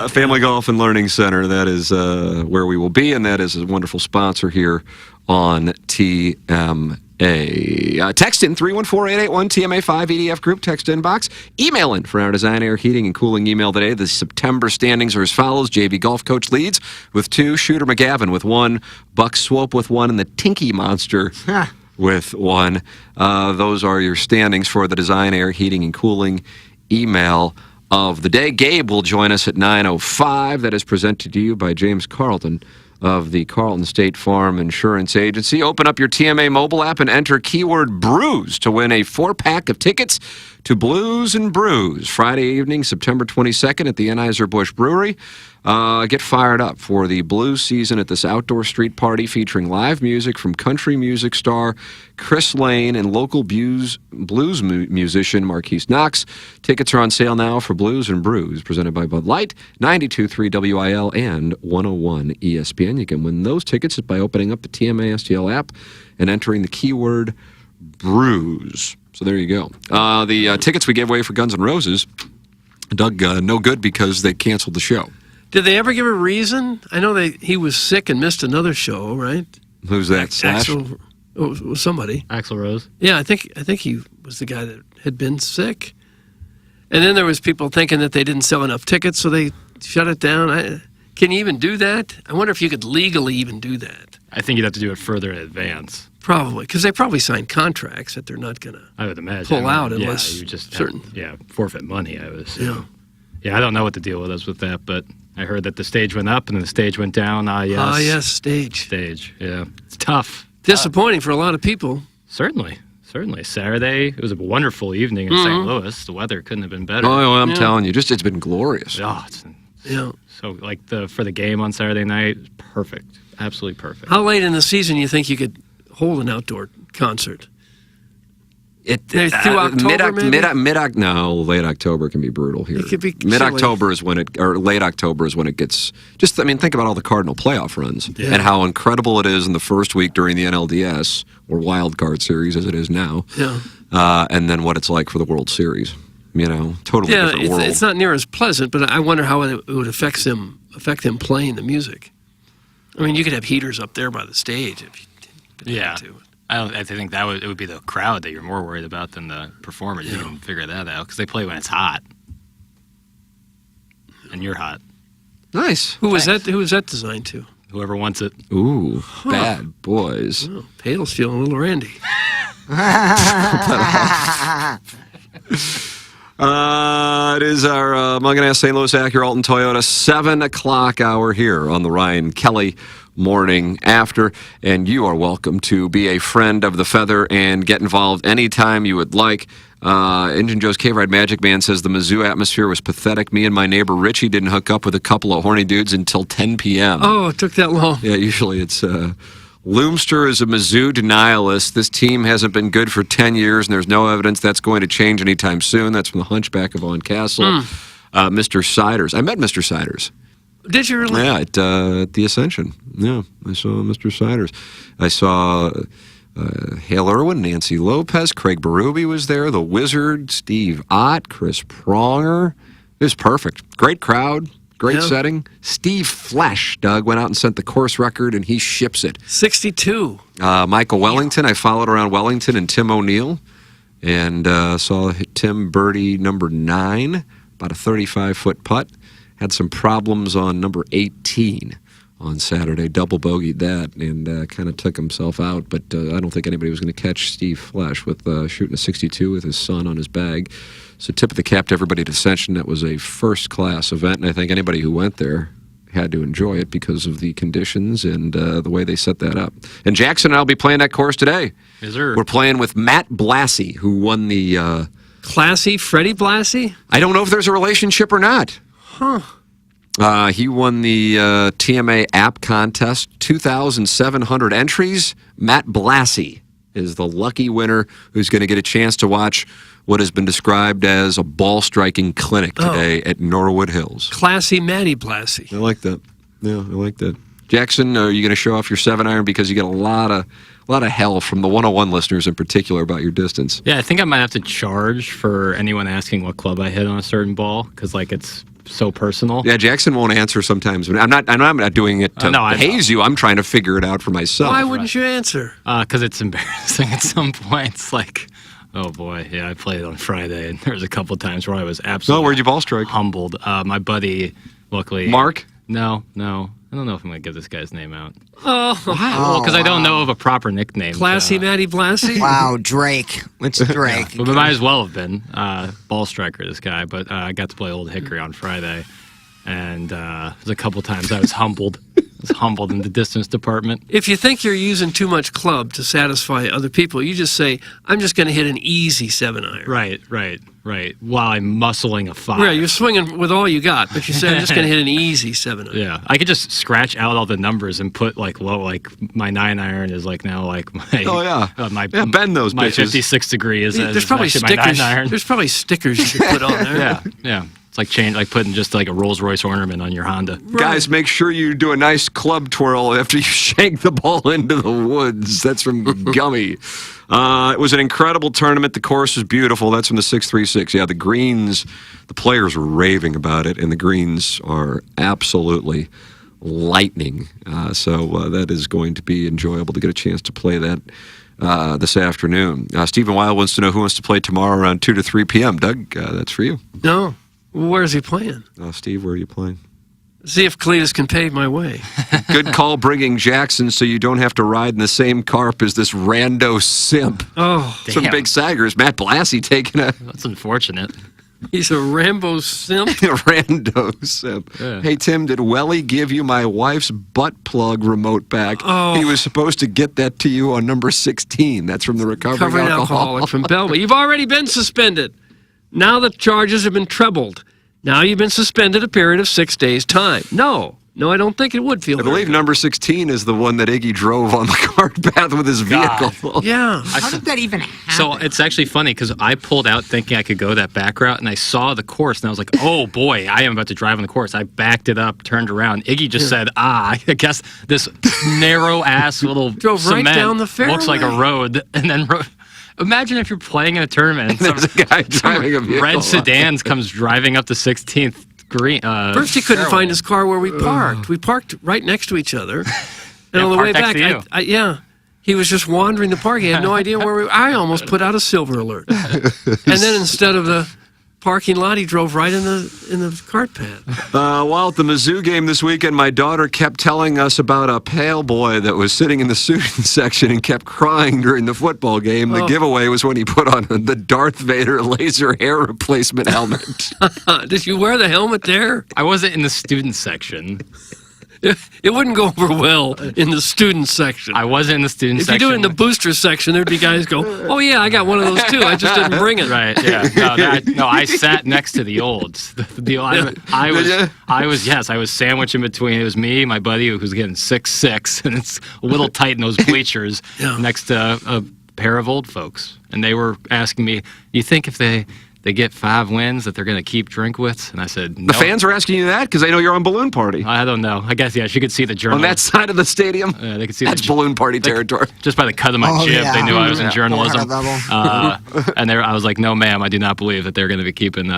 Speaker 15: Family Golf and Learning Center, that is where we will be, and that is a wonderful sponsor here on TMA. Text in 314-881-TMA5 EDF group text inbox. Email in for our Design Air Heating and Cooling email today. The September standings are as follows. JV Golf Coach leads with 2, Shooter McGavin with 1, Buck Swope with 1, and the Tinky Monster with 1. Those are your standings for the Design Air Heating and Cooling email of the day. Gabe will join us at 9:05. That is presented to you by James Carlton of the Carlton State Farm Insurance Agency. Open up your TMA mobile app and enter keyword BREWS to win a 4-pack of tickets to Blues and Brews Friday evening, September 22nd at the Anheuser-Busch Brewery. Get fired up for the blues season at this outdoor street party featuring live music from country music star Chris Lane and local blues musician Marquise Knox. Tickets are on sale now for Blues and Brews, presented by Bud Light, 92.3 WIL and 101 ESPN. You can win those tickets by opening up the TMA STL app and entering the keyword BREWS. So there you go. The tickets we gave away for Guns N' Roses, Doug, no good because they canceled the show.
Speaker 7: Did they ever give a reason? I know he was sick and missed another show, right?
Speaker 15: Who's that? Slash?
Speaker 7: Axl, it was somebody.
Speaker 2: Axl Rose.
Speaker 7: Yeah, I think he was the guy that had been sick. And then there was people thinking that they didn't sell enough tickets, so they shut it down. Can you even do that? I wonder if you could legally even do that.
Speaker 2: I think you'd have to do it further in advance.
Speaker 7: Probably, because they probably signed contracts that they're not going to.
Speaker 2: I would imagine.
Speaker 7: Pull out unless
Speaker 2: you just
Speaker 7: certain.
Speaker 2: Forfeit money. I would assume. Yeah, I don't know what the deal was with that, but I heard that the stage went up and then the stage went down.
Speaker 7: Yes, stage.
Speaker 2: Stage. Yeah, it's tough.
Speaker 7: Disappointing for a lot of people.
Speaker 2: Certainly. Saturday, it was a wonderful evening in St. Louis. The weather couldn't have been better.
Speaker 15: Oh, I'm telling you, it's been glorious.
Speaker 2: Oh, so for the game on Saturday night, perfect, absolutely perfect.
Speaker 7: How late in the season you think you could hold an outdoor concert? Through October, maybe?
Speaker 15: No, late October can be brutal here.
Speaker 7: It could be
Speaker 15: Mid-October is when late October is when it gets. Think about all the Cardinal playoff runs and how incredible it is in the first week during the NLDS or Wild Card Series as it is now.
Speaker 7: Yeah.
Speaker 15: And then what it's like for the World Series. Totally different world.
Speaker 7: It's not near as pleasant, but I wonder how it would affect him playing the music. I mean, you could have heaters up there by the stage if you didn't to.
Speaker 2: I think it would be the crowd that you're more worried about than the performer. You can figure that out because they play when it's hot, and you're hot.
Speaker 15: Nice.
Speaker 7: Who was that designed to?
Speaker 2: Whoever wants it.
Speaker 15: Ooh, bad boys.
Speaker 7: Oh, Padel's feeling a little randy.
Speaker 15: It is our Munganess St. Louis Acura Alton Toyota 7 o'clock hour here on the Ryan Kelly Morning After, and you are welcome to be a friend of the Feather and get involved anytime you would like. Engine Joe's K-Ride Magic Man says the Mizzou atmosphere was pathetic. Me and my neighbor Richie didn't hook up with a couple of horny dudes until 10 p.m.
Speaker 7: Oh, it took that long.
Speaker 15: Yeah, usually it's... Loomster is a Mizzou denialist. This team hasn't been good for 10 years, and there's no evidence that's going to change anytime soon. That's from the Hunchback of Vaughan Castle. Mr. Siders. I met Mr. Siders.
Speaker 7: Did you really?
Speaker 15: Yeah, at the Ascension. Yeah, I saw Mr. Siders. I saw Hale Irwin, Nancy Lopez, Craig Berube was there, the Wizard, Steve Ott, Chris Pronger. It was perfect. Great crowd, great setting. Steve Flesh, Doug, went out and sent the course record, and he ships it.
Speaker 7: 62.
Speaker 15: Michael Wellington, I followed around Wellington and Tim O'Neill, and saw Tim birdie number 9, about a 35-foot putt. Had some problems on number 18 on Saturday, double bogeyed that, and kind of took himself out. But I don't think anybody was going to catch Steve Flesh with shooting a 62 with his son on his bag. So tip of the cap to everybody at Ascension. That was a first-class event, and I think anybody who went there had to enjoy it because of the conditions and the way they set that up. And Jackson and I will be playing that course today.
Speaker 2: Yes, sir.
Speaker 15: We're playing with Matt Blassie, who won the...
Speaker 7: Classy Freddie Blassie?
Speaker 15: I don't know if there's a relationship or not.
Speaker 7: Huh.
Speaker 15: He won the TMA app contest, 2,700 entries. Matt Blassie is the lucky winner who's going to get a chance to watch what has been described as a ball-striking clinic today at Norwood Hills.
Speaker 7: Classy Matty Blassie.
Speaker 15: I like that. Yeah, I like that. Jackson, are you going to show off your 7-iron? Because you get a lot of hell from the 101 listeners in particular about your distance.
Speaker 2: Yeah, I think I might have to charge for anyone asking what club I hit on a certain ball, because it's so personal.
Speaker 15: Yeah, Jackson won't answer sometimes. I'm not doing it to haze you. I'm trying to figure it out for myself.
Speaker 7: Why wouldn't you answer?
Speaker 2: Because it's embarrassing at some points. Oh boy, yeah, I played on Friday, and there was a couple times where I was absolutely
Speaker 15: where'd you ball strike?
Speaker 2: Humbled. My buddy, luckily...
Speaker 15: Mark?
Speaker 2: No. I don't know if I'm going to give this guy's name out.
Speaker 7: Oh.
Speaker 2: Wow. Because I don't know of a proper nickname.
Speaker 7: Classy Matty Blassie?
Speaker 1: Wow, Drake. It's Drake.
Speaker 2: Well, it might as well have been ball striker, this guy. But I got to play Old Hickory on Friday. And there's a couple times I was humbled. In the distance department.
Speaker 7: If you think you're using too much club to satisfy other people, you just say, I'm just going to hit an easy 7-iron.
Speaker 2: Right. While I'm muscling a 5.
Speaker 7: Yeah, you're swinging with all you got, but you say, I'm just going to hit an easy 7-iron.
Speaker 2: Yeah. I could just scratch out all the numbers and put my 9-iron is now my...
Speaker 15: Oh, yeah. Bend those
Speaker 2: my
Speaker 15: bitches.
Speaker 2: 56 degree is
Speaker 7: There's probably
Speaker 2: actually my
Speaker 7: stickers.
Speaker 2: 9-iron.
Speaker 7: There's probably stickers you could put on there.
Speaker 2: Yeah. It's putting just a Rolls Royce ornament on your Honda.
Speaker 15: Guys, make sure you do a nice club twirl after you shank the ball into the woods. That's from Gummy. It was an incredible tournament. The course was beautiful. That's from the 636. Yeah, the greens, the players were raving about it, and the greens are absolutely lightning. So that is going to be enjoyable to get a chance to play that this afternoon. Stephen Weil wants to know who wants to play tomorrow around 2 to 3 p.m. Doug, that's for you.
Speaker 7: No. Where's he playing?
Speaker 15: Steve, where are you playing?
Speaker 7: See if Cletus can pave my way.
Speaker 15: Good call bringing Jackson so you don't have to ride in the same carp as this rando simp.
Speaker 7: Oh,
Speaker 15: some big saggers. Matt Blassie taking a...
Speaker 2: That's unfortunate.
Speaker 7: He's a Rambo simp.
Speaker 15: Rando simp.
Speaker 2: Yeah.
Speaker 15: Hey, Tim, did Welly give you my wife's butt plug remote back?
Speaker 7: Oh.
Speaker 15: He was supposed to get that to you on number 16. That's from the recovering
Speaker 7: alcoholic from Belleville. You've already been suspended. Now the charges have been trebled. Now you've been suspended a period of 6 days' time. No, I don't think it would feel
Speaker 15: I believe number 16 is the one that Iggy drove on the cart path with his vehicle.
Speaker 7: Yeah.
Speaker 1: How did that even happen?
Speaker 2: So it's actually funny because I pulled out thinking I could go that back route, and I saw the course, and I was like, oh boy, I am about to drive on the course. I backed it up, turned around. Iggy just said, I guess this narrow-ass little
Speaker 7: drove
Speaker 2: cement
Speaker 7: right down the fairway.
Speaker 2: looks like a road, and then imagine if you're playing in a tournament and
Speaker 15: there's a guy driving a vehicle.
Speaker 2: red sedans comes driving up the 16th green.
Speaker 7: First, he couldn't find his car where we parked. We parked right next to each other. And on the way back, he was just wandering the park. He had no idea where we were. I almost put out a silver alert. And then instead of the parking lot, he drove right in the cart path.
Speaker 15: While at the Mizzou game this weekend, my daughter kept telling us about a pale boy that was sitting in the student section and kept crying during the football game. The giveaway was when he put on the Darth Vader laser hair replacement helmet.
Speaker 7: Did you wear the helmet there?
Speaker 2: I wasn't in the student section.
Speaker 7: It wouldn't go over well in the student section.
Speaker 2: I wasn't in the student section.
Speaker 7: If you do it in the booster section, thereuld be guys go, oh yeah, I got one of those too. I just didn't bring it.
Speaker 2: Right, yeah. No, I sat next to the olds. I was sandwiched in between. It was me, my buddy, who was getting 6'6", and it's a little tight in those bleachers next to a pair of old folks. And they were asking me, you think if they they get 5 wins that they're going to keep Drinkwitz? And I said, no.
Speaker 15: The fans are asking you that because they know you're on Balloon Party.
Speaker 2: I don't know. I guess, yeah, she could see the journal.
Speaker 15: On that side of the stadium?
Speaker 2: Yeah, they could see
Speaker 15: That's Balloon Party territory.
Speaker 2: Just by the cut of my jib, they knew I was in journalism. And I was like, no, ma'am, I do not believe that they're going to be keeping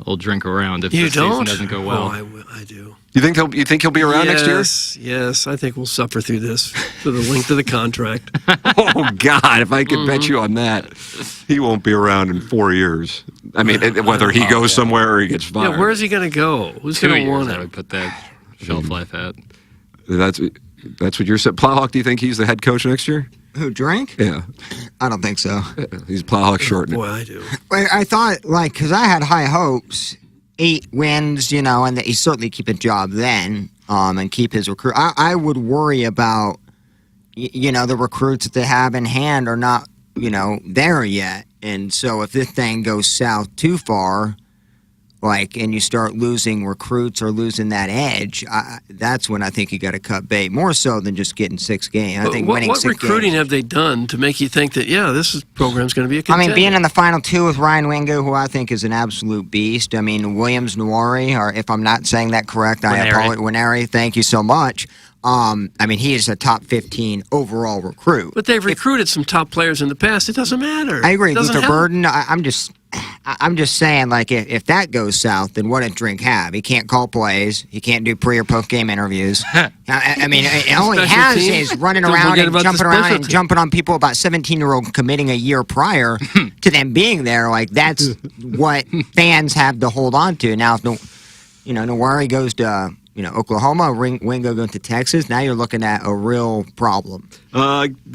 Speaker 2: old Drink around if the season doesn't go well.
Speaker 7: Oh, I do.
Speaker 15: You think he'll be around next year?
Speaker 7: Yes. I think we'll suffer through this for the length of the contract.
Speaker 15: Oh God! If I could bet you on that, he won't be around in 4 years. I mean, whether he goes somewhere or he gets fired.
Speaker 7: Yeah, where's he going to go? Who's
Speaker 2: 2
Speaker 7: going to
Speaker 2: years,
Speaker 7: want
Speaker 2: I
Speaker 7: him?
Speaker 2: would put that shelf life at.
Speaker 15: That's what you're saying. Plowhawk, do you think he's the head coach next year?
Speaker 1: Who, Drink?
Speaker 15: Yeah.
Speaker 1: I don't think so.
Speaker 15: He's Plowhawk shortening.
Speaker 7: Boy, I do.
Speaker 1: I thought, because I had high hopes, 8 wins, and that he'd certainly keep a job then and keep his recruit. I would worry about, the recruits that they have in hand are not, there yet. And so if this thing goes south too far, and you start losing recruits or losing that edge, that's when I think you got to cut bait, more so than just getting 6 games. I think winning
Speaker 7: what
Speaker 1: 6
Speaker 7: recruiting
Speaker 1: games.
Speaker 7: have they done to make you think that, this program's going to be a contender?
Speaker 1: Being in the final 2 with Ryan Wingo, who I think is an absolute beast. Williams Nwari, or if I'm not saying that correct, I apologize. Winari, thank you so much. He is a top 15 overall recruit.
Speaker 7: But they've recruited some top players in the past. It doesn't matter.
Speaker 1: I agree.
Speaker 7: Luther
Speaker 1: Luther Burden, I'm just saying, if that goes south, then what does Drink have? He can't call plays. He can't do pre or post game interviews. All he has is running around and jumping around and jumping on people about 17-year-old committing a year prior to them being there. That's what fans have to hold on to. Now, if Nwari goes to Oklahoma, Wingo going to Texas, now you're looking at a real problem.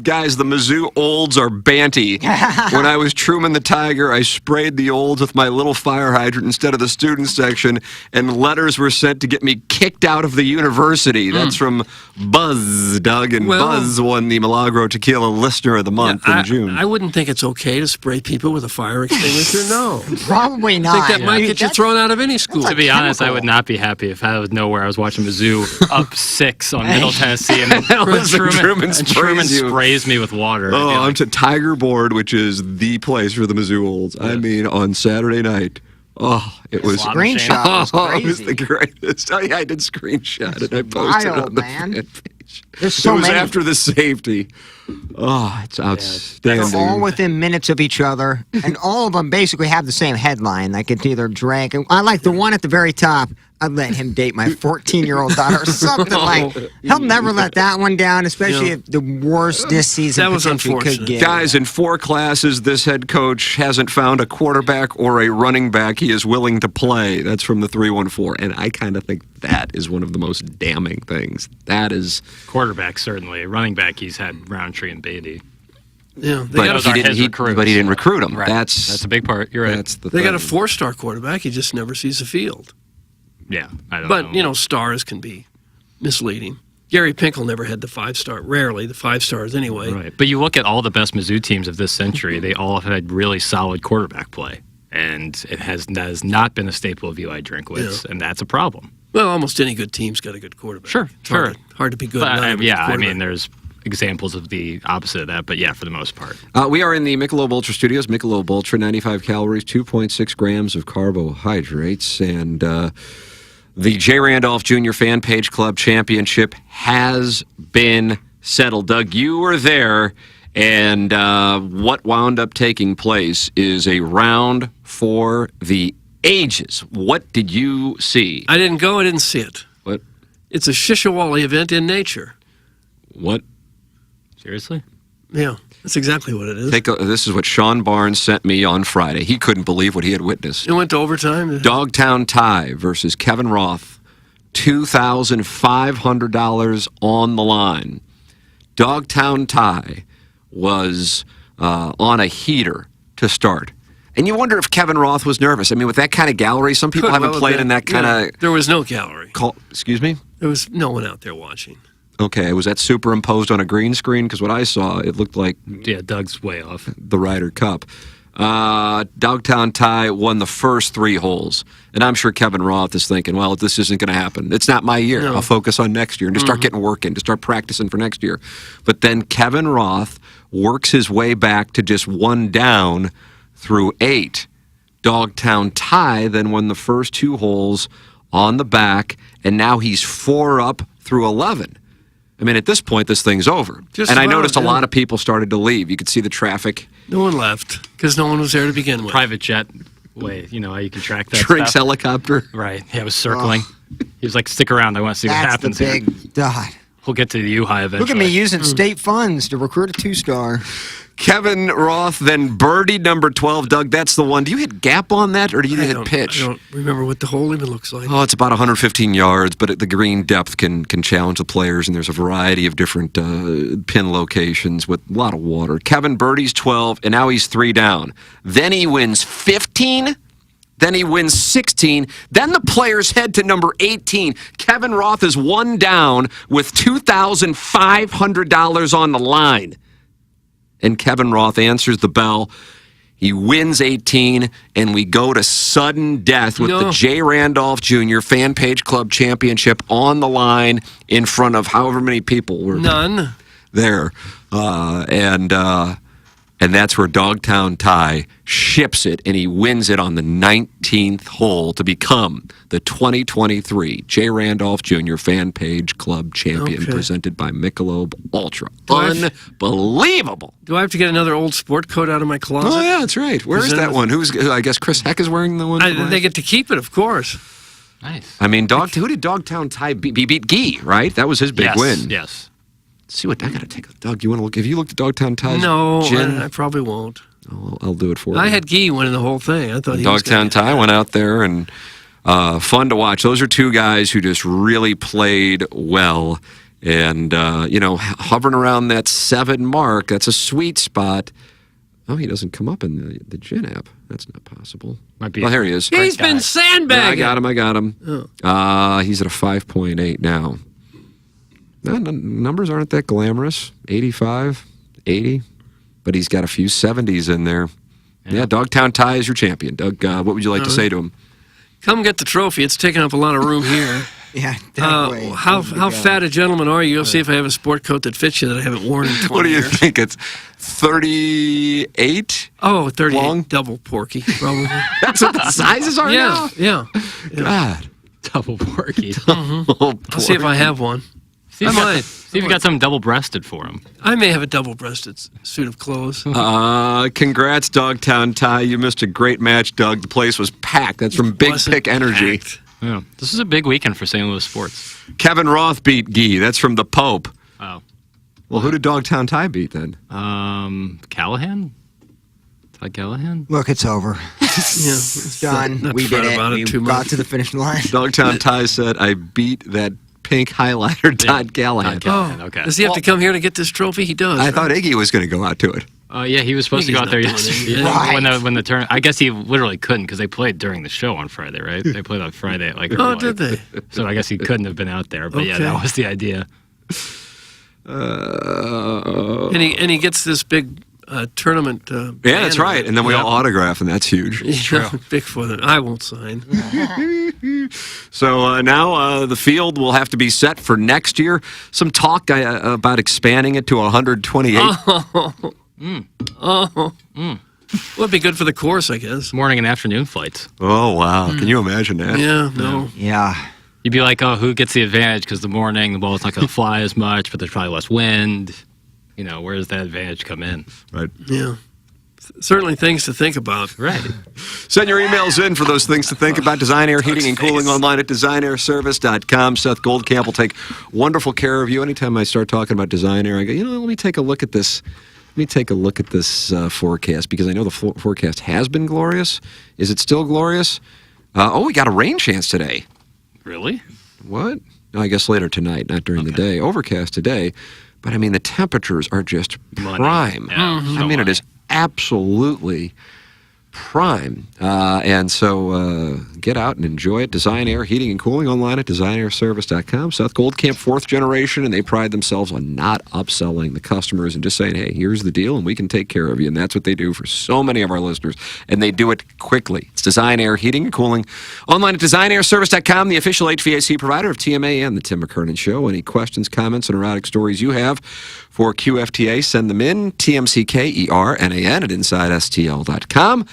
Speaker 15: Guys, the Mizzou Olds are banty. When I was Truman the Tiger, I sprayed the Olds with my little fire hydrant instead of the student section, and letters were sent to get me kicked out of the university. That's from Buzz, Doug, and Buzz won the Milagro Tequila Listener of the Month in June.
Speaker 7: I wouldn't think it's okay to spray people with a fire extinguisher, no.
Speaker 1: Probably not.
Speaker 7: I think that might get you thrown out of any school.
Speaker 2: To be honest, I would not be happy if I would know where I was watching Mizzou up 6 on Middle Tennessee, and then Truman sprays me with water.
Speaker 15: Oh, I'm to Tiger Board, which is the place for the Mizzou Olds. Yeah. On Saturday night. Oh, it was
Speaker 1: screenshot.
Speaker 15: It was the greatest. Oh, yeah, I did screenshot it. I posted it on the fan page.
Speaker 1: There's so
Speaker 15: many.
Speaker 1: After
Speaker 15: the safety. Oh, it's outstanding.
Speaker 1: They're all within minutes of each other, and all of them basically have the same headline. It's either Drake. I like the one at the very top. I'd let him date my 14-year-old daughter or something he'll never let that one down, especially if the worst this season
Speaker 7: that was
Speaker 1: potentially could get.
Speaker 15: Guys, in 4 classes, this head coach hasn't found a quarterback or a running back he is willing to play. That's from the 314. And I kind of think that is one of the most damning things. That is...
Speaker 2: Quarterback, certainly. Running back, he's had Roundtree and Beatty.
Speaker 7: Yeah,
Speaker 15: but he didn't recruit him.
Speaker 2: Right.
Speaker 15: That's
Speaker 2: a big part. You're right.
Speaker 7: They got a 4-star quarterback. He just never sees the field.
Speaker 2: Yeah, I don't know.
Speaker 7: Stars can be misleading. Gary Pinkel never had the 5-star. Rarely the 5 stars anyway.
Speaker 2: Right, but you look at all the best Mizzou teams of this century; they all have had really solid quarterback play, and that has not been a staple of Eli Drinkwitz, and that's a problem.
Speaker 7: Well, almost any good team's got a good quarterback.
Speaker 2: Sure.
Speaker 7: Hard to be good.
Speaker 2: There's examples of the opposite of that, but yeah, for the most part.
Speaker 15: We are in the Michelob Ultra Studios. Michelob Ultra, 95 calories, 2.6 grams of carbohydrates, and the J. Randolph Jr. Fan Page Club Championship has been settled. Doug, you were there, and what wound up taking place is a round for the ages. What did you see?
Speaker 7: I didn't go. I didn't see it.
Speaker 15: What?
Speaker 7: It's a Shishawali event in nature.
Speaker 15: What?
Speaker 2: Seriously?
Speaker 7: Yeah, that's exactly what it is.
Speaker 15: This is what Sean Barnes sent me on Friday. He couldn't believe what he had witnessed.
Speaker 7: It went to overtime.
Speaker 15: Dogtown Tie versus Kevin Roth. $2,500 on the line. Dogtown Tie was on a heater to start. And you wonder if Kevin Roth was nervous. With that kind of gallery, some people haven't played in that kind of...
Speaker 7: There was no gallery.
Speaker 15: Excuse me?
Speaker 7: There was no one out there watching.
Speaker 15: Okay, was that superimposed on a green screen? Because what I saw, it looked like...
Speaker 2: Yeah, Doug's way off.
Speaker 15: The Ryder Cup. Dogtown Tie won the first 3 holes. And I'm sure Kevin Roth is thinking, well, this isn't going to happen. It's not my year.
Speaker 7: No.
Speaker 15: I'll focus on next year and to start getting work in, to start practicing for next year. But then Kevin Roth works his way back to just 1 down through 8 Dogtown Ty then won the first 2 holes on the back, and now he's 4 up through 11. I mean, at this point, this thing's over.
Speaker 7: Just
Speaker 15: and I
Speaker 7: about,
Speaker 15: noticed a
Speaker 7: yeah.
Speaker 15: lot of people started to leave. You could see the traffic.
Speaker 7: No one left because no one was there to begin with.
Speaker 2: Private jet way, you know how you can track that
Speaker 15: Triggs
Speaker 2: stuff.
Speaker 15: helicopter.
Speaker 2: Right. Yeah, it was circling. He was like, stick around. I want to see what
Speaker 1: That's
Speaker 2: happens
Speaker 1: the
Speaker 2: here.
Speaker 1: big dot.
Speaker 2: We'll get to the U-High eventually.
Speaker 1: Look at me using state funds to recruit a 2-star.
Speaker 15: Kevin Roth, then birdie number 12. Doug, that's the one. Do you hit gap on that, or do you hit pitch?
Speaker 7: I don't remember what the hole even looks like.
Speaker 15: Oh, it's about 115 yards, but the green depth can challenge the players, and there's a variety of different pin locations with a lot of water. Kevin birdies 12, and now he's 3 down. Then he wins 15. Then he wins 16. Then the players head to number 18. Kevin Roth is 1 down with $2,500 on the line. And Kevin Roth answers the bell. He wins 18, and we go to sudden death with the J. Randolph Jr. Fan Page Club Championship on the line in front of however many people were
Speaker 7: None.
Speaker 15: there. And that's where Dogtown Ty ships it, and he wins it on the 19th hole to become the 2023 J. Randolph Jr. Fan Page Club Champion, presented by Michelob Ultra. Unbelievable.
Speaker 7: Do I have to get another old sport coat out of my closet?
Speaker 15: Oh, yeah, that's right. Where is that one? I guess Chris Heck is wearing the one?
Speaker 7: They get to keep it, of course.
Speaker 2: Nice.
Speaker 15: I mean, who did Dogtown Ty beat? He beat Gee, right? That was his big win.
Speaker 2: Yes.
Speaker 15: Let's see what I got to take. Doug, you want to look? Have you looked at Dogtown Ty's
Speaker 7: No,
Speaker 15: gin?
Speaker 7: I probably won't.
Speaker 15: I'll do it for you.
Speaker 7: I had Gee winning the whole thing. I thought he was
Speaker 15: Dogtown Ty went out there, and fun to watch. Those are 2 guys who just really played well. And, hovering around that 7 mark, that's a sweet spot. Oh, he doesn't come up in the gin app. That's not possible.
Speaker 2: Might be.
Speaker 15: Well, here he is.
Speaker 7: He's been sandbagging.
Speaker 15: I got him. He's at a 5.8 now. Numbers aren't that glamorous. 85, 80. But he's got a few 70s in there. Yeah, Dogtown Ty is your champion. Doug, what would you like to say to him?
Speaker 7: Come get the trophy. It's taking up a lot of room here.
Speaker 1: Yeah.
Speaker 7: How fat a gentleman are you? You'll see if I have a sport coat that fits you that I haven't worn in 20
Speaker 15: What do you
Speaker 7: years.
Speaker 15: think? It's 38?
Speaker 7: Oh, 38.
Speaker 15: Long?
Speaker 7: Double porky, probably.
Speaker 15: That's what the sizes are now?
Speaker 7: Yeah.
Speaker 15: God.
Speaker 2: Double porky.
Speaker 7: I'll see if I have one.
Speaker 2: See if you got something double-breasted for him.
Speaker 7: I may have a double-breasted suit of clothes.
Speaker 15: Congrats, Dogtown Ty. You missed a great match, Doug. The place was packed. That's from Big Pick Energy.
Speaker 2: Yeah. This is a big weekend for St. Louis sports.
Speaker 15: Kevin Roth beat Gee. That's from the Pope.
Speaker 2: Oh.
Speaker 15: Well, who did Dogtown Ty beat then?
Speaker 2: Callahan? Todd Callahan?
Speaker 1: Look, it's over. It's done. We did it. We got to the finish line.
Speaker 15: Dogtown Ty said, I beat that pink highlighter, Todd Callahan.
Speaker 2: Okay.
Speaker 7: Does he have to come here to get this trophy? He does.
Speaker 15: I thought Iggy was going to go out to it.
Speaker 2: Yeah, he was supposed to go out there yesterday. When the turn. I guess he literally couldn't because they played during the show on Friday, right? They played on Friday at like.
Speaker 7: Oh, did they?
Speaker 2: So I guess he couldn't have been out there. But yeah,
Speaker 7: Okay.
Speaker 2: that was the idea.
Speaker 7: And he gets this big tournament.
Speaker 15: Yeah, that's right. And then we all autograph, and that's huge.
Speaker 7: Big for that. I won't sign.
Speaker 15: So now the field will have to be set for next year. Some talk about expanding it to 128.
Speaker 7: Well, it'd be good for the course, I guess.
Speaker 2: Morning and afternoon flights.
Speaker 15: Oh, wow. Can you imagine that?
Speaker 7: Yeah, no.
Speaker 1: Yeah.
Speaker 2: You'd be like, oh, who gets the advantage? Because the morning, the ball's not going to fly as much, but there's probably less wind. You know, where does that advantage come in?
Speaker 15: Right.
Speaker 7: Yeah. Certainly things to think about.
Speaker 2: Right.
Speaker 15: Send your emails in for those things to think about. Design Air Heating and Cooling online at designairservice.com. Seth Goldcamp will take wonderful care of you. Anytime I start talking about Design Air, I go, let me take a look at this. Let me take a look at this forecast, because I know the forecast has been glorious. Is it still glorious? We got a rain chance today.
Speaker 2: Really?
Speaker 15: What? No, I guess later tonight, not during the day. Overcast today. But, I mean, the temperatures are just prime.
Speaker 2: Yeah,
Speaker 15: I mean, it is absolutely prime. And so get out and enjoy it. Design Air Heating and Cooling online at designairservice.com. Seth Goldcamp, 4th generation, and they pride themselves on not upselling the customers and just saying, hey, here's the deal, and we can take care of you. And that's what they do for so many of our listeners. And they do it quickly. It's Design Air Heating and Cooling online at designairservice.com, the official HVAC provider of TMA and the Tim McKernan Show. Any questions, comments, and erotic stories you have for QFTA, send them in, TMCKERNAN at InsideSTL.com.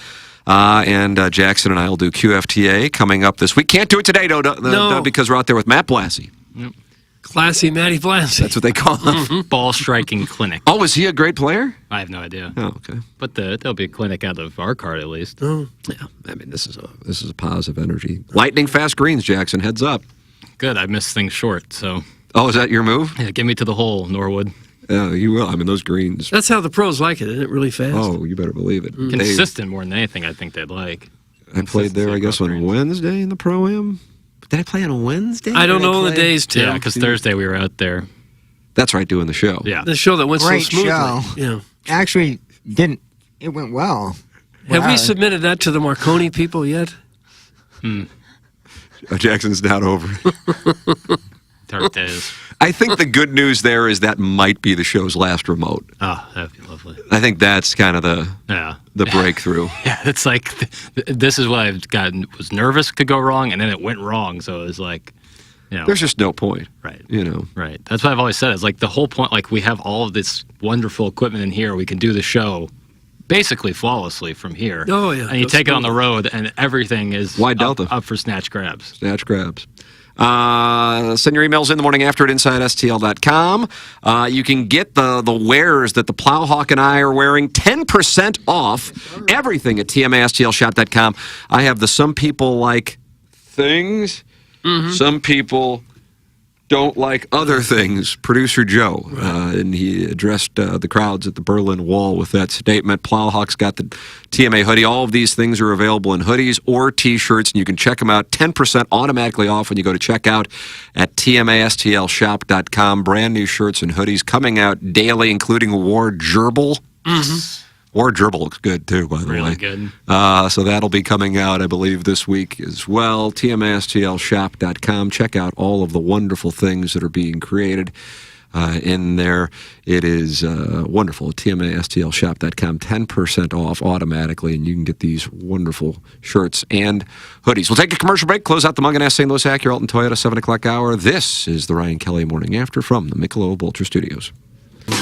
Speaker 15: And Jackson and I will do QFTA coming up this week. Can't do it today, though, because we're out there with Matt Blassie.
Speaker 2: Yep.
Speaker 7: Classy Matty Blassie.
Speaker 15: That's what they call him.
Speaker 2: Ball striking clinic.
Speaker 15: Oh, was he a great player?
Speaker 2: I have no idea.
Speaker 15: Oh, okay.
Speaker 2: But there'll be a clinic out of our card at least.
Speaker 7: Oh,
Speaker 15: yeah. I mean, this is a positive energy. Lightning fast greens, Jackson. Heads up.
Speaker 2: Good. I missed things short, so.
Speaker 15: Oh, is that your move?
Speaker 2: Yeah, get me to the hole, Norwood.
Speaker 15: Yeah, you will. I mean, those greens.
Speaker 7: That's how the pros like it, isn't it? Really fast.
Speaker 15: Oh, you better believe it.
Speaker 2: Consistent more than anything, I think they'd like.
Speaker 15: I played there, I guess, on Wednesday in the Pro-Am. Did I play on a Wednesday?
Speaker 7: I don't know the days, Tim.
Speaker 2: Yeah, because Thursday we were out there.
Speaker 15: That's right, doing the show.
Speaker 2: Yeah.
Speaker 7: The show that went
Speaker 1: Great
Speaker 7: so smoothly.
Speaker 1: show.
Speaker 7: Yeah.
Speaker 1: Actually, it went well.
Speaker 7: Have
Speaker 1: Wow.
Speaker 7: we submitted that to the Marconi people yet?
Speaker 15: Jackson's not over.
Speaker 2: Dark days.
Speaker 15: I think the good news there is that might be the show's last remote.
Speaker 2: Oh, that'd be lovely.
Speaker 15: I think that's kind of the breakthrough.
Speaker 2: Yeah, it's like this is what I've was nervous could go wrong, and then it went wrong. So it was like,
Speaker 15: there's just no point,
Speaker 2: right?
Speaker 15: Right.
Speaker 2: That's what I've always said. It's like the whole point. Like we have all of this wonderful equipment in here. We can do the show basically flawlessly from here.
Speaker 7: Oh yeah.
Speaker 2: And you take it on the road, and everything is
Speaker 15: Wide Delta
Speaker 2: up for snatch grabs.
Speaker 15: Snatch grabs. Send your emails in the morning after at InsideSTL.com. You can get the wares that the Plowhawk and I are wearing 10% off everything at TMASTLshop.com. I have the some people like things, some people don't like other things. Producer Joe, and he addressed the crowds at the Berlin Wall with that statement. Plowhawk's got the TMA hoodie. All of these things are available in hoodies or T-shirts, and you can check them out 10% automatically off when you go to checkout at TMASTLshop.com. Brand new shirts and hoodies coming out daily, including War Gerbil. War Gerbil looks good, too, by the way.
Speaker 2: Really good.
Speaker 15: So that'll be coming out, I believe, this week as well. TMASTLshop.com. Check out all of the wonderful things that are being created in there. It is wonderful. TMASTLshop.com. 10% off automatically, and you can get these wonderful shirts and hoodies. We'll take a commercial break, close out the Mungan St. Louis Acura Alton Toyota 7 o'clock hour. This is the Ryan Kelly Morning After from the Michelob Ultra Studios.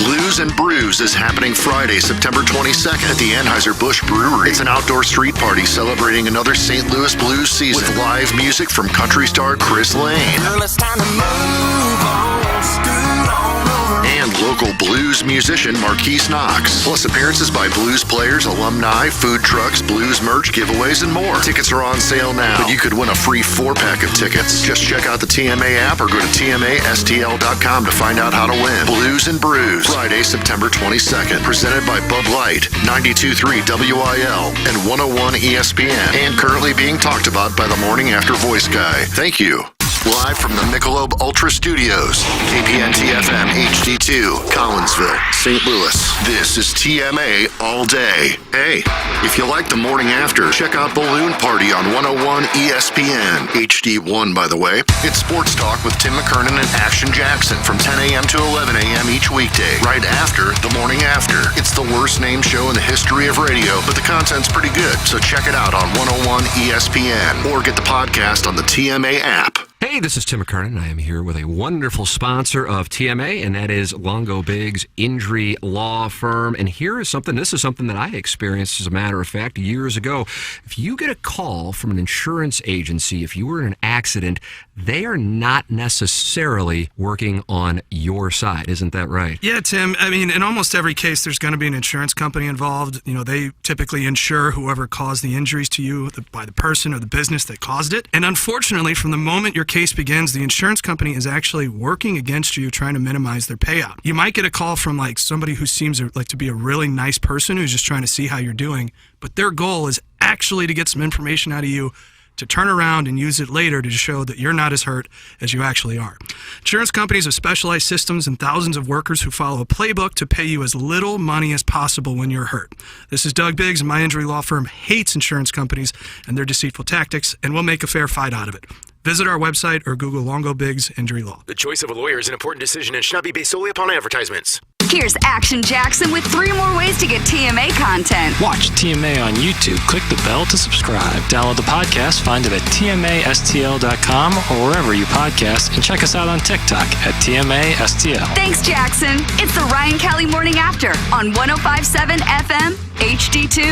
Speaker 11: Blues and Brews is happening Friday, September 22nd at the Anheuser-Busch Brewery. It's an outdoor street party celebrating another St. Louis blues season with live music from country star Chris Lane.
Speaker 18: Girl, it's time to move on, scoot on over.
Speaker 11: And local blues musician Marquise Knox. Plus appearances by blues players, alumni, food trucks, blues merch, giveaways, and more. Tickets are on sale now, but you could win a free 4-pack of tickets. Just check out the TMA app or go to TMASTL.com to find out how to win. Blues and Brews, Friday, September 22nd. Presented by Bud Light, 92.3 WIL, and 101 ESPN. And currently being talked about by the Morning After Voice Guy. Thank you. Live from the Michelob Ultra Studios, KPNT-FM HD2, Collinsville, St. Louis. This is TMA All Day. Hey, if you like the Morning After, check out Balloon Party on 101 ESPN, HD1 by the way. It's sports talk with Tim McKernan and Action Jackson from 10 a.m. to 11 a.m. each weekday, right after the Morning After. It's the worst named show in the history of radio, but the content's pretty good, so check it out on 101 ESPN or get the podcast on the TMA app.
Speaker 8: Hey, this is Tim McKernan. I am here with a wonderful sponsor of TMA, and that is Longo Biggs Injury Law Firm. And this is something that I experienced, as a matter of fact, years ago. If you get a call from an insurance agency, if you were in an accident, they are not necessarily working on your side. Isn't that right?
Speaker 9: Yeah, Tim. I mean, in almost every case, there's going to be an insurance company involved. You know, they typically insure whoever caused the injuries to you by the person or the business that caused it. And unfortunately, from the moment your case begins, the insurance company is actually working against you, trying to minimize their payout. You might get a call from like somebody who seems like to be a really nice person who's just trying to see how you're doing, but their goal is actually to get some information out of you to turn around and use it later to show that you're not as hurt as you actually are. Insurance companies have specialized systems and thousands of workers who follow a playbook to pay you as little money as possible when you're hurt. This is Doug Biggs, and my injury law firm hates insurance companies and their deceitful tactics, and we'll make a fair fight out of it. Visit our website or Google Longo Biggs Injury Law.
Speaker 18: The choice of a lawyer is an important decision and should not be based solely upon advertisements.
Speaker 19: Here's Action Jackson with 3 more ways to get TMA content.
Speaker 10: Watch TMA on YouTube. Click the bell to subscribe. Download the podcast. Find it at TMASTL.com or wherever you podcast. And check us out on TikTok at TMASTL.
Speaker 19: Thanks, Jackson. It's the Ryan Kelly Morning After on 105.7 FM HD2.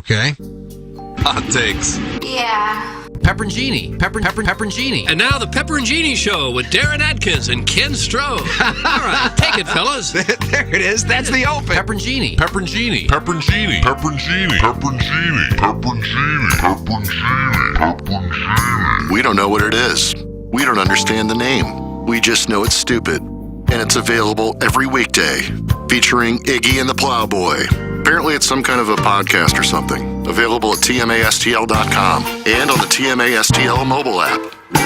Speaker 20: Okay. Hot takes.
Speaker 19: Yeah.
Speaker 21: Pepperoncini. Pepperoncini.
Speaker 7: And now the Pepperoncini Show with Darren Atkins and Ken Strode. All right, take it, fellas.
Speaker 8: There it is. That's the open.
Speaker 21: Pepperoncini. Pepperoncini.
Speaker 11: Pepperoncini. Pepperoncini. Pepperoncini. Pepperoncini. Pepperoncini. Pepperoncini. We don't know what it is. We don't understand the name. We just know it's stupid. And it's available every weekday, featuring Iggy and the Plowboy. Apparently it's some kind of a podcast or something. Available at TMASTL.com and on the TMASTL mobile app.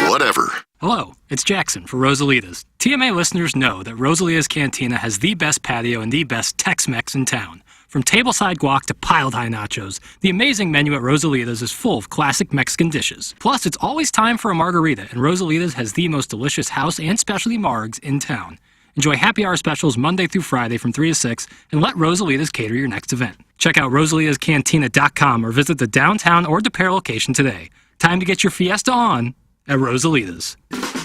Speaker 11: Whatever.
Speaker 10: Hello, it's Jackson for Rosalita's. TMA listeners know that Rosalita's Cantina has the best patio and the best Tex-Mex in town. From tableside guac to piled high nachos, the amazing menu at Rosalita's is full of classic Mexican dishes. Plus, it's always time for a margarita, and Rosalita's has the most delicious house and specialty margs in town. Enjoy happy hour specials Monday through Friday from 3 to 6, and let Rosalita's cater your next event. Check out rosalitascantina.com or visit the downtown or DePere location today. Time to get your fiesta on at Rosalita's.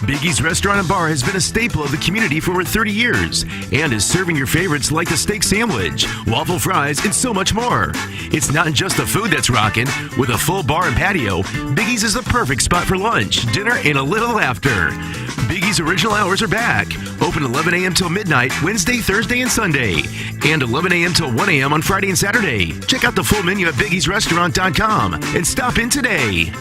Speaker 22: Biggie's Restaurant and Bar has been a staple of the community for over 30 years and is serving your favorites like the steak sandwich, waffle fries, and so much more. It's not just the food that's rocking. With a full bar and patio, Biggie's is the perfect spot for lunch, dinner, and a little laughter. Biggie's original hours are back. Open 11 a.m. till midnight, Wednesday, Thursday, and Sunday. And 11 a.m. till 1 a.m. on Friday and Saturday. Check out the full menu at biggiesrestaurant.com and stop in today.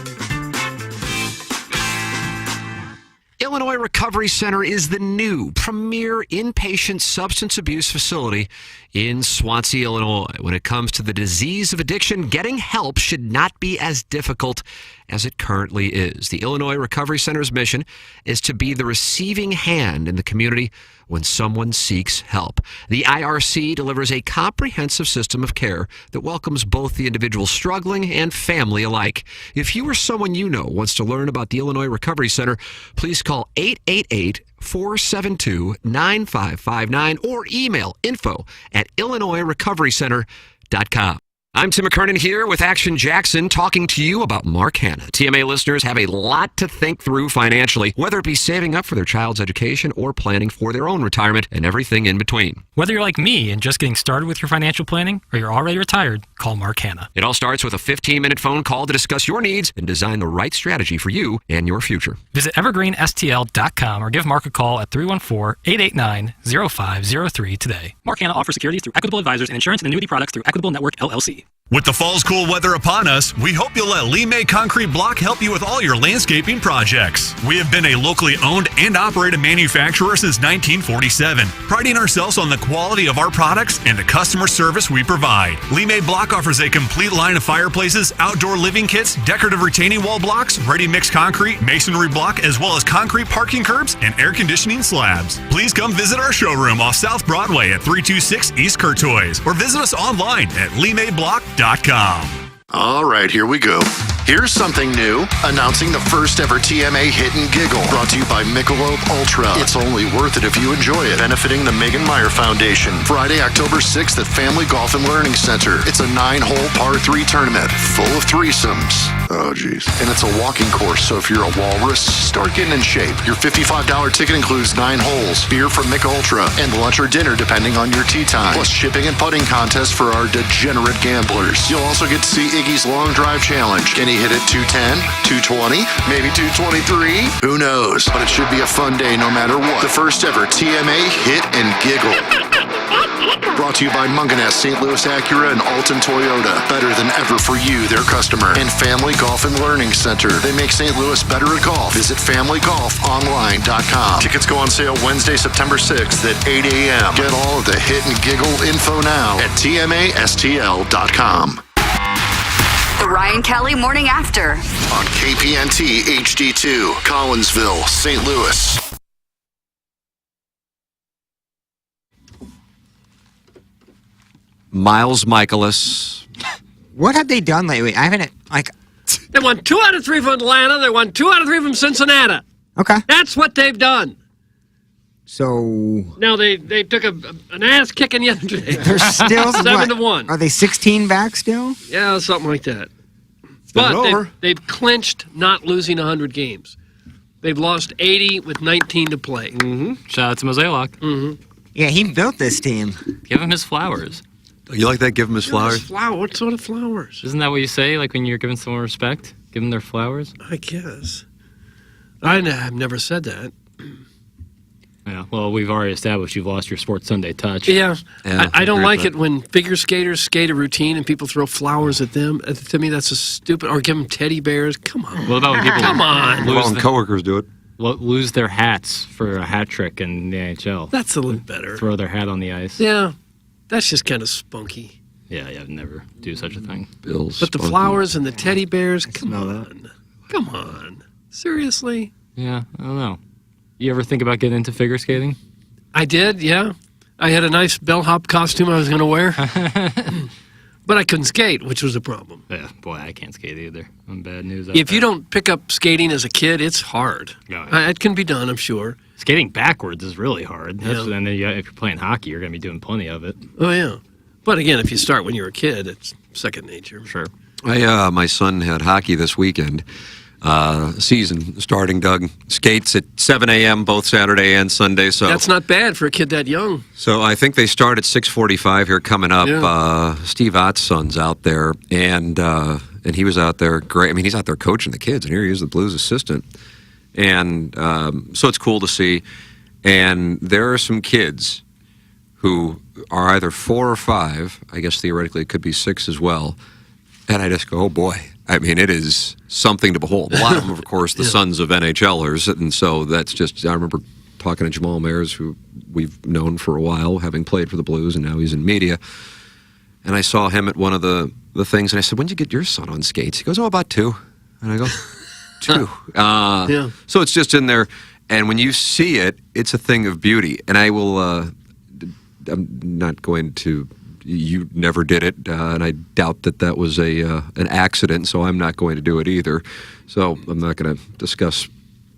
Speaker 8: Illinois Recovery Center is the new premier inpatient substance abuse facility in Swansea, Illinois. When it comes to the disease of addiction, getting help should not be as difficult as it currently is. The Illinois Recovery Center's mission is to be the receiving hand in the community when someone seeks help. The IRC delivers a comprehensive system of care that welcomes both the individual struggling and family alike. If you or someone you know wants to learn about the Illinois Recovery Center, please call 888-472-9559 or email info@illinoisrecoverycenter.com. I'm Tim McKernan here with Action Jackson talking to you about Mark Hanna. TMA listeners have a lot to think through financially, whether it be saving up for their child's education or planning for their own retirement and everything in between.
Speaker 10: Whether you're like me and just getting started with your financial planning or you're already retired, call Mark Hanna.
Speaker 8: It all starts with a 15-minute phone call to discuss your needs and design the right strategy for you and your future.
Speaker 10: Visit evergreenstl.com or give Mark a call at 314-889-0503 today. Mark Hanna offers securities through Equitable Advisors and insurance and annuity products through Equitable Network, LLC.
Speaker 5: With the fall's cool weather upon us, we hope you'll let Lee May Concrete Block help you with all your landscaping projects. We have been a locally owned and operated manufacturer since 1947, priding ourselves on the quality of our products and the customer service we provide. Lee May Block offers a complete line of fireplaces, outdoor living kits, decorative retaining wall blocks, ready-mix concrete, masonry block, as well as concrete parking curbs and air conditioning slabs. Please come visit our showroom off South Broadway at 326 East Courtois or visit us online at LeeMayBlock.com.
Speaker 11: All right, here we go. Here's something new. Announcing the first ever TMA Hit and Giggle. Brought to you by Michelob Ultra. It's only worth it if you enjoy it. Benefiting the Megan Meyer Foundation. Friday, October 6th at Family Golf and Learning Center. It's a 9-hole par 3 tournament full of threesomes. Oh, geez. And it's a walking course, so if you're a walrus, start getting in shape. Your $55 ticket includes 9 holes, beer from Mich Ultra, and lunch or dinner depending on your tee time. Plus shipping and putting contests for our degenerate gamblers. You'll also get to see Iggy's Long Drive Challenge. Can he hit it 210, 220, maybe 223? Who knows? But it should be a fun day no matter what. The first ever TMA Hit and Giggle. Brought to you by Munganess, St. Louis Acura, and Alton Toyota. Better than ever for you, their customer. And Family Golf and Learning Center. They make St. Louis better at golf. Visit FamilyGolfOnline.com. Tickets go on sale Wednesday, September 6th at 8 a.m. Get all of the Hit and Giggle info now at TMASTL.com.
Speaker 19: The Ryan Kelly Morning After.
Speaker 11: On KPNT HD2, Collinsville, St. Louis.
Speaker 15: Miles Michaelis.
Speaker 1: What have they done lately? I haven't,
Speaker 7: They won 2 out of 3 from Atlanta. They won 2 out of 3 from Cincinnati.
Speaker 1: Okay.
Speaker 7: That's what they've done.
Speaker 1: So
Speaker 7: Now they took an ass kicking yesterday.
Speaker 1: they're still
Speaker 7: 7-1.
Speaker 1: Are they 16 back still?
Speaker 7: Yeah, something like that.
Speaker 1: But
Speaker 7: But they've clinched not losing 100 games. They've lost 80 with 19 to play.
Speaker 2: Shout out to Mosaic.
Speaker 1: Yeah, he built this team.
Speaker 2: Give him his flowers.
Speaker 15: You like that? Give him his flowers?
Speaker 7: Flower? What sort of flowers?
Speaker 2: Isn't that what you say? Like when you're giving someone respect, give them their flowers.
Speaker 7: I guess. I've never said that.
Speaker 2: Yeah. Well, we've already established you've lost your Sports Sunday touch.
Speaker 7: Yeah. I don't
Speaker 2: agree
Speaker 7: like
Speaker 2: with
Speaker 7: it when figure skaters skate a routine and people throw flowers at them. To me, that's a stupid. Or give them teddy bears. Come on.
Speaker 2: What about when people
Speaker 7: Come on.
Speaker 15: Well, when coworkers do it.
Speaker 2: Lose their hats for a hat trick in the NHL?
Speaker 7: That's a little better.
Speaker 2: Throw their hat on the ice.
Speaker 7: Yeah. That's just kind of spunky.
Speaker 2: Yeah, I'd never do such a thing.
Speaker 7: But the flowers and the teddy bears, come on. Come on. Seriously?
Speaker 2: Yeah, I don't know. You ever think about getting into figure skating?
Speaker 7: I did, yeah. I had a nice bellhop costume I was going to wear. But I couldn't skate, which was a problem.
Speaker 2: Yeah, boy, I can't skate either. I'm bad news.
Speaker 7: If you don't pick up skating as a kid, it's hard.
Speaker 2: Yeah.
Speaker 7: It can be done, I'm sure.
Speaker 2: Skating backwards is really hard.
Speaker 7: Yeah.
Speaker 2: And then if you're playing hockey, you're going to be doing plenty of it.
Speaker 7: Oh, yeah. But again, if you start when you're a kid, it's second nature.
Speaker 2: Sure.
Speaker 15: My son had hockey this weekend. Season starting. Doug skates at 7 a.m. both Saturday and Sunday. So
Speaker 7: That's not bad for a kid that young.
Speaker 15: So I think they start at 6:45 here coming up.
Speaker 7: Yeah.
Speaker 15: Steve Ott's son's out there, and he was out there great. I mean, he's out there coaching the kids, and here he is, the Blues assistant. And so it's cool to see. And there are some kids who are either 4 or 5. I guess theoretically it could be 6 as well. And I just go, oh boy. I mean, it is something to behold. A lot of them, of course, the sons of NHLers. And so that's just, I remember talking to Jamal Mayers, who we've known for a while, having played for the Blues, and now he's in media. And I saw him at one of the things, and I said, when did you get your son on skates? He goes, oh, about 2. And I go, 2.
Speaker 7: Yeah.
Speaker 15: So it's just in there. And when you see it, it's a thing of beauty. And I will, I'm not going to, you never did it, and I doubt that was an accident, so I'm not going to do it either. So I'm not going to discuss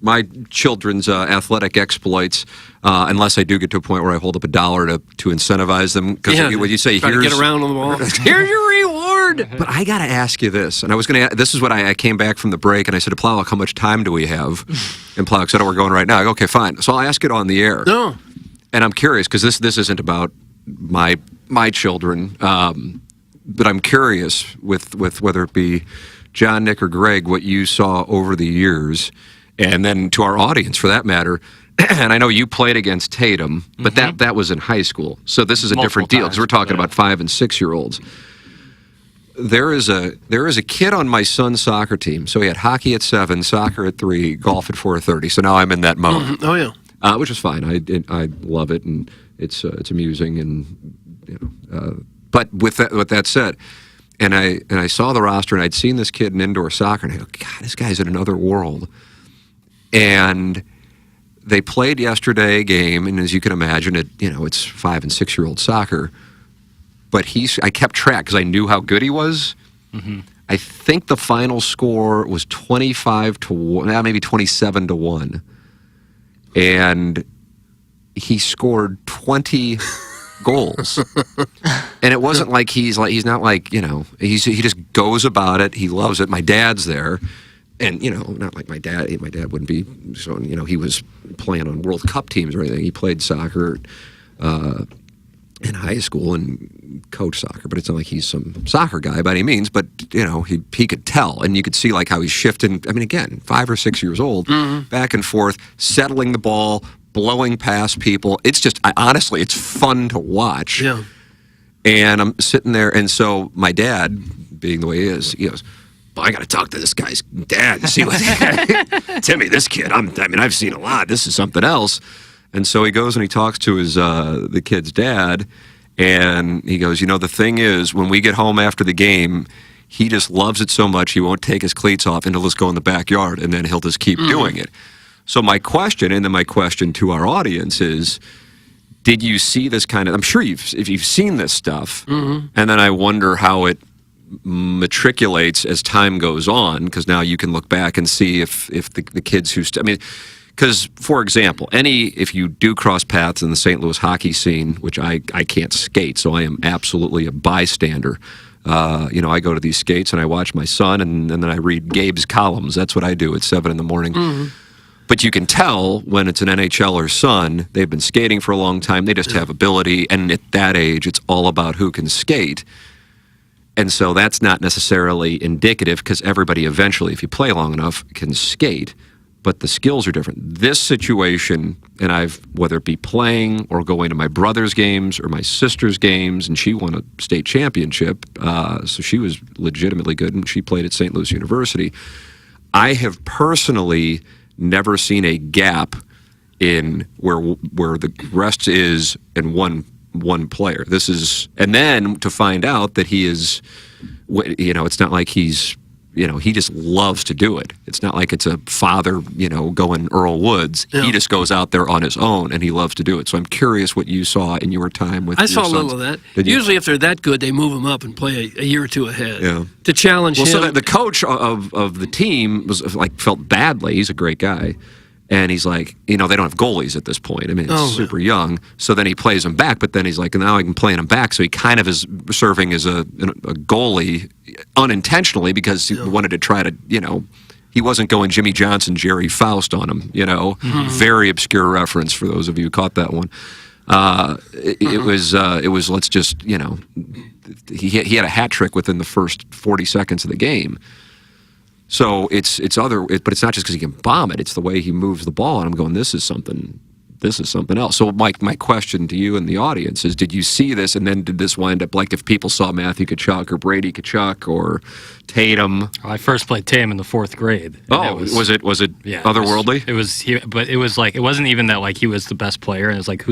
Speaker 15: my children's athletic exploits unless I do get to a point where I hold up $1 to incentivize them. Because when you say,
Speaker 7: try to get around on the wall. Here's your reward.
Speaker 15: But I got to ask you this, and I was going to. This is what I came back from the break, and I said to Plowek, how much time do we have? And Plowek said, oh, we're going right now. I go, okay, fine. So I'll ask it on the air.
Speaker 7: No.
Speaker 15: And I'm curious, because this isn't about my children, but I'm curious with whether it be John, Nick, or Greg, what you saw over the years, and then to our audience for that matter. And I know you played against Tatum, but that was in high school, so this is a different deal because we're talking about 5 and 6 year olds. There is a kid on my son's soccer team. So he had hockey at 7, soccer at 3, golf at 4:30. So now I'm in that mode.
Speaker 7: Oh yeah,
Speaker 15: which is fine. I love it, and it's amusing, and but with that said, and I saw the roster, and I'd seen this kid in indoor soccer, and I go, God, this guy's in another world. And they played yesterday a game, and as you can imagine, it's 5 and 6 year old soccer. But I kept track because I knew how good he was. Mm-hmm. I think the final score was 25-1, maybe 27-1, and he scored 20 goals. And it wasn't like he's not like he just goes about it. He loves it. My dad's there, and not like my dad. My dad wouldn't be. So he was playing on World Cup teams or anything. He played soccer in high school and coached soccer, but it's not like he's some soccer guy by any means. But he could tell, and you could see like how he's shifting. I mean, again, 5 or 6 years old, back and forth, settling the ball, blowing past people. It's just, honestly, it's fun to watch.
Speaker 7: Yeah.
Speaker 15: And I'm sitting there, and so my dad, being the way he is, he goes, well, I got to talk to this guy's dad and see what Timmy, this kid. I've seen a lot. This is something else. And so he goes and he talks to his the kid's dad, and he goes, the thing is, when we get home after the game, he just loves it so much he won't take his cleats off, and he'll just go in the backyard, and then he'll just keep doing it. So my question to our audience is, did you see this kind of? I'm sure if you've seen this stuff, and then I wonder how it matriculates as time goes on, because now you can look back and see if the kids who because, for example, if you do cross paths in the St. Louis hockey scene, which I can't skate, so I am absolutely a bystander. I go to these skates and I watch my son, and then I read Gabe's columns. That's what I do at 7 in the morning. But you can tell when it's an NHLer's son, they've been skating for a long time, they just have ability, and at that age, it's all about who can skate. And so that's not necessarily indicative because everybody eventually, if you play long enough, can skate. But the skills are different. This situation, and whether it be playing or going to my brother's games or my sister's games, and she won a state championship, so she was legitimately good, and she played at St. Louis University. I have personally never seen a gap in where the rest is in one player. This is, and then to find out that he is, it's not like he's, he just loves to do it. It's not like it's a father, going Earl Woods. Yeah. He just goes out there on his own and he loves to do it. So I'm curious what you saw in your time with.
Speaker 7: I saw a little of that. Usually, if they're that good, they move him up and play a year or two ahead to challenge him.
Speaker 15: So the coach of the team was felt badly. He's a great guy. And he's like, they don't have goalies at this point. I mean, it's super young. So then he plays him back, but then he's like, now I can play him back. So he kind of is serving as a goalie unintentionally because he wanted to try to, he wasn't going Jimmy Johnson, Jerry Faust on him, Very obscure reference for those of you who caught that one. It was let's just, he had a hat trick within the first 40 seconds of the game. So but it's not just because he can bomb it. It's the way he moves the ball, and I'm going, this is something else. So my question to you and the audience is, did you see this, and then did this wind up like if people saw Matthew Tkachuk or Brady Tkachuk or Tatum?
Speaker 2: Well, I first played Tatum in the 4th grade.
Speaker 15: Oh, was it otherworldly?
Speaker 2: It wasn't even that like he was the best player, and it's like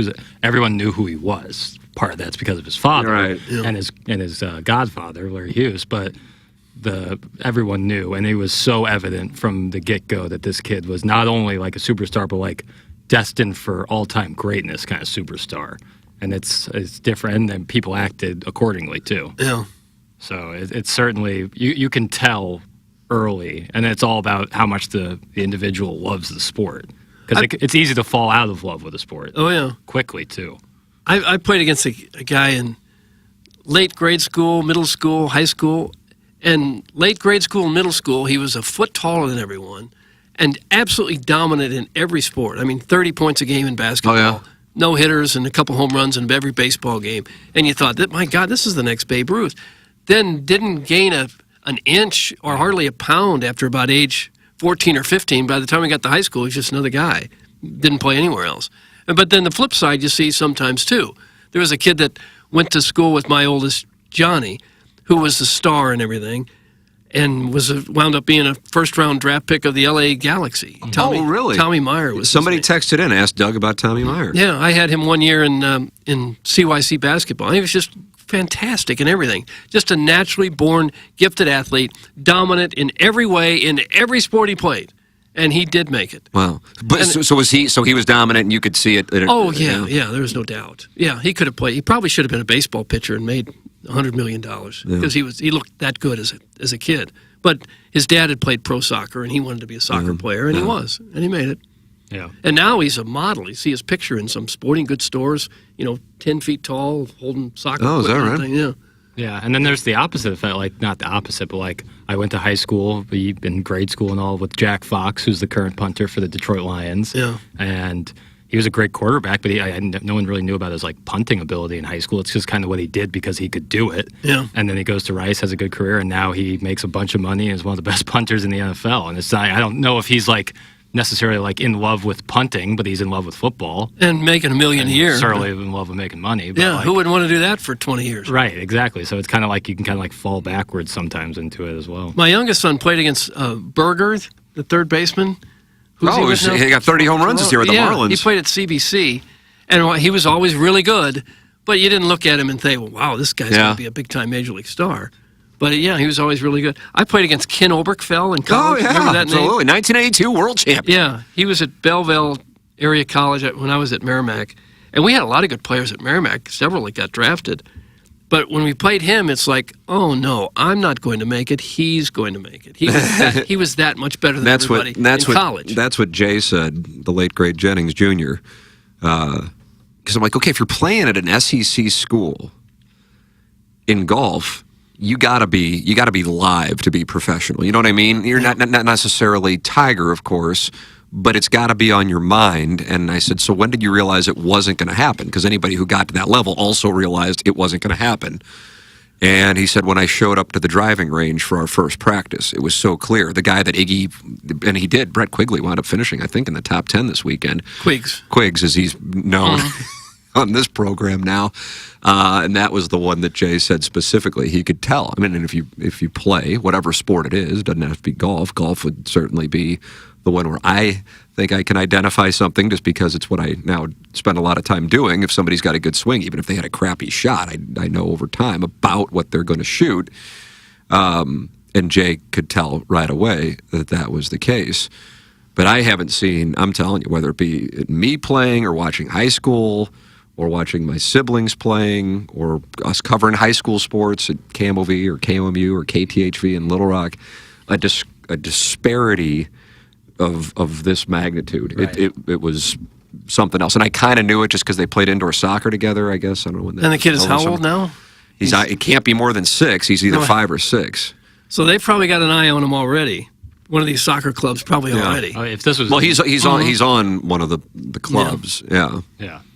Speaker 2: everyone knew who he was. Part of that's because of his father and his godfather, Larry Hughes, but. Everyone knew, and it was so evident from the get-go that this kid was not only like a superstar, but like destined for all-time greatness kind of superstar. And it's different, and then people acted accordingly too.
Speaker 7: Yeah.
Speaker 2: So it's certainly you can tell early, and it's all about how much the individual loves the sport, because it's easy to fall out of love with a sport.
Speaker 7: Oh yeah,
Speaker 2: quickly too.
Speaker 7: I played against a guy in late grade school, middle school, high school. And late grade school and middle school, he was a foot taller than everyone and absolutely dominant in every sport. I mean, 30 points a game in basketball, no hitters and a couple home runs in every baseball game. And you thought, my God, this is the next Babe Ruth. Then didn't gain an inch or hardly a pound after about age 14 or 15. By the time he got to high school, he was just another guy. Didn't play anywhere else. But then the flip side you see sometimes too. There was a kid that went to school with my oldest, Johnny, who was the star and everything, and wound up being a first-round draft pick of the LA Galaxy.
Speaker 15: Really?
Speaker 7: Tommy Meyer was.
Speaker 15: Somebody texted in, asked Doug about Tommy Meyer.
Speaker 7: Yeah, I had him one year in CYC basketball. He was just fantastic in everything. Just a naturally born, gifted athlete, dominant in every way in every sport he played. And he did make it.
Speaker 15: Wow. But so was he? So he was dominant, and you could see it.
Speaker 7: There was no doubt. Yeah, he could have played. He probably should have been a baseball pitcher and made $100 million because he looked that good as a kid. But his dad had played pro soccer, and he wanted to be a soccer player, and he was, and he made it.
Speaker 2: Yeah.
Speaker 7: And now he's a model. You see his picture in some sporting goods stores. 10 feet tall, holding soccer.
Speaker 15: Oh, is that right?
Speaker 7: Thing. Yeah.
Speaker 2: Yeah, and then there's the opposite effect, like not the opposite, but like I went to high school, in grade school and all, with Jack Fox, who's the current punter for the Detroit Lions.
Speaker 7: Yeah.
Speaker 2: And he was a great quarterback, but no one really knew about his like punting ability in high school. It's just kind of what he did because he could do it.
Speaker 7: Yeah.
Speaker 2: And then he goes to Rice, has a good career, and now he makes a bunch of money and is one of the best punters in the NFL. And it's not, I don't know if he's like necessarily like in love with punting, but he's in love with football
Speaker 7: and making $1 million a year.
Speaker 2: Certainly in love with making money. But
Speaker 7: yeah, who wouldn't want to do that for 20 years?
Speaker 2: Right, exactly. So it's kind of like you can kind of like fall backwards sometimes into it as well.
Speaker 7: My youngest son played against Berger, the third baseman.
Speaker 15: He got 30 home runs this year with the Marlins.
Speaker 7: He played at CBC, and he was always really good. But you didn't look at him and think, well, wow, this guy's going to be a big-time Major League star. But yeah, he was always really good. I played against Ken Oberkfell in college.
Speaker 15: Oh, yeah,
Speaker 7: remember that name?
Speaker 15: Absolutely. 1982 world champion.
Speaker 7: Yeah, he was at Belleville Area College when I was at Merrimack. And we had a lot of good players at Merrimack, several that got drafted. But when we played him, it's like, oh, no, I'm not going to make it. He's going to make it. He was that much better than everybody in college.
Speaker 15: That's what Jay said, the late, great Jennings Jr. Because I'm like, okay, if you're playing at an SEC school in golf, you gotta be live to be professional. You know what I mean? You're not necessarily Tiger, of course, but it's got to be on your mind. And I said, so when did you realize it wasn't going to happen? Because anybody who got to that level also realized it wasn't going to happen. And he said, when I showed up to the driving range for our first practice, it was so clear. The guy that Iggy, and he did, Brett Quigley wound up finishing, I think, in the top 10 this weekend. Quiggs, as he's known on this program now. And that was the one that Jay said specifically he could tell. I mean, and if you play, whatever sport it is, doesn't have to be golf. Golf would certainly be the one where I think I can identify something just because it's what I now spend a lot of time doing. If somebody's got a good swing, even if they had a crappy shot, I know over time about what they're going to shoot. And Jay could tell right away that that was the case. But I haven't seen, I'm telling you, whether it be me playing or watching high school or watching my siblings playing or us covering high school sports at KMOV or KOMU or KTHV in Little Rock, a disparity of this magnitude.
Speaker 7: Right.
Speaker 15: It was something else. And I kind of knew it just because they played indoor soccer together, I guess. I don't know when that
Speaker 7: And the kid is
Speaker 15: was.
Speaker 7: how old now?
Speaker 15: It can't be more than 6. He's either 5 or 6.
Speaker 7: So they've probably got an eye on him already. One of these soccer clubs probably already.
Speaker 2: If this was
Speaker 15: he's on one of the clubs. Yeah.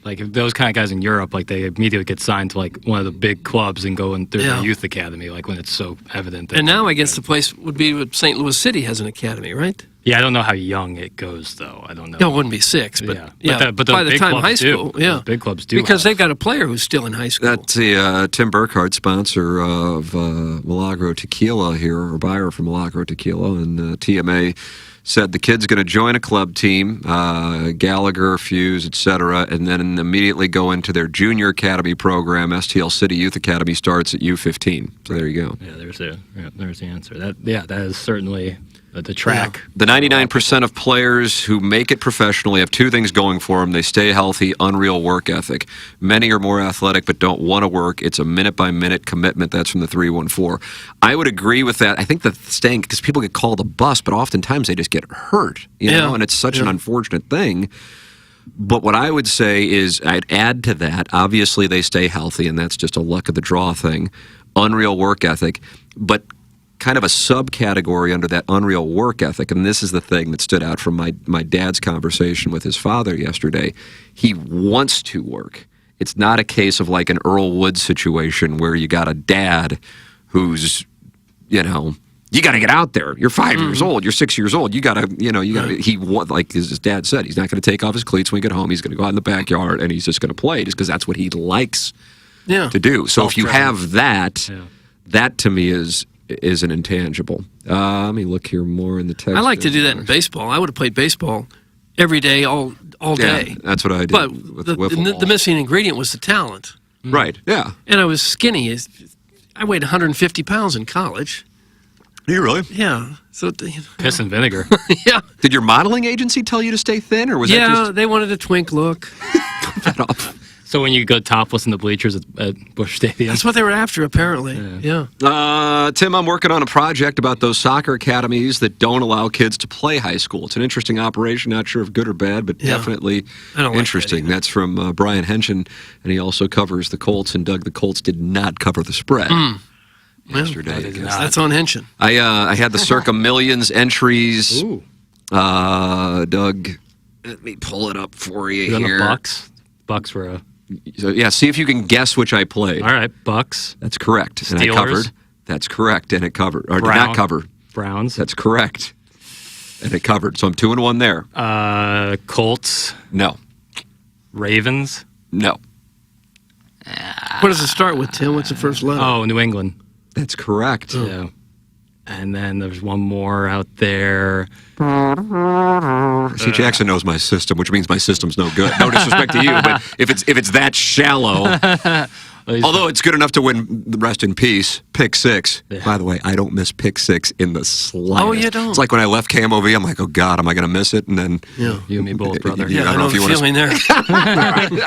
Speaker 2: Like if those kind of guys in Europe, like they immediately get signed to like one of the big clubs and go in through the youth academy, like when it's so evident.
Speaker 7: And now I guess the place would be what St. Louis City has an academy, right?
Speaker 2: Yeah, I don't know how young it goes though. I don't know.
Speaker 7: No, it wouldn't be 6, but
Speaker 2: but
Speaker 7: by the
Speaker 2: big
Speaker 7: time
Speaker 2: clubs
Speaker 7: high
Speaker 2: do.
Speaker 7: school,
Speaker 2: Those big clubs do
Speaker 7: because they've got a player who's still in high school.
Speaker 15: That's the Tim Burkhardt, sponsor of Milagro Tequila here, or buyer from Milagro Tequila, and TMA said the kid's going to join a club team, Gallagher, Fuse, etc., and then immediately go into their junior academy program. STL City Youth Academy starts at U15. So there you go.
Speaker 2: Yeah, there's the answer. That is certainly the track.
Speaker 15: The 99% of players who make it professionally have 2 things going for them. They stay healthy, unreal work ethic. Many are more athletic but don't want to work. It's a minute-by-minute commitment. That's from the 314. I would agree with that. I think the staying, because people get called a bust, but oftentimes they just get hurt, you know, and it's such an unfortunate thing. But what I would say is I'd add to that, obviously they stay healthy, and that's just a luck of the draw thing. Unreal work ethic. But kind of a subcategory under that unreal work ethic, and this is the thing that stood out from my dad's conversation with his father yesterday. He wants to work. It's not a case of like an Earl Woods situation where you got a dad who's, you know, you got to get out there. You're 5 years old. You're 6 years old. You got to, like his dad said, he's not going to take off his cleats when we get home. He's going to go out in the backyard and he's just going to play just because that's what he likes to do. So if you have that, that to me is an intangible. Let me look here more in the text.
Speaker 7: I like to do that in baseball. I would have played baseball every day, all day.
Speaker 15: That's what I did.
Speaker 7: But
Speaker 15: with
Speaker 7: the missing ingredient was the talent.
Speaker 15: Right, yeah.
Speaker 7: And I was skinny. I weighed 150 pounds in college.
Speaker 15: You really?
Speaker 7: Yeah. So
Speaker 2: piss and vinegar.
Speaker 7: Yeah.
Speaker 15: Did your modeling agency tell you to stay thin, or was that just...
Speaker 7: they wanted a twink look.
Speaker 2: So when you go topless in the bleachers at Busch Stadium.
Speaker 7: That's what they were after, apparently. Yeah.
Speaker 15: Tim, I'm working on a project about those soccer academies that don't allow kids to play high school. It's an interesting operation. Not sure if good or bad, but definitely interesting. That's from Brian Henshin, and he also covers the Colts. And Doug, the Colts did not cover the spread yesterday.
Speaker 7: That's on Henshin.
Speaker 15: I had the Circa Millions entries.
Speaker 2: Ooh.
Speaker 15: Doug, let me pull it up for you
Speaker 2: On
Speaker 15: here.
Speaker 2: the Bucks. Bucks were a...
Speaker 15: So, yeah, see if you can guess which I played.
Speaker 2: All right, Bucks.
Speaker 15: That's correct.
Speaker 2: Steelers.
Speaker 15: And I covered. That's correct. And it covered. Or did not cover.
Speaker 2: Browns.
Speaker 15: That's correct. And it covered. So I'm 2-1 there.
Speaker 2: Colts.
Speaker 15: No.
Speaker 2: Ravens.
Speaker 15: No.
Speaker 7: What does it start with, Tim? What's the first letter?
Speaker 2: Oh, New England.
Speaker 15: That's correct.
Speaker 2: Yeah. And then there's one more out there.
Speaker 15: See, Jackson knows my system, which means my system's no good. No disrespect to you, but if it's that shallow, although it's good enough to win the rest in peace, pick 6. Yeah. By the way, I don't miss pick 6 in the slightest.
Speaker 7: Oh, you don't?
Speaker 15: It's like when I left KMOV, I'm like, oh God, am I going to miss it? And then
Speaker 2: you and me both, brother.
Speaker 7: I know the feeling there.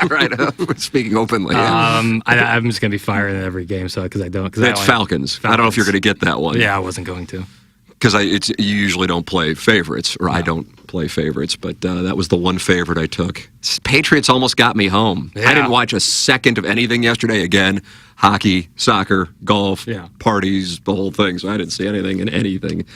Speaker 15: All right. Speaking openly.
Speaker 2: I'm just going to be firing in every game, so because I don't.
Speaker 15: That's Falcons. I don't know if you're going to get that one.
Speaker 2: Yeah, I wasn't going to.
Speaker 15: Because you usually don't play favorites, or I don't play favorites, but that was the one favorite I took. Patriots almost got me home.
Speaker 2: Yeah.
Speaker 15: I didn't watch a second of anything yesterday. Again, hockey, soccer, golf, parties, the whole thing. So I didn't see anything in anything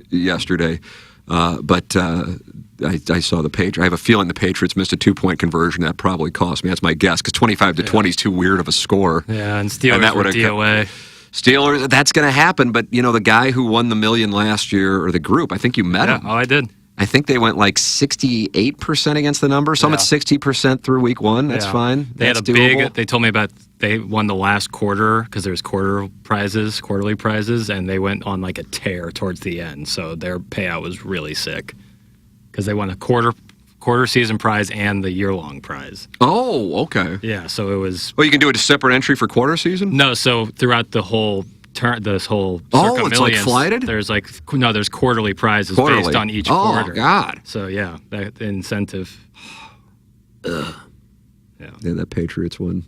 Speaker 15: yesterday. But I saw the Patriots. I have a feeling the Patriots missed a 2-point conversion. That probably cost me. That's my guess, because 25-20 is too weird of a score.
Speaker 2: Yeah, and Steelers were DOA.
Speaker 15: Steelers, that's going to happen. But, the guy who won the $1 million last year, or the group, I think you met him.
Speaker 2: Oh, I did.
Speaker 15: I think they went like 68% against the number. Some at 60% through week one. That's fine.
Speaker 2: They
Speaker 15: That's
Speaker 2: had a
Speaker 15: doable.
Speaker 2: big. They told me about. They won the last quarter because there's quarterly prizes, and they went on like a tear towards the end. So their payout was really sick because they won a quarter season prize and the year-long prize.
Speaker 15: Oh, okay.
Speaker 2: Yeah, so it was.
Speaker 15: Oh, you can do a separate entry for quarter season?
Speaker 2: No, so throughout the whole this whole
Speaker 15: Oh, it's like
Speaker 2: Millions,
Speaker 15: flighted?
Speaker 2: There's there's quarterly prizes based on each quarter.
Speaker 15: Oh, God.
Speaker 2: So yeah, that incentive.
Speaker 15: Yeah, that Patriots one.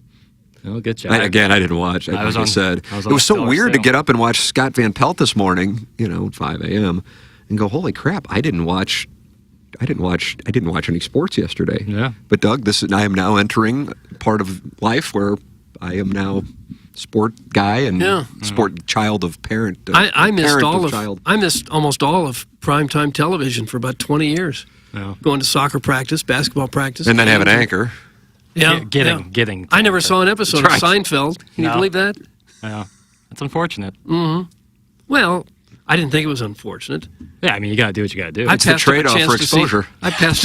Speaker 2: Oh, good job.
Speaker 15: Again, I didn't watch. Like I said, it was so weird to get up and watch Scott Van Pelt this morning, at 5 a.m. and go, holy crap! I didn't watch any sports yesterday.
Speaker 2: Yeah.
Speaker 15: But Doug, I am now entering part of life where I am now sport guy and sport child of parent.
Speaker 7: I missed
Speaker 15: parent
Speaker 7: all of
Speaker 15: child.
Speaker 7: I missed almost all of primetime television for about 20 years.
Speaker 2: Yeah.
Speaker 7: Going to soccer practice, basketball practice,
Speaker 15: And then have an anchor.
Speaker 7: Yeah,
Speaker 2: getting.
Speaker 7: I never saw an episode
Speaker 2: That's
Speaker 7: of
Speaker 2: right.
Speaker 7: Seinfeld. Can you believe that?
Speaker 2: Yeah, that's unfortunate.
Speaker 7: Mm-hmm. Well, I didn't think it was unfortunate.
Speaker 2: Yeah, I mean, you got to do what you got to do.
Speaker 7: I passed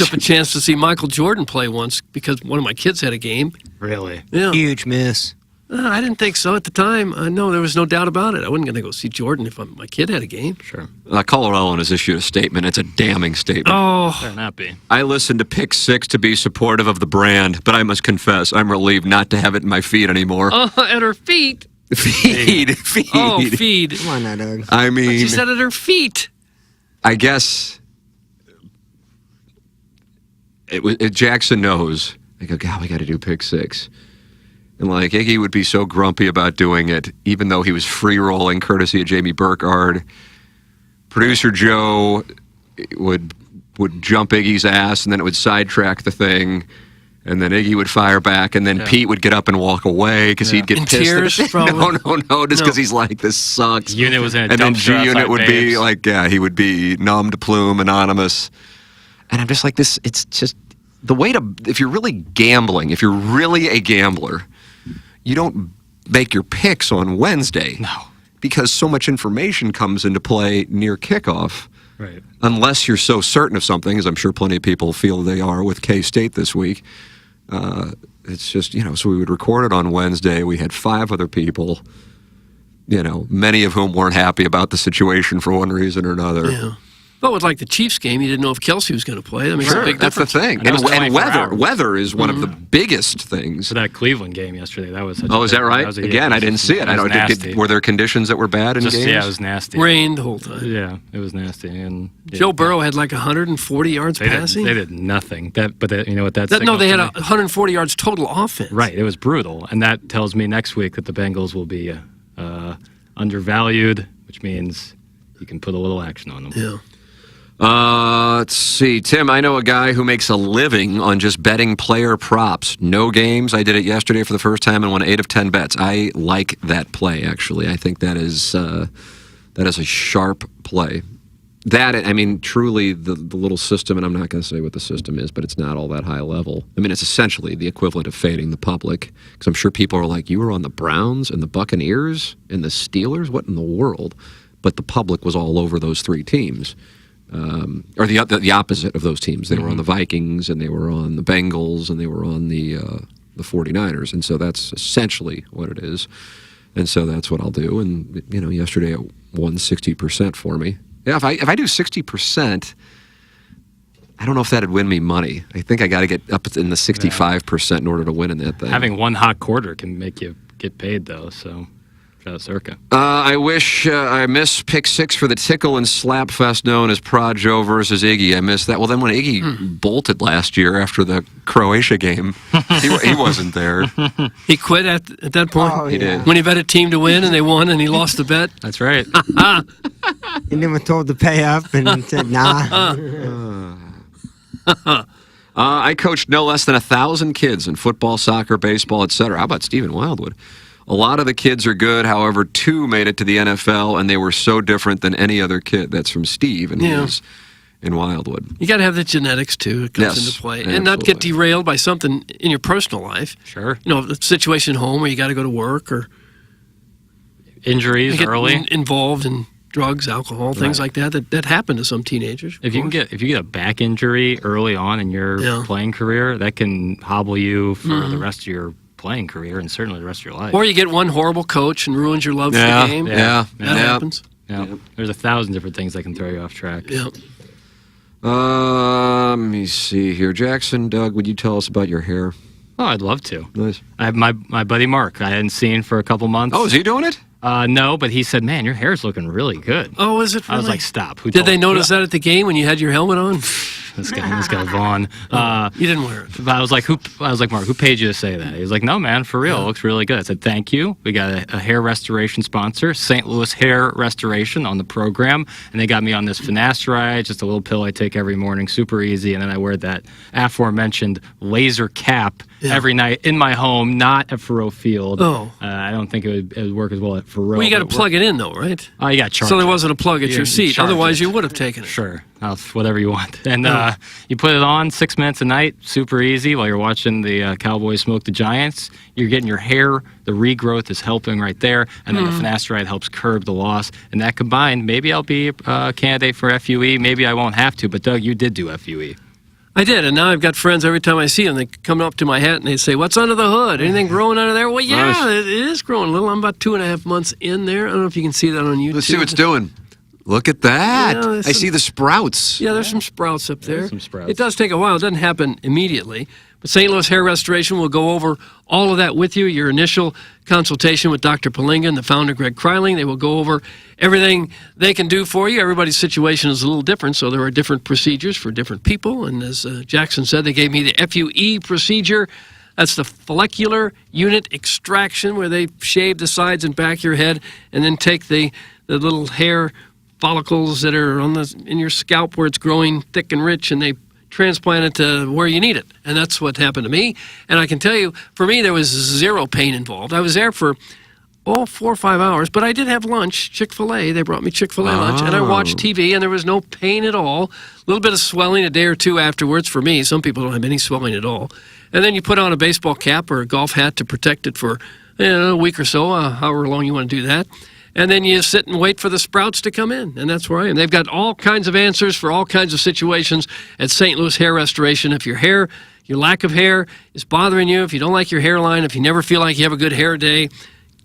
Speaker 7: up a chance to see Michael Jordan play once because one of my kids had a game.
Speaker 2: Really?
Speaker 7: Yeah.
Speaker 1: Huge miss.
Speaker 7: I didn't think so at the time. No, there was no doubt about it. I wasn't going to go see Jordan if my kid had a game.
Speaker 2: Sure.
Speaker 15: Colorado has issued a statement. It's a damning statement.
Speaker 7: Oh.
Speaker 2: Better not be.
Speaker 15: I listened to Pick 6 to be supportive of the brand, but I must confess, I'm relieved not to have it in my feed anymore.
Speaker 7: At her feet.
Speaker 15: Feed.
Speaker 7: Oh, feed.
Speaker 1: Come on now, Doug.
Speaker 15: I mean,
Speaker 7: She said at her feet.
Speaker 15: I guess Jackson knows. I go, God, we got to do Pick 6. And Iggy would be so grumpy about doing it, even though he was free rolling courtesy of Jamie Burkhardt. Producer Joe would jump Iggy's ass, and then it would sidetrack the thing. And then Iggy would fire back, and then Pete would get up and walk away because he'd get
Speaker 7: In
Speaker 15: pissed.
Speaker 7: tears, probably?
Speaker 15: No, just because he's like, this sucks.
Speaker 2: Unit was in a
Speaker 15: And then
Speaker 2: dumpster
Speaker 15: G-Unit
Speaker 2: outside
Speaker 15: would be
Speaker 2: Babes.
Speaker 15: like, he would be numbed plume, anonymous. And I'm just like, it's just the way to, if you're really gambling, if you're really a gambler, you don't make your picks on Wednesday.
Speaker 2: No.
Speaker 15: Because so much information comes into play near kickoff.
Speaker 2: Right.
Speaker 15: Unless you're so certain of something, as I'm sure plenty of people feel they are with K-State this week. It's just, so we would record it on Wednesday. We had 5 other people, many of whom weren't happy about the situation for one reason or another.
Speaker 7: Yeah. But with the Chiefs game, you didn't know if Kelsey was going to play. That makes a big
Speaker 15: that's
Speaker 7: difference.
Speaker 15: the thing.
Speaker 2: And it was
Speaker 15: And
Speaker 2: 24
Speaker 15: weather.
Speaker 2: hours.
Speaker 15: Weather is one of the biggest things.
Speaker 2: So that Cleveland game yesterday, that was.
Speaker 15: Oh, is that right? Again, I didn't see it. I don't. Were there conditions that were bad in games?
Speaker 2: Yeah, it was nasty.
Speaker 7: Rained the whole time.
Speaker 2: Yeah, it was nasty. And
Speaker 7: Joe Burrow had 140 yards passing.
Speaker 2: They did nothing. You know what that's?
Speaker 7: No, they had 140 yards total offense.
Speaker 2: Right, it was brutal, and that tells me next week that the Bengals will be undervalued, which means you can put a little action on them.
Speaker 7: Yeah.
Speaker 15: Let's see. Tim, I know a guy who makes a living on just betting player props. No games. I did it yesterday for the first time and won 8 of 10 bets. I like that play, actually. I think that is a sharp play. Truly, the little system, and I'm not going to say what the system is, but it's not all that high level. It's essentially the equivalent of fading the public, because I'm sure people are like, you were on the Browns and the Buccaneers and the Steelers? What in the world? But the public was all over those 3 teams. Or the opposite of those teams. They were on the Vikings, and they were on the Bengals, and they were on the 49ers. And so that's essentially what it is. And so that's what I'll do. And, yesterday it won 60% for me. Yeah, if I do 60%, I don't know if that'd win me money. I think I got to get up in the 65% in order to win in that thing.
Speaker 2: Having one hot quarter can make you get paid, though, so... Shout out Circa.
Speaker 15: I wish I missed Pick 6 for the tickle and slap fest known as Prod Joe versus Iggy. I missed that. Well, then when Iggy bolted last year after the Croatia game, he wasn't there.
Speaker 7: He quit at that point?
Speaker 1: Oh,
Speaker 15: He did.
Speaker 7: When he bet a team to win and they won and he lost the bet?
Speaker 2: That's right.
Speaker 1: He never told to pay up and said, nah.
Speaker 15: I coached no less than 1,000 kids in football, soccer, baseball, etc. How about Stephen Wildwood? A lot of the kids are good. However, 2 made it to the NFL, and they were so different than any other kid. That's from Steve, and he was in Wildwood.
Speaker 7: You got to have the genetics too. It comes
Speaker 15: Yes,
Speaker 7: into play, and not get derailed by something in your personal life.
Speaker 2: Sure.
Speaker 7: A situation at home where you got to go to work or
Speaker 2: injuries
Speaker 7: get
Speaker 2: early.
Speaker 7: involved in drugs, alcohol, things
Speaker 2: Right.
Speaker 7: like that happen to some teenagers.
Speaker 2: If you get a back injury early on in your playing career, that can hobble you for the rest of your playing career and certainly the rest of your life.
Speaker 7: Or you get one horrible coach and ruins your love for the game. That happens.
Speaker 2: Yeah. There's 1,000 different things that can throw you off track.
Speaker 7: Yeah.
Speaker 15: Let me see here. Jackson, Doug, would you tell us about your hair?
Speaker 2: Oh, I'd love to.
Speaker 15: Nice.
Speaker 2: I have my buddy Mark. I hadn't seen for a couple months.
Speaker 15: Oh, is he doing it?
Speaker 2: No, but he said, "Man, your hair's looking really good."
Speaker 7: Oh, is it? Really?
Speaker 2: I was like, "Stop!" Who
Speaker 7: Did
Speaker 2: told
Speaker 7: they
Speaker 2: you?
Speaker 7: notice that at the game when you had your helmet on?
Speaker 2: This guy Vaughn.
Speaker 7: You didn't wear it.
Speaker 2: But I was like, Mark, who paid you to say that? He was like, no, man, for real, it looks really good. I said, thank you. We got a hair restoration sponsor, St. Louis Hair Restoration, on the program, and they got me on this finasteride, just a little pill I take every morning, super easy, and then I wear that aforementioned laser cap every night in my home, not at Faroe Field.
Speaker 7: Oh.
Speaker 2: I don't think it would work as well at Faroe.
Speaker 7: Well, you got to plug it in, though, right?
Speaker 2: Oh, you got to charge
Speaker 7: So there
Speaker 2: it.
Speaker 7: wasn't a plug at
Speaker 2: You
Speaker 7: your seat.
Speaker 2: charge
Speaker 7: Otherwise,
Speaker 2: it.
Speaker 7: you would have taken it.
Speaker 2: Sure. Whatever you want. And you put it on 6 minutes a night, super easy, while you're watching the Cowboys smoke the Giants. You're getting your hair, the regrowth is helping right there, and then the finasteride helps curb the loss. And that combined, maybe I'll be a candidate for FUE, maybe I won't have to, but Doug, you did do FUE.
Speaker 7: I did, and now I've got friends every time I see them, they come up to my hat and they say, "What's under the hood? Anything growing under there?" Well, yeah,
Speaker 15: Nice.
Speaker 7: it is growing a little. I'm about 2.5 months in there. I don't know if you can see that on YouTube.
Speaker 15: Let's see what it's doing. Look at that.
Speaker 7: Yeah, there's
Speaker 15: I see the sprouts.
Speaker 7: Yeah, there's some sprouts up there.
Speaker 2: some sprouts.
Speaker 7: It does take a while. It doesn't happen immediately. But St. Louis Hair Restoration will go over all of that with you. Your initial consultation with Dr. Palinga and the founder, Greg Kryling. They will go over everything they can do for you. Everybody's situation is a little different, so there are different procedures for different people. And as Jackson said, they gave me the FUE procedure. That's the follicular unit extraction, where they shave the sides and back of your head and then take the little hair follicles that are in your scalp where it's growing thick and rich, and they transplant it to where you need it. And that's what happened to me. And I can tell you, for me, there was zero pain involved. I was there for 4 or 5 hours, but I did have lunch, Chick-fil-A. They brought me Chick-fil-A lunch, and I watched TV, and there was no pain at all. A little bit of swelling a day or two afterwards for me. Some people don't have any swelling at all. And then you put on a baseball cap or a golf hat to protect it for a week or so, however long you want to do that. And then you sit and wait for the sprouts to come in, and that's where I am. They've got all kinds of answers for all kinds of situations at St. Louis Hair Restoration. If your lack of hair is bothering you, if you don't like your hairline, if you never feel like you have a good hair day,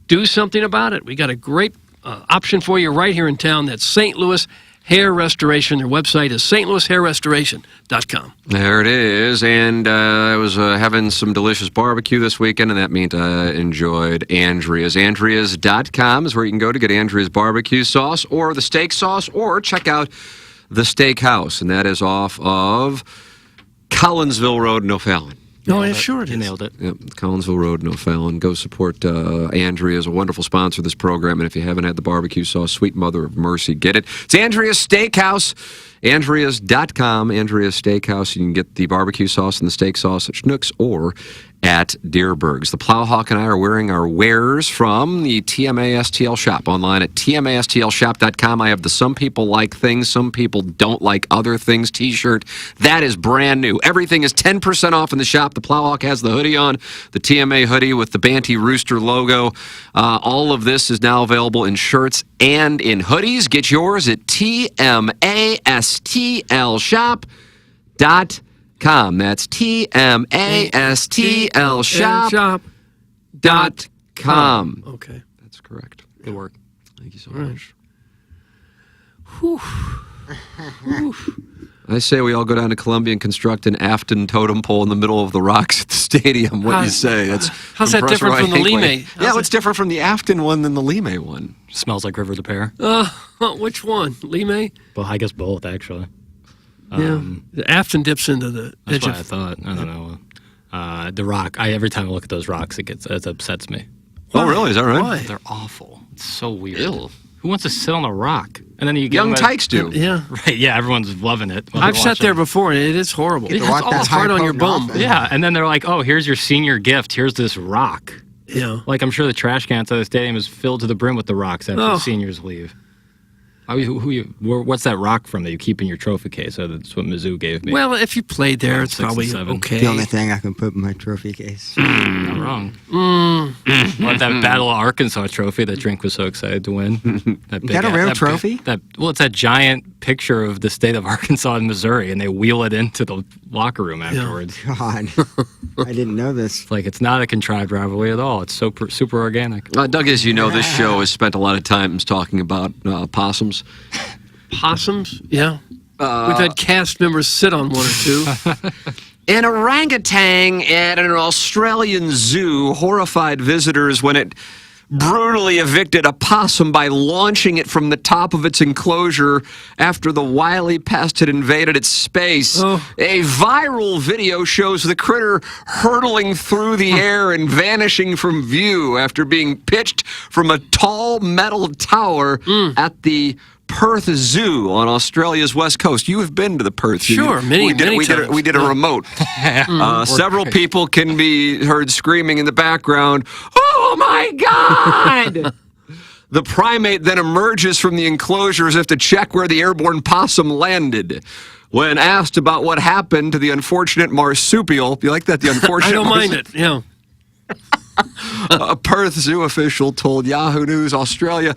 Speaker 7: do something about it. We got a great option for you right here in town. That's St. Louis Hair Restoration. Their website is stlouishairrestoration.com.
Speaker 15: There it is. And I was having some delicious barbecue this weekend, and that meant I enjoyed Andrea's. Andrea's.com is where you can go to get Andrea's barbecue sauce or the steak sauce, or check out the Steakhouse, and that is off of Collinsville Road in O'Fallon.
Speaker 7: Oh, yeah, sure it is.
Speaker 2: You nailed it.
Speaker 15: Yep, Collinsville Road in O'Fallon. Go support Andrea, is a wonderful sponsor of this program. And if you haven't had the barbecue sauce, Sweet Mother of Mercy, get it. It's Andrea's Steakhouse. Andreas.com, Andrea's Steakhouse. You can get the barbecue sauce and the steak sauce at Schnucks or at Deerberg's. The Plowhawk and I are wearing our wares from the TMA STL shop online at tmastlshop.com. I have the Some People Like Things, Some People Don't Like Other Things t-shirt. That is brand new. Everything is 10% off in the shop. The Plowhawk has the hoodie on, the TMA hoodie with the Banty Rooster logo. All of this is now available in shirts and in hoodies. Get yours at tmastlshop.com. That's tmastlshop.com.
Speaker 7: Okay.
Speaker 15: That's correct.
Speaker 2: Good work.
Speaker 15: Thank you so
Speaker 7: All right.
Speaker 15: much.
Speaker 7: Whew.
Speaker 15: I say we all go down to Columbia and construct an Afton totem pole in the middle of the rocks at the stadium. What do you say? That's
Speaker 7: how's that different from the Lemay?
Speaker 15: Yeah, what's different from the Afton one than the Lemay one?
Speaker 2: Smells like River the Pear.
Speaker 7: Which one? Lemay?
Speaker 2: Well, I guess both, actually.
Speaker 7: Yeah. The Afton dips into the
Speaker 2: That's
Speaker 7: edge
Speaker 2: what
Speaker 7: of...
Speaker 2: I thought. I don't know. The rock. Every time I look at those rocks, it upsets me.
Speaker 15: Oh, really? Is that right?
Speaker 7: Why?
Speaker 2: They're awful. It's so weird.
Speaker 15: Ew.
Speaker 2: Who wants to sit on a rock? And then you get
Speaker 15: Young tykes do.
Speaker 7: Yeah.
Speaker 2: Right. Yeah. Everyone's loving it.
Speaker 7: I've sat there before, and it is horrible. It's
Speaker 1: walk that
Speaker 7: almost
Speaker 1: high
Speaker 7: hard on your
Speaker 1: potent
Speaker 7: bum.
Speaker 1: offense.
Speaker 2: Yeah. And then they're like, "Oh, here's your senior gift. Here's this rock."
Speaker 7: Yeah.
Speaker 2: Like I'm sure the trash can outside the stadium is filled to the brim with the rocks after
Speaker 7: Oh.
Speaker 2: the seniors leave. What's that rock from that you keep in your trophy case? So that's what Mizzou gave me.
Speaker 7: Well, if you played there, it's
Speaker 2: 6 and
Speaker 7: probably
Speaker 2: 7.
Speaker 7: okay.
Speaker 1: The only thing I can put in my trophy case.
Speaker 2: Not wrong. What, that Battle of Arkansas trophy that Drink was so excited to win? That
Speaker 1: Is that a real trophy?
Speaker 2: It's that giant picture of the state of Arkansas and Missouri, and they wheel it into the locker room afterwards.
Speaker 1: God, I didn't know this.
Speaker 2: It's not a contrived rivalry at all. It's super organic.
Speaker 15: Doug, as you know, this show has spent a lot of time talking about possums.
Speaker 7: Possums? Yeah. We've had cast members sit on one or two.
Speaker 8: An orangutan at an Australian zoo horrified visitors when it brutally evicted a possum by launching it from the top of its enclosure after the wily pest had invaded its space. A viral video shows the critter hurtling through the air and vanishing from view after being pitched from a tall metal tower at the Perth Zoo on Australia's west coast. You have been to the Perth Zoo.
Speaker 7: Sure, many times.
Speaker 8: We did a remote. Several people can be heard screaming in the background, "Oh my God!" The primate then emerges from the enclosure as if to check where the airborne possum landed. When asked about what happened to the unfortunate marsupial, you like that? The unfortunate.
Speaker 7: I don't mind it. Yeah.
Speaker 8: A Perth Zoo official told Yahoo News Australia,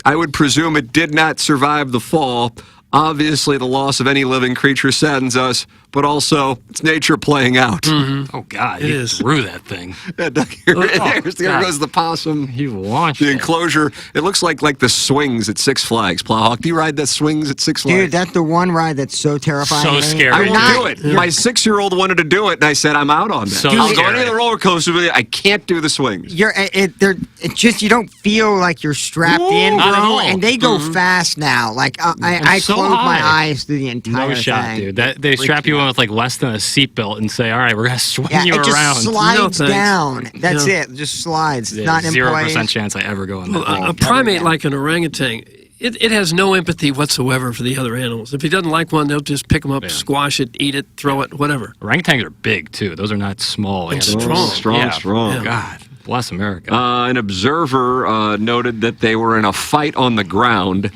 Speaker 8: "I would presume it did not survive the fall. Obviously, the loss of any living creature saddens us, but also it's nature playing out."
Speaker 2: Oh, God. He threw that thing.
Speaker 8: Yeah, Doug, there goes the possum.
Speaker 2: He launched
Speaker 8: the enclosure. It looks like the swings at Six Flags. Plowhawk, do you ride the swings at Six Flags?
Speaker 1: Dude, that's the one ride that's so terrifying.
Speaker 2: So
Speaker 1: to me.
Speaker 2: scary.
Speaker 8: I won't do it. My 6-year-old wanted to do it, and I said, "I'm out on that.
Speaker 2: So
Speaker 8: I'll go
Speaker 2: scary.
Speaker 8: any of the roller coasters with you. I can't do the swings."
Speaker 1: It's just you don't feel like you're strapped in,
Speaker 2: Not at
Speaker 1: bro.
Speaker 2: all.
Speaker 1: And they go fast now. I
Speaker 2: so
Speaker 1: close my
Speaker 2: high.
Speaker 1: eyes through the entire
Speaker 2: No shot,
Speaker 1: thing.
Speaker 2: dude. They strap you in with less than a seatbelt and say, "All right, we're gonna swing
Speaker 1: Yeah,
Speaker 2: you
Speaker 1: it
Speaker 2: around."
Speaker 1: just slides
Speaker 7: No, thanks.
Speaker 1: down. That's
Speaker 7: Yeah.
Speaker 1: it. Just slides. It's
Speaker 2: Yeah,
Speaker 1: not in
Speaker 2: 0%
Speaker 1: place.
Speaker 2: chance I ever go on
Speaker 7: Well,
Speaker 2: that.
Speaker 7: a primate like an orangutan, it has no empathy whatsoever for the other animals. If he doesn't like one, they'll just pick him up, squash it, eat it, throw it, whatever.
Speaker 2: Orangutans are big too. Those are not small
Speaker 7: And
Speaker 2: animals.
Speaker 7: strong.
Speaker 8: Strong.
Speaker 2: Yeah. God bless America.
Speaker 8: An observer noted that they were in a fight on the ground,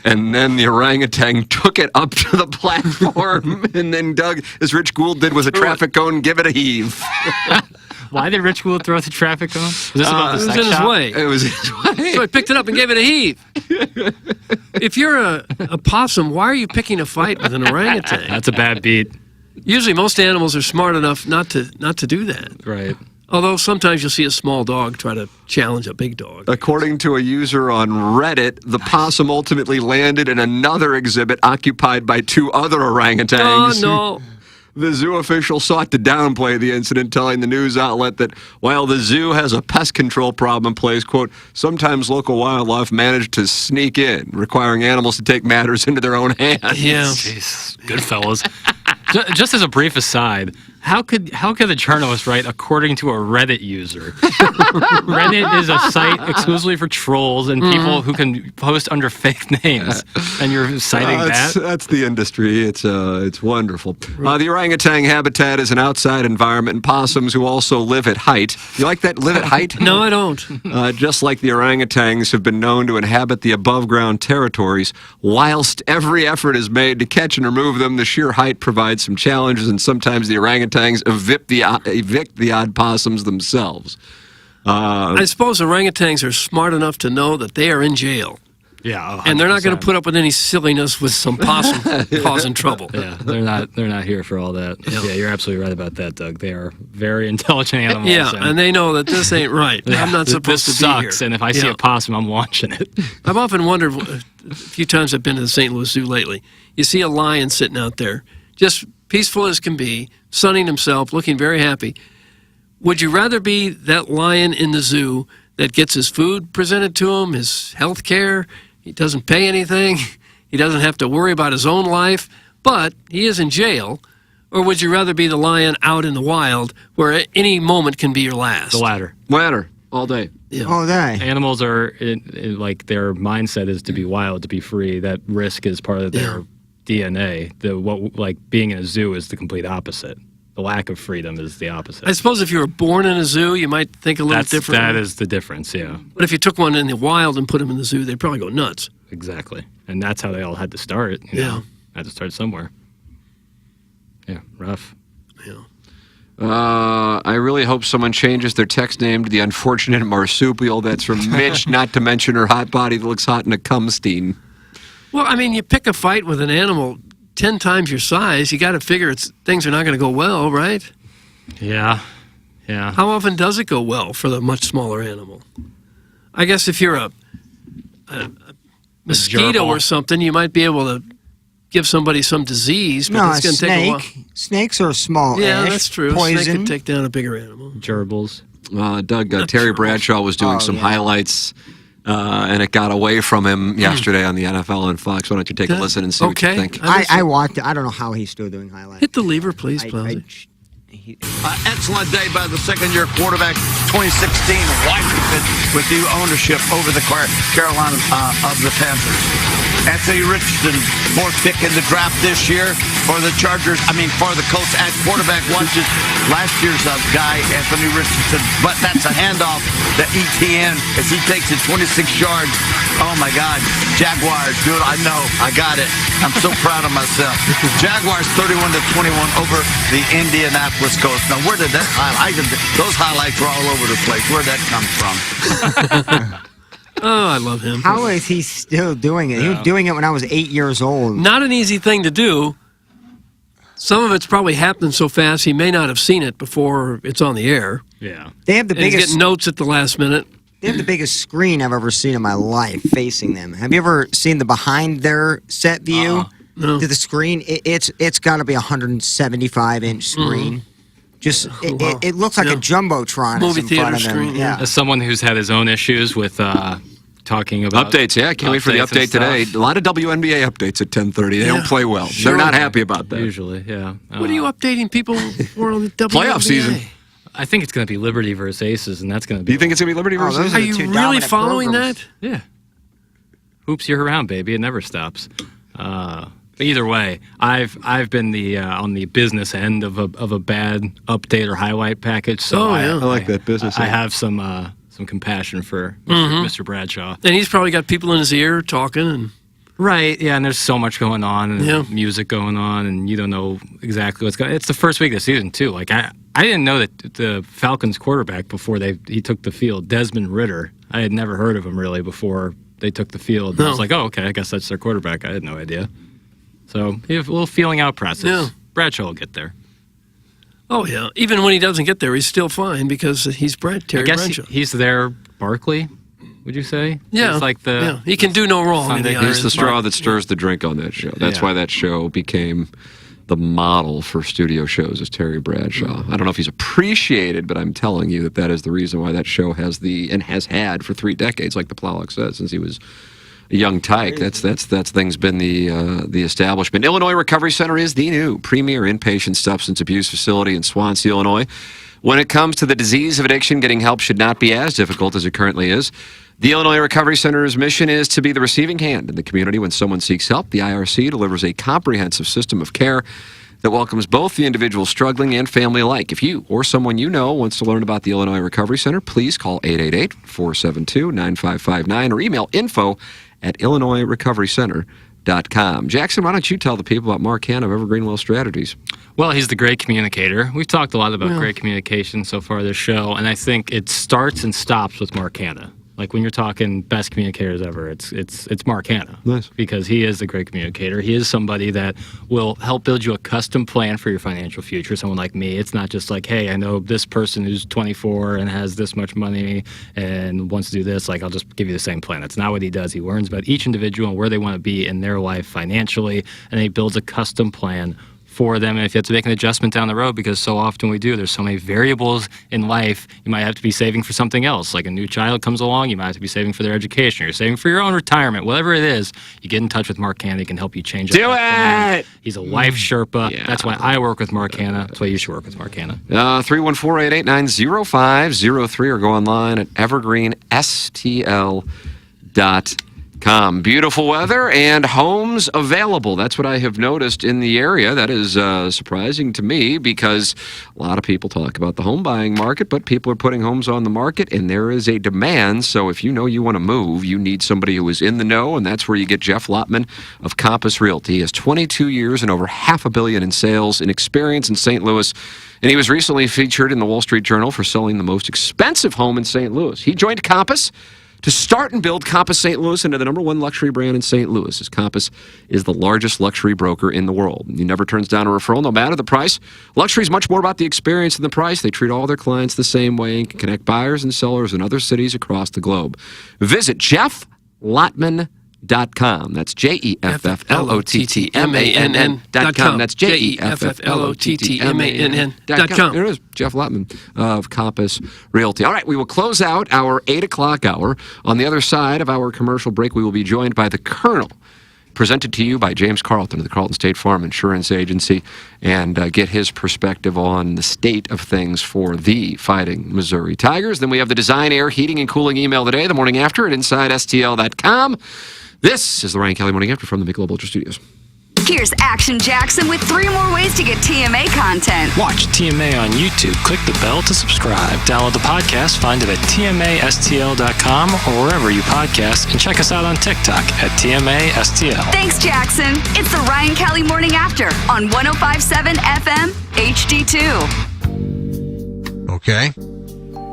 Speaker 8: and then the orangutan took it up to the platform, and then Doug, as Rich Gould did with a traffic cone, give it a heave.
Speaker 2: Why did Rich Gould throw the traffic cone? Was this about the
Speaker 7: It was
Speaker 2: sex
Speaker 7: in his
Speaker 2: shop?
Speaker 7: way.
Speaker 8: It was his way.
Speaker 7: So he picked it up and gave it a heave. If you're a possum, why are you picking a fight with an orangutan?
Speaker 2: That's a bad beat.
Speaker 7: Usually most animals are smart enough not to do that.
Speaker 2: Right.
Speaker 7: Although sometimes you'll see a small dog try to challenge a big dog.
Speaker 8: According to a user on Reddit, the possum ultimately landed in another exhibit occupied by 2 other orangutans.
Speaker 7: Oh, no.
Speaker 8: The zoo official sought to downplay the incident, telling the news outlet that while the zoo has a pest control problem in place, quote, sometimes local wildlife manage to sneak in, requiring animals to take matters into their own hands.
Speaker 7: Yeah.
Speaker 2: Jeez, good fellas. Just as a brief aside, how could a journalist write according to a Reddit user? Reddit is a site exclusively for trolls and people who can post under fake names, and you're citing that?
Speaker 8: That's the industry. It's wonderful. The orangutan habitat is an outside environment, and possums who also live at height. You like that? Live at height?
Speaker 7: No, I don't.
Speaker 8: Just like the orangutans have been known to inhabit the above-ground territories, whilst every effort is made to catch and remove them, the sheer height provides some challenges, and sometimes the orangutans evict the odd possums themselves.
Speaker 7: I suppose orangutans are smart enough to know that they are in jail.
Speaker 2: Yeah,
Speaker 7: and they're not going to put up with any silliness with some possum causing trouble.
Speaker 2: Yeah, they're not here for all that. Yeah, you're absolutely right about that, Doug. They are very intelligent animals.
Speaker 7: Yeah, and they know that this ain't right. I'm not supposed
Speaker 2: this
Speaker 7: to be
Speaker 2: sucks,
Speaker 7: here.
Speaker 2: and if I see a possum, I'm launching it.
Speaker 7: I've often wondered, a few times I've been to the St. Louis Zoo lately, you see a lion sitting out there, just peaceful as can be, sunning himself, looking very happy. Would you rather be that lion in the zoo that gets his food presented to him, his health care, he doesn't pay anything, he doesn't have to worry about his own life, but he is in jail? Or would you rather be the lion out in the wild where any moment can be your last?
Speaker 2: The latter.
Speaker 8: Latter, all day.
Speaker 7: Yeah.
Speaker 1: All day.
Speaker 2: Animals are, like, their mindset is to be wild, to be free. That risk is part of their DNA. Like, being in a zoo is the complete opposite. The lack of freedom is the opposite.
Speaker 7: I suppose if you were born in a zoo, you might think a little different.
Speaker 2: That is the difference, yeah.
Speaker 7: But if you took one in the wild and put him in the zoo, they'd probably go nuts.
Speaker 2: Exactly. And that's how they all had to start. You know? Had to start somewhere. Yeah, rough.
Speaker 15: I really hope someone changes their text name to the unfortunate marsupial. That's from Mitch, not to mention her hot body that looks hot in a cumstein.
Speaker 7: Well, I mean, you pick a fight with an animal 10 times your size, you got to figure things are not going to go well, right?
Speaker 2: Yeah.
Speaker 7: How often does it go well for the much smaller animal? I guess if you're a mosquito or something, you might be able to give somebody some disease, but it's going to take a while.
Speaker 1: Snakes are small.
Speaker 7: Yeah, that's true.
Speaker 1: Poison.
Speaker 7: A snake could take down a bigger animal.
Speaker 2: Gerbils.
Speaker 15: Doug, Terry Bradshaw was doing some highlights, and it got away from him yesterday on the NFL and Fox. Why don't you take a listen and see what you think?
Speaker 1: I watched it. I don't know how he's still doing highlights.
Speaker 7: Hit the lever, please, Plowsy.
Speaker 3: Excellent day by the second-year quarterback, 2016 Washington, with new ownership over the Carolina of the Panthers. Anthony Richardson, fourth pick in the draft this year for the for the Colts at quarterback. Watches last year's guy, Anthony Richardson, but that's a handoff to ETN as he takes it 26 yards. Oh my God, Jaguars, dude, I know, I got it. I'm so proud of myself. Jaguars 31-21 over the Indianapolis Colts. Now, where did that highlight? Those highlights were all over the place. Where'd that come from?
Speaker 7: Oh, I love him.
Speaker 1: How is he still doing it? He was doing it when I was 8 years old.
Speaker 7: Not an easy thing to do. Some of it's probably happening so fast he may not have seen it before it's on the air.
Speaker 2: Yeah.
Speaker 1: They have the
Speaker 7: And he's
Speaker 1: biggest
Speaker 7: getting notes at the last minute.
Speaker 1: They have the biggest screen I've ever seen in my life facing them. Have you ever seen the behind their set view
Speaker 7: No.
Speaker 1: to the screen? It's got to be a 175-inch screen. Just it looks like a jumbotron.
Speaker 7: Movie
Speaker 1: in front
Speaker 7: theater
Speaker 1: of them.
Speaker 7: screen,
Speaker 1: Yeah.
Speaker 2: As someone who's had his own issues with talking about
Speaker 15: Updates, yeah. Can't wait for the
Speaker 2: updates and
Speaker 15: update today.
Speaker 2: stuff.
Speaker 15: A lot of WNBA updates at 10:30. They don't play well.
Speaker 2: Sure.
Speaker 15: They're not happy about that.
Speaker 2: Usually, yeah.
Speaker 7: What are you updating people for on the WNBA?
Speaker 15: Playoff season.
Speaker 2: I think it's going to be Liberty versus Aces, and that's going to be.
Speaker 15: Do you think it's going to be Liberty versus
Speaker 1: those
Speaker 15: Aces?
Speaker 7: Are you really following that?
Speaker 2: Yeah. Hoops year round, baby. It never stops. But either way, I've been the on the business end of a bad update or highlight package. So
Speaker 7: Oh, yeah.
Speaker 15: I like that business
Speaker 2: I
Speaker 15: end.
Speaker 2: have some compassion for Mr. Bradshaw.
Speaker 7: And he's probably got people in his ear talking. And
Speaker 2: Right, yeah, and there's so much going on, and
Speaker 7: Yeah.
Speaker 2: music going on, and you don't know exactly what's going on. It's the first week of the season, too. Like, I didn't know that the Falcons quarterback before he took the field, Desmond Ridder, I had never heard of him really before they took the field. And I was like, oh, okay, I guess that's their quarterback. I had no idea. So, you have a little feeling out process.
Speaker 7: Yeah.
Speaker 2: Bradshaw will get there.
Speaker 7: Oh, yeah. Even when he doesn't get there, he's still fine because he's Terry
Speaker 2: I guess
Speaker 7: Bradshaw.
Speaker 2: he's their Barkley, would you say?
Speaker 7: Yeah.
Speaker 2: He's like the
Speaker 7: He can do no wrong. in the
Speaker 2: Sunday-
Speaker 7: eyes.
Speaker 15: He's the straw that stirs the drink on that show. That's why that show became the model for studio shows is Terry Bradshaw. I don't know if he's appreciated, but I'm telling you that is the reason why that show has had for 3 decades, like the Plowlock said, since he was a young tyke. That's thing's been the establishment. Illinois Recovery Center is the new premier inpatient substance abuse facility in Swansea, Illinois. When it comes to the disease of addiction, getting help should not be as difficult as it currently is. The Illinois Recovery Center's mission is to be the receiving hand in the community when someone seeks help. The IRC delivers a comprehensive system of care that welcomes both the individual struggling and family alike. If you or someone you know wants to learn about the Illinois Recovery Center, please call 888-472-9559 or email info@illinoisrecoverycenter.com. Jackson, why don't you tell the people about Mark Hanna of Evergreen Wealth Strategies?
Speaker 2: Well, he's the great communicator. We've talked a lot about great communication so far this show, and I think it starts and stops with Mark Hanna. Like when you're talking best communicators ever, it's Mark Hanna.
Speaker 15: Nice.
Speaker 2: Because he is a great communicator. He is somebody that will help build you a custom plan for your financial future. Someone like me, it's not just like, hey, I know this person who's 24 and has this much money and wants to do this. Like, I'll just give you the same plan. That's not what he does. He learns about each individual and where they want to be in their life financially, and he builds a custom plan for them. And if you have to make an adjustment down the road, because so often we do, there's so many variables in life, you might have to be saving for something else. Like a new child comes along, you might have to be saving for their education, or you're saving for your own retirement, whatever it is, you get in touch with Mark Hanna. He can help you change
Speaker 15: Do
Speaker 2: that plan.
Speaker 15: it!
Speaker 2: He's a life Sherpa. That's why I work with Mark Hanna. That's why you should work with Mark Hanna.
Speaker 15: 314-889-0503 or go online at evergreenstl.com. TMASTL.com. Beautiful weather and homes available. That's what I have noticed in the area. That is surprising to me because a lot of people talk about the home buying market, but people are putting homes on the market and there is a demand. So if you know you want to move, you need somebody who is in the know, and that's where you get Jeff Lotman of Compass Realty. He has 22 years and over $500 million in sales and experience in St. Louis. And he was recently featured in the Wall Street Journal for selling the most expensive home in St. Louis. He joined Compass to start and build Compass St. Louis into the #1 luxury brand in St. Louis, as Compass is the largest luxury broker in the world. He never turns down a referral, no matter the price. Luxury is much more about the experience than the price. They treat all their clients the same way and can connect buyers and sellers in other cities across the globe. Visit JeffLotman.com. That's JEFFLOTTMANN.com. That's JEFFLOTTMANN.com. There it is, Jeff Lotman of Compass Realty. All right, we will close out our 8 o'clock hour. On the other side of our commercial break, we will be joined by the Colonel, presented to you by James Carlton of the Carlton State Farm Insurance Agency, and get his perspective on the state of things for the Fighting Missouri Tigers. Then we have the Design Air Heating and Cooling email today, the morning after at InsideSTL.com. This is the Ryan Kelly Morning After from the Michelob Ultra Studios.
Speaker 19: Here's Action Jackson with 3 more ways to get TMA content.
Speaker 10: Watch TMA on YouTube. Click the bell to subscribe. Download the podcast. Find it at TMASTL.com or wherever you podcast. And check us out on TikTok at TMASTL.
Speaker 19: Thanks, Jackson. It's the Ryan Kelly Morning After on 105.7 FM HD2.
Speaker 20: Okay.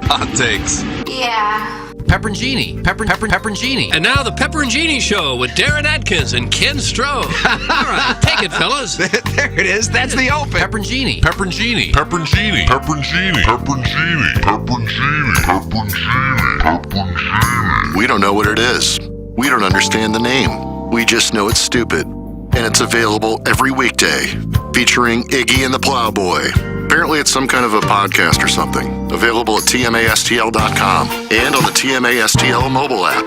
Speaker 20: Hot takes.
Speaker 19: Yeah.
Speaker 21: Pepperoncini. Pepperoncini.
Speaker 7: And now the Pepperoncini Show with Darren Atkins and Ken Strode. All right, take it, fellas.
Speaker 8: There it is. That's the open.
Speaker 21: Pepperoncini.
Speaker 20: Pepperoncini. Pepperoncini. Pepperoncini. Pepperoncini. Pepperoncini. Pepperoncini. Pepperoncini.
Speaker 11: We don't know what it is. We don't understand the name. We just know it's stupid. And it's available every weekday, featuring Iggy and the Plowboy. Apparently it's some kind of a podcast or something. Available at TMASTL.com and on the TMASTL mobile app.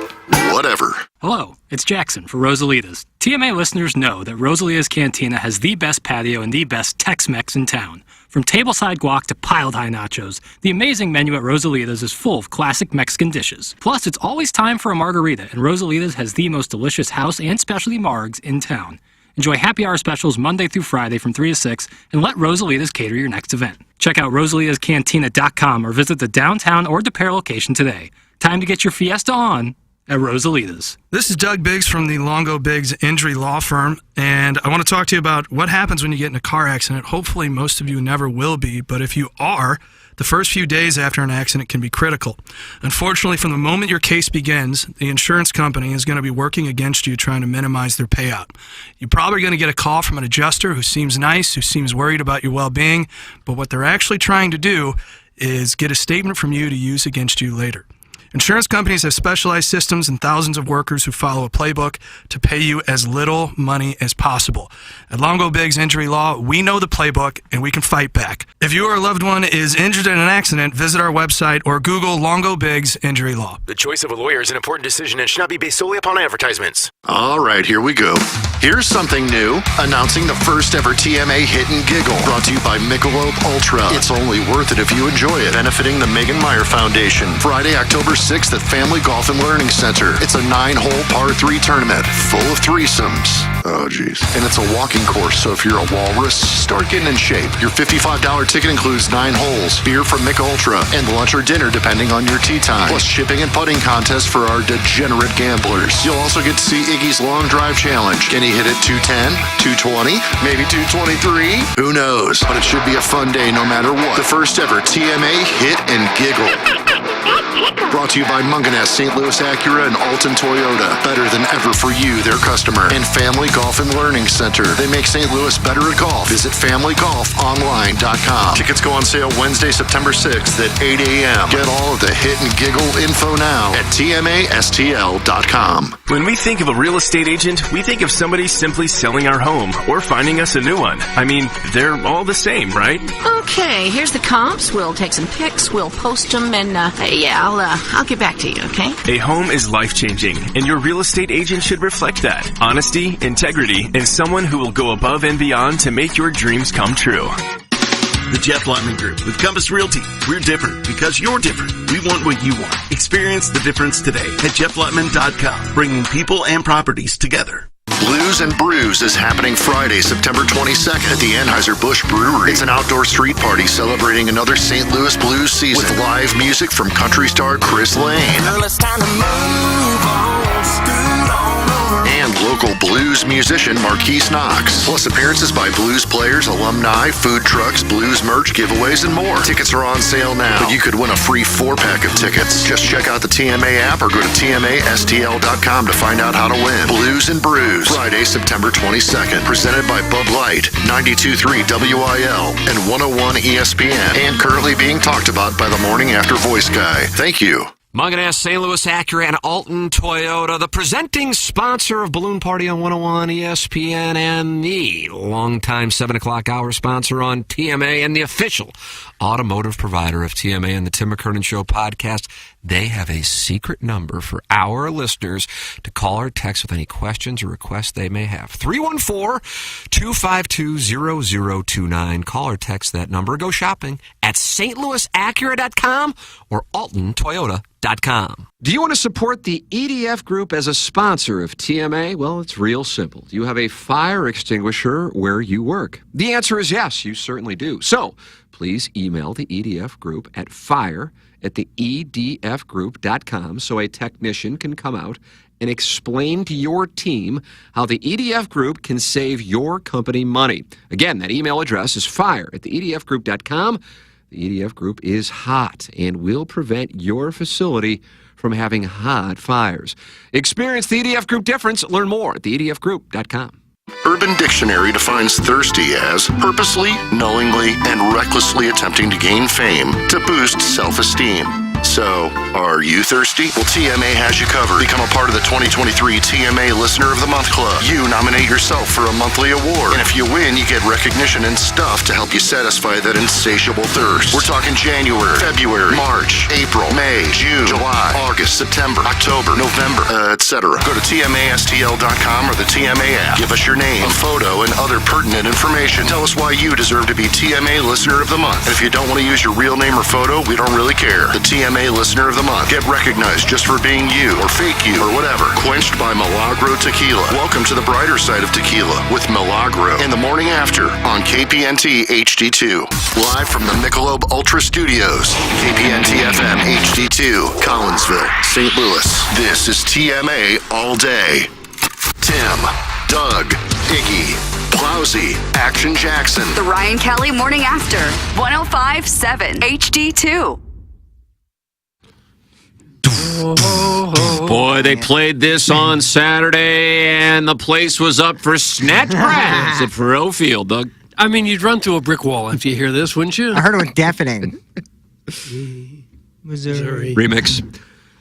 Speaker 11: Whatever.
Speaker 10: Hello, it's Jackson for Rosalitas. TMA listeners know that Rosalitas Cantina has the best patio and the best Tex-Mex in town. From tableside guac to piled high nachos, the amazing menu at Rosalitas is full of classic Mexican dishes. Plus, it's always time for a margarita, and Rosalitas has the most delicious house and specialty margs in town. Enjoy happy hour specials Monday through Friday from 3 to 6, and let Rosalitas cater your next event. Check out RosalitasCantina.com or visit the downtown or DePere location today. Time to get your fiesta on at Rosalitas.
Speaker 9: This is Doug Biggs from the Longo Biggs Injury Law Firm, and I want to talk to you about what happens when you get in a car accident. Hopefully, most of you never will be, but if you are, the first few days after an accident can be critical. Unfortunately, from the moment your case begins, the insurance company is going to be working against you trying to minimize their payout. You're probably going to get a call from an adjuster who seems nice, who seems worried about your well-being, but what they're actually trying to do is get a statement from you to use against you later. Insurance companies have specialized systems and thousands of workers who follow a playbook to pay you as little money as possible. At Longo Biggs Injury Law, we know the playbook and we can fight back. If you or a loved one is injured in an accident, visit our website or Google Longo Biggs Injury Law.
Speaker 22: The choice of a lawyer is an important decision and should not be based solely upon advertisements.
Speaker 11: All right, here we go. Here's something new. Announcing the first ever TMA Hit and Giggle. Brought to you by Michelob Ultra. It's only worth it if you enjoy it. Benefiting the Megan Meyer Foundation. Friday, October 6th at Family Golf and Learning Center. It's a 9-hole par 3 tournament full of threesomes. Oh, geez. And it's a walking course, so if you're a walrus, start getting in shape. Your $55 ticket includes 9 holes, beer from Mich Ultra, and lunch or dinner depending on your tee time. Plus shipping and putting contests for our degenerate gamblers. You'll also get to see Iggy's Long Drive Challenge. Can he hit it 210, 220, maybe 223? Who knows? But it should be a fun day no matter what. The first ever TMA Hit and Giggle. Brought to you by Munganess, St. Louis Acura, and Alton Toyota. Better than ever for you, their customer. And Family Golf and Learning Center. They make St. Louis better at golf. Visit FamilyGolfOnline.com. Tickets go on sale Wednesday, September 6th at 8 a.m. Get all of the Hit and Giggle info now at TMASTL.com.
Speaker 4: When we think of a real estate agent, we think of somebody simply selling our home or finding us a new one. I mean, they're all the same, right?
Speaker 6: Okay, here's the comps. We'll take some pics, we'll post them, and I'll get back to you, okay?
Speaker 4: A home is life-changing, and your real estate agent should reflect that. Honesty, integrity, and someone who will go above and beyond to make your dreams come true.
Speaker 12: The Jeff Lotman Group with Compass Realty. We're different because you're different. We want what you want. Experience the difference today at jefflotman.com, bringing people and properties together.
Speaker 11: Blues and Brews is happening Friday, September 22nd at the Anheuser-Busch Brewery. It's an outdoor street party celebrating another St. Louis blues season with live music from country star Chris Lane.
Speaker 18: Girl, it's time to move on, scoot on over.
Speaker 11: And local blues musician Marquise Knox. Plus appearances by blues players, alumni, food trucks, blues merch, giveaways, and more. Tickets are on sale now, but you could win a free 4-pack of tickets. Just check out the TMA app or go to TMASTL.com to find out how to win. Blues and Brews, Friday, September 22nd. Presented by Bud Light, 92.3 WIL, and 101 ESPN. And currently being talked about by the Morning After Voice Guy. Thank you.
Speaker 8: Munganess, St. Louis Acura, and Alton Toyota, the presenting sponsor of Balloon Party on 101 ESPN, and the longtime 7 o'clock hour sponsor on TMA, and the official automotive provider of TMA and the Tim McKernan Show podcast. They have a secret number for our listeners to call or text with any questions or requests they may have. 314-252-0029. Call or text that number. Go shopping at stlouisacura.com or altontoyota.com. Do you want to support the EDF Group as a sponsor of TMA? Well, it's real simple. Do you have a fire extinguisher where you work? The answer is yes, you certainly do. So please email the EDF Group at fire@theedfgroup.com so a technician can come out and explain to your team how the EDF Group can save your company money. Again, that email address is fire@theedfgroup.com. The EDF Group is hot and will prevent your facility from having hot fires. Experience the EDF Group difference. Learn more at theedfgroup.com.
Speaker 11: Urban Dictionary defines thirsty as purposely, knowingly, and recklessly attempting to gain fame to boost self-esteem. So, are you thirsty? Well, TMA has you covered. Become a part of the 2023 TMA Listener of the Month Club. You nominate yourself for a monthly award. And if you win, you get recognition and stuff to help you satisfy that insatiable thirst. We're talking January, February, March, April, May, June, July, August, September, October, November, etc. Go to TMASTL.com or the TMA app. Give us your name, a photo, and other pertinent information. Tell us why you deserve to be TMA Listener of the Month. And if you don't want to use your real name or photo, we don't really care. The TMA Listener of the Month. Get recognized just for being you, or fake you, or whatever. Quenched by Milagro Tequila. Welcome to the brighter side of tequila with Milagro in the morning after on KPNT HD2. Live from the Michelob Ultra Studios. KPNT FM HD2, Collinsville, St. Louis. This is TMA All Day. Tim, Doug, Iggy, Plowsy, Action Jackson.
Speaker 19: The Ryan Kelly Morning After, 105.7 HD2.
Speaker 8: Boy, they played this on Saturday, and the place was up for snatch grabs at Faurot Field, Doug.
Speaker 7: I mean, you'd run through a brick wall after you hear this, wouldn't you?
Speaker 1: I heard it was deafening.
Speaker 7: Missouri.
Speaker 8: Remix.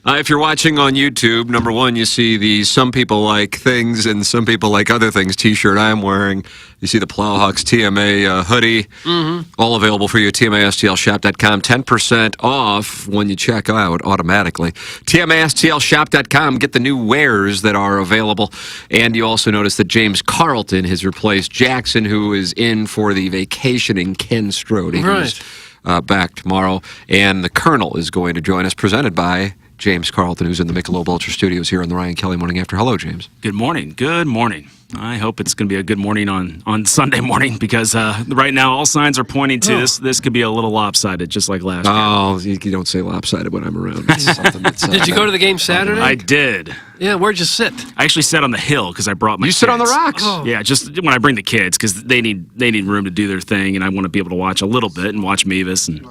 Speaker 8: If you're watching on YouTube, number one, you see the Some People Like Things and Some People Like Other Things t-shirt I'm wearing. You see the Plowhawks TMA hoodie. All available for you at TMASTLshop.com. 10% off when you check out automatically. TMASTLshop.com. Get the new wares that are available. And you also notice that James Carlton has replaced Jackson, who is in for the vacationing Ken Strode. He's back tomorrow. And the Colonel is going to join us, presented by James Carlton, who's in the Michelob Ultra Studios here on the Ryan Kelly Morning After. Hello, James.
Speaker 13: Good morning. Good morning. I hope it's going to be a good morning on Sunday morning because right now all signs are pointing to this could be a little lopsided, just like last year.
Speaker 8: Oh, you don't say lopsided when I'm around. It's something that's,
Speaker 7: Did you go to the game Saturday?
Speaker 13: I did.
Speaker 7: Yeah, where'd you sit?
Speaker 13: I actually sat on the hill because I brought my kids.
Speaker 8: sit on the rocks?
Speaker 7: Oh.
Speaker 13: Yeah, just when I bring the kids because they need room to do their thing, and I want to be able to watch a little bit and watch Mevis. And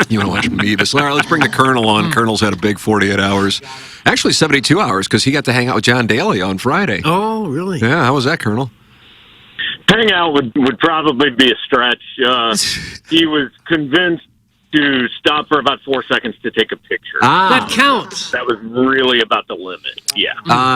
Speaker 8: you want to watch Mevis? All right, let's bring the Colonel on. Colonel's had a big 48 hours. Actually, 72 hours because he got to hang out with John Daly on Friday.
Speaker 7: Oh, really?
Speaker 8: Yeah, how was that, Colonel?
Speaker 23: Hang out would probably be a stretch. He was convinced to stop for about 4 seconds to take a picture.
Speaker 7: That counts.
Speaker 23: That was really about the limit. Yeah.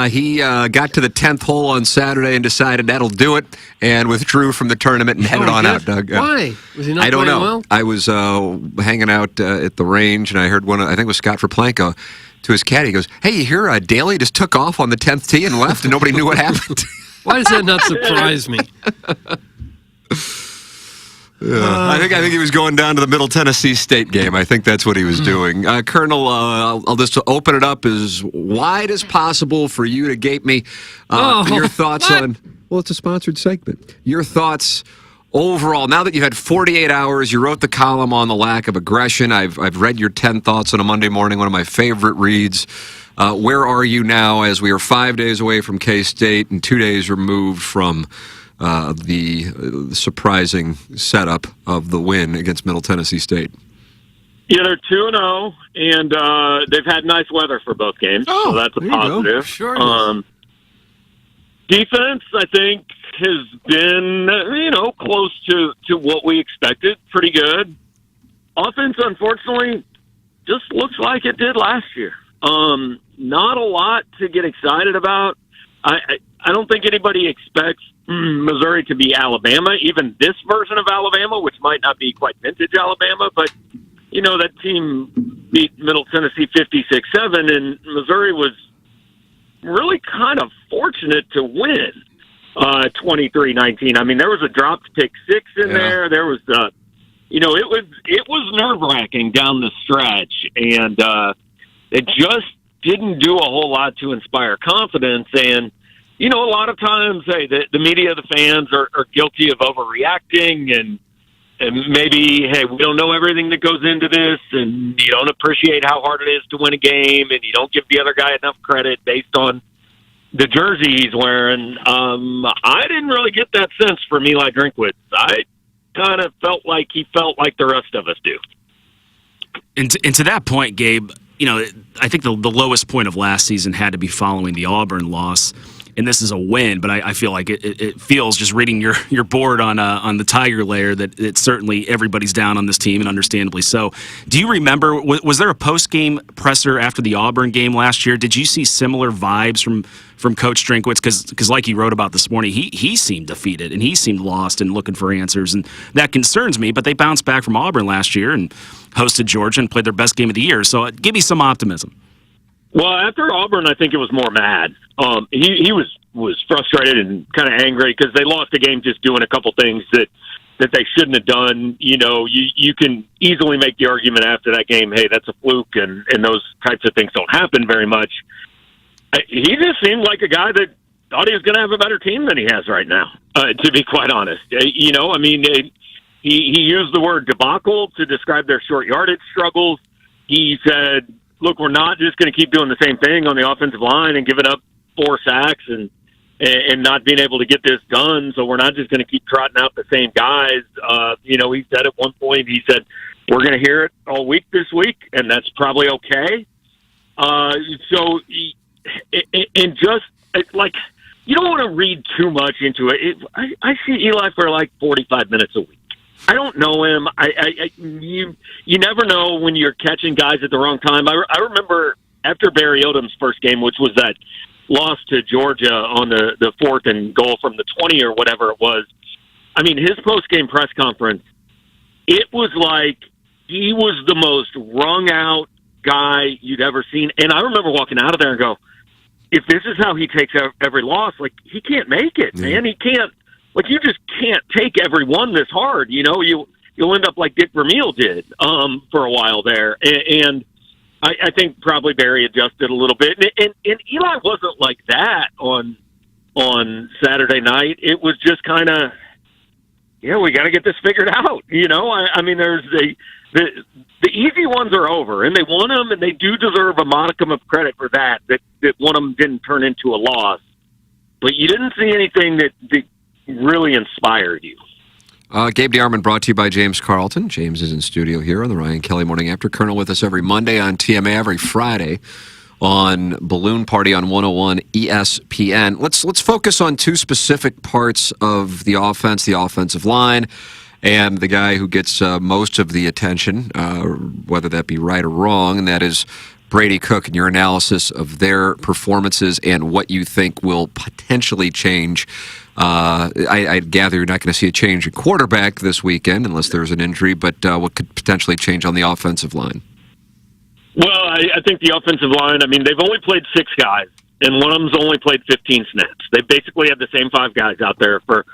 Speaker 8: He got to the 10th hole on Saturday and decided that'll do it and withdrew from the tournament and headed on out, Doug.
Speaker 7: Why? Was he not
Speaker 8: I don't
Speaker 7: playing
Speaker 8: know.
Speaker 7: well?
Speaker 8: I was hanging out at the range, and I heard I think it was Scott Verplanko, to his caddy. He goes, "Hey, you hear Daly just took off on the 10th tee and left, and nobody knew what happened."
Speaker 7: Why does that not surprise me?
Speaker 15: I think he was going down to the Middle Tennessee State game. I think that's what he was doing. Colonel, I'll just open it up as wide as possible for you to gape me. Your thoughts on? Well, it's a sponsored segment. Your thoughts overall. Now that you had 48 hours, you wrote the column on the lack of aggression. I've read your 10 thoughts on a Monday morning. One of my favorite reads. Where are you now as we are 5 days away from K-State and 2 days removed from the surprising setup of the win against Middle Tennessee State?
Speaker 23: Yeah, they're 2-0, and they've had nice weather for both games, so that's a positive.
Speaker 7: Sure.
Speaker 23: Defense, I think, has been, close to what we expected. Pretty good. Offense, unfortunately, just looks like it did last year. Not a lot to get excited about. I don't think anybody expects Missouri to be Alabama, even this version of Alabama, which might not be quite vintage Alabama, but, that team beat Middle Tennessee 56-7, and Missouri was really kind of fortunate to win 23-19. I mean, there was a dropped pick six in there. There was, it was nerve-wracking down the stretch, and it just didn't do a whole lot to inspire confidence. And, a lot of times, hey, the media, the fans are guilty of overreacting and maybe, hey, we don't know everything that goes into this, and you don't appreciate how hard it is to win a game, and you don't give the other guy enough credit based on the jersey he's wearing. I didn't really get that sense from Eli Drinkwitz. I kind of felt like he felt like the rest of us do.
Speaker 13: And to that point, Gabe, I think the lowest point of last season had to be following the Auburn loss. And this is a win, but I feel like it feels, just reading your board on the Tiger Layer, that it's certainly everybody's down on this team, and understandably so. Do you remember, was there a post-game presser after the Auburn game last year? Did you see similar vibes from Coach Drinkwitz? Because like he wrote about this morning, he seemed defeated, and he seemed lost and looking for answers, and that concerns me. But they bounced back from Auburn last year and hosted Georgia and played their best game of the year. So give me some optimism.
Speaker 23: Well, after Auburn, I think it was more mad. He was frustrated and kind of angry because they lost the game just doing a couple things that they shouldn't have done. You can easily make the argument after that game, hey, that's a fluke, and those types of things don't happen very much. He just seemed like a guy that thought he was going to have a better team than he has right now, to be quite honest. He used the word debacle to describe their short yardage struggles. He said, look, we're not just going to keep doing the same thing on the offensive line and giving up 4 sacks and not being able to get this done. So we're not just going to keep trotting out the same guys. He said at one point, he said, we're going to hear it all week this week, and that's probably okay. You don't want to read too much into it. I see Eli for like 45 minutes a week. I don't know him. You never know when you're catching guys at the wrong time. I remember after Barry Odom's first game, which was that loss to Georgia on the 4th and goal from the 20 or whatever it was. I mean, his post-game press conference, it was like he was the most wrung out guy you'd ever seen. And I remember walking out of there and go, if this is how he takes every loss, like, he can't make it, man. He can't. Like, you just can't take every one this hard. You'll end up like Dick Vermeil did for a while there. And I think probably Barry adjusted a little bit. And Eli wasn't like that on Saturday night. It was just kind of, we got to get this figured out. I mean, there's the easy ones are over, and they won them, and they do deserve a modicum of credit for that one of them didn't turn into a loss. But you didn't see anything that really inspired you.
Speaker 15: Gabe DeArmond brought to you by James Carlton. James is in studio here on the Ryan Kelly Morning After. Colonel with us every Monday on TMA, every Friday on Balloon Party on 101 ESPN. Let's focus on 2 specific parts of the offense, the offensive line, and the guy who gets most of the attention, whether that be right or wrong, and that is Brady Cook, and your analysis of their performances and what you think will potentially change. I gather you're not going to see a change in quarterback this weekend unless there's an injury, but what could potentially change on the offensive line?
Speaker 23: Well, I think the offensive line, I mean, they've only played 6 guys, and one of them's only played 15 snaps. They basically had the same 5 guys out there for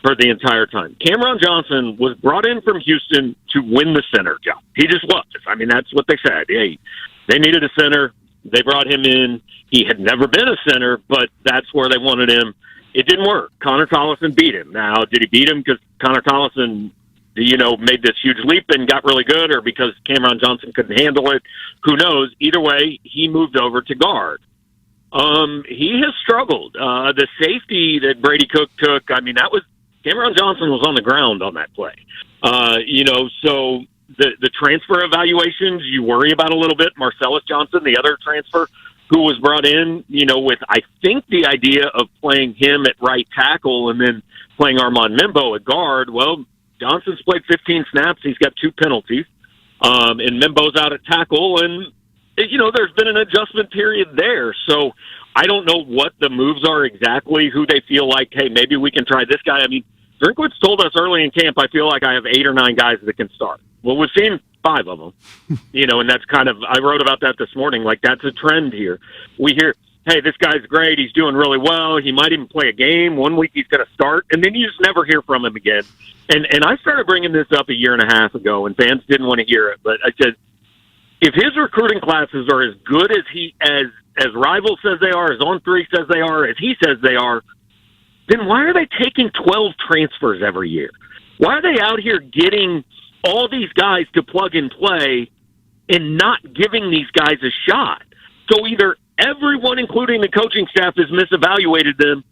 Speaker 23: for the entire time. Cameron Johnson was brought in from Houston to win the center job. He just was. I mean, that's what they said. Hey, they needed a center. They brought him in. He had never been a center, but that's where they wanted him. It didn't work. Connor Tollison beat him. Now, did he beat him because Connor Tollison, made this huge leap and got really good, or because Cameron Johnson couldn't handle it? Who knows? Either way, he moved over to guard. He has struggled. The safety that Brady Cook took, I mean, that was Cameron Johnson was on the ground on that play. So the transfer evaluations you worry about a little bit. Marcellus Johnson, the other transfer who was brought in, with I think the idea of playing him at right tackle and then playing Armand Membo at guard. Well, Johnson's played 15 snaps. He's got 2 penalties. And Membo's out at tackle, and there's been an adjustment period there. So I don't know what the moves are exactly, who they feel like, hey, maybe we can try this guy. I mean, Drinkwitz told us early in camp, I feel like I have 8 or 9 guys that can start. Well, we've seen 5 of them, and that's kind of, I wrote about that this morning. Like, that's a trend here. We hear, hey, this guy's great. He's doing really well. He might even play a game. One week he's going to start, and then you just never hear from him again. And I started bringing this up 1.5 years ago, and fans didn't want to hear it. But I said, if his recruiting classes are as good as Rival says they are, as On3 says they are, as he says they are, then why are they taking 12 transfers every year? Why are they out here getting all these guys to plug and play and not giving these guys a shot? So either everyone, including the coaching staff, has misevaluated them,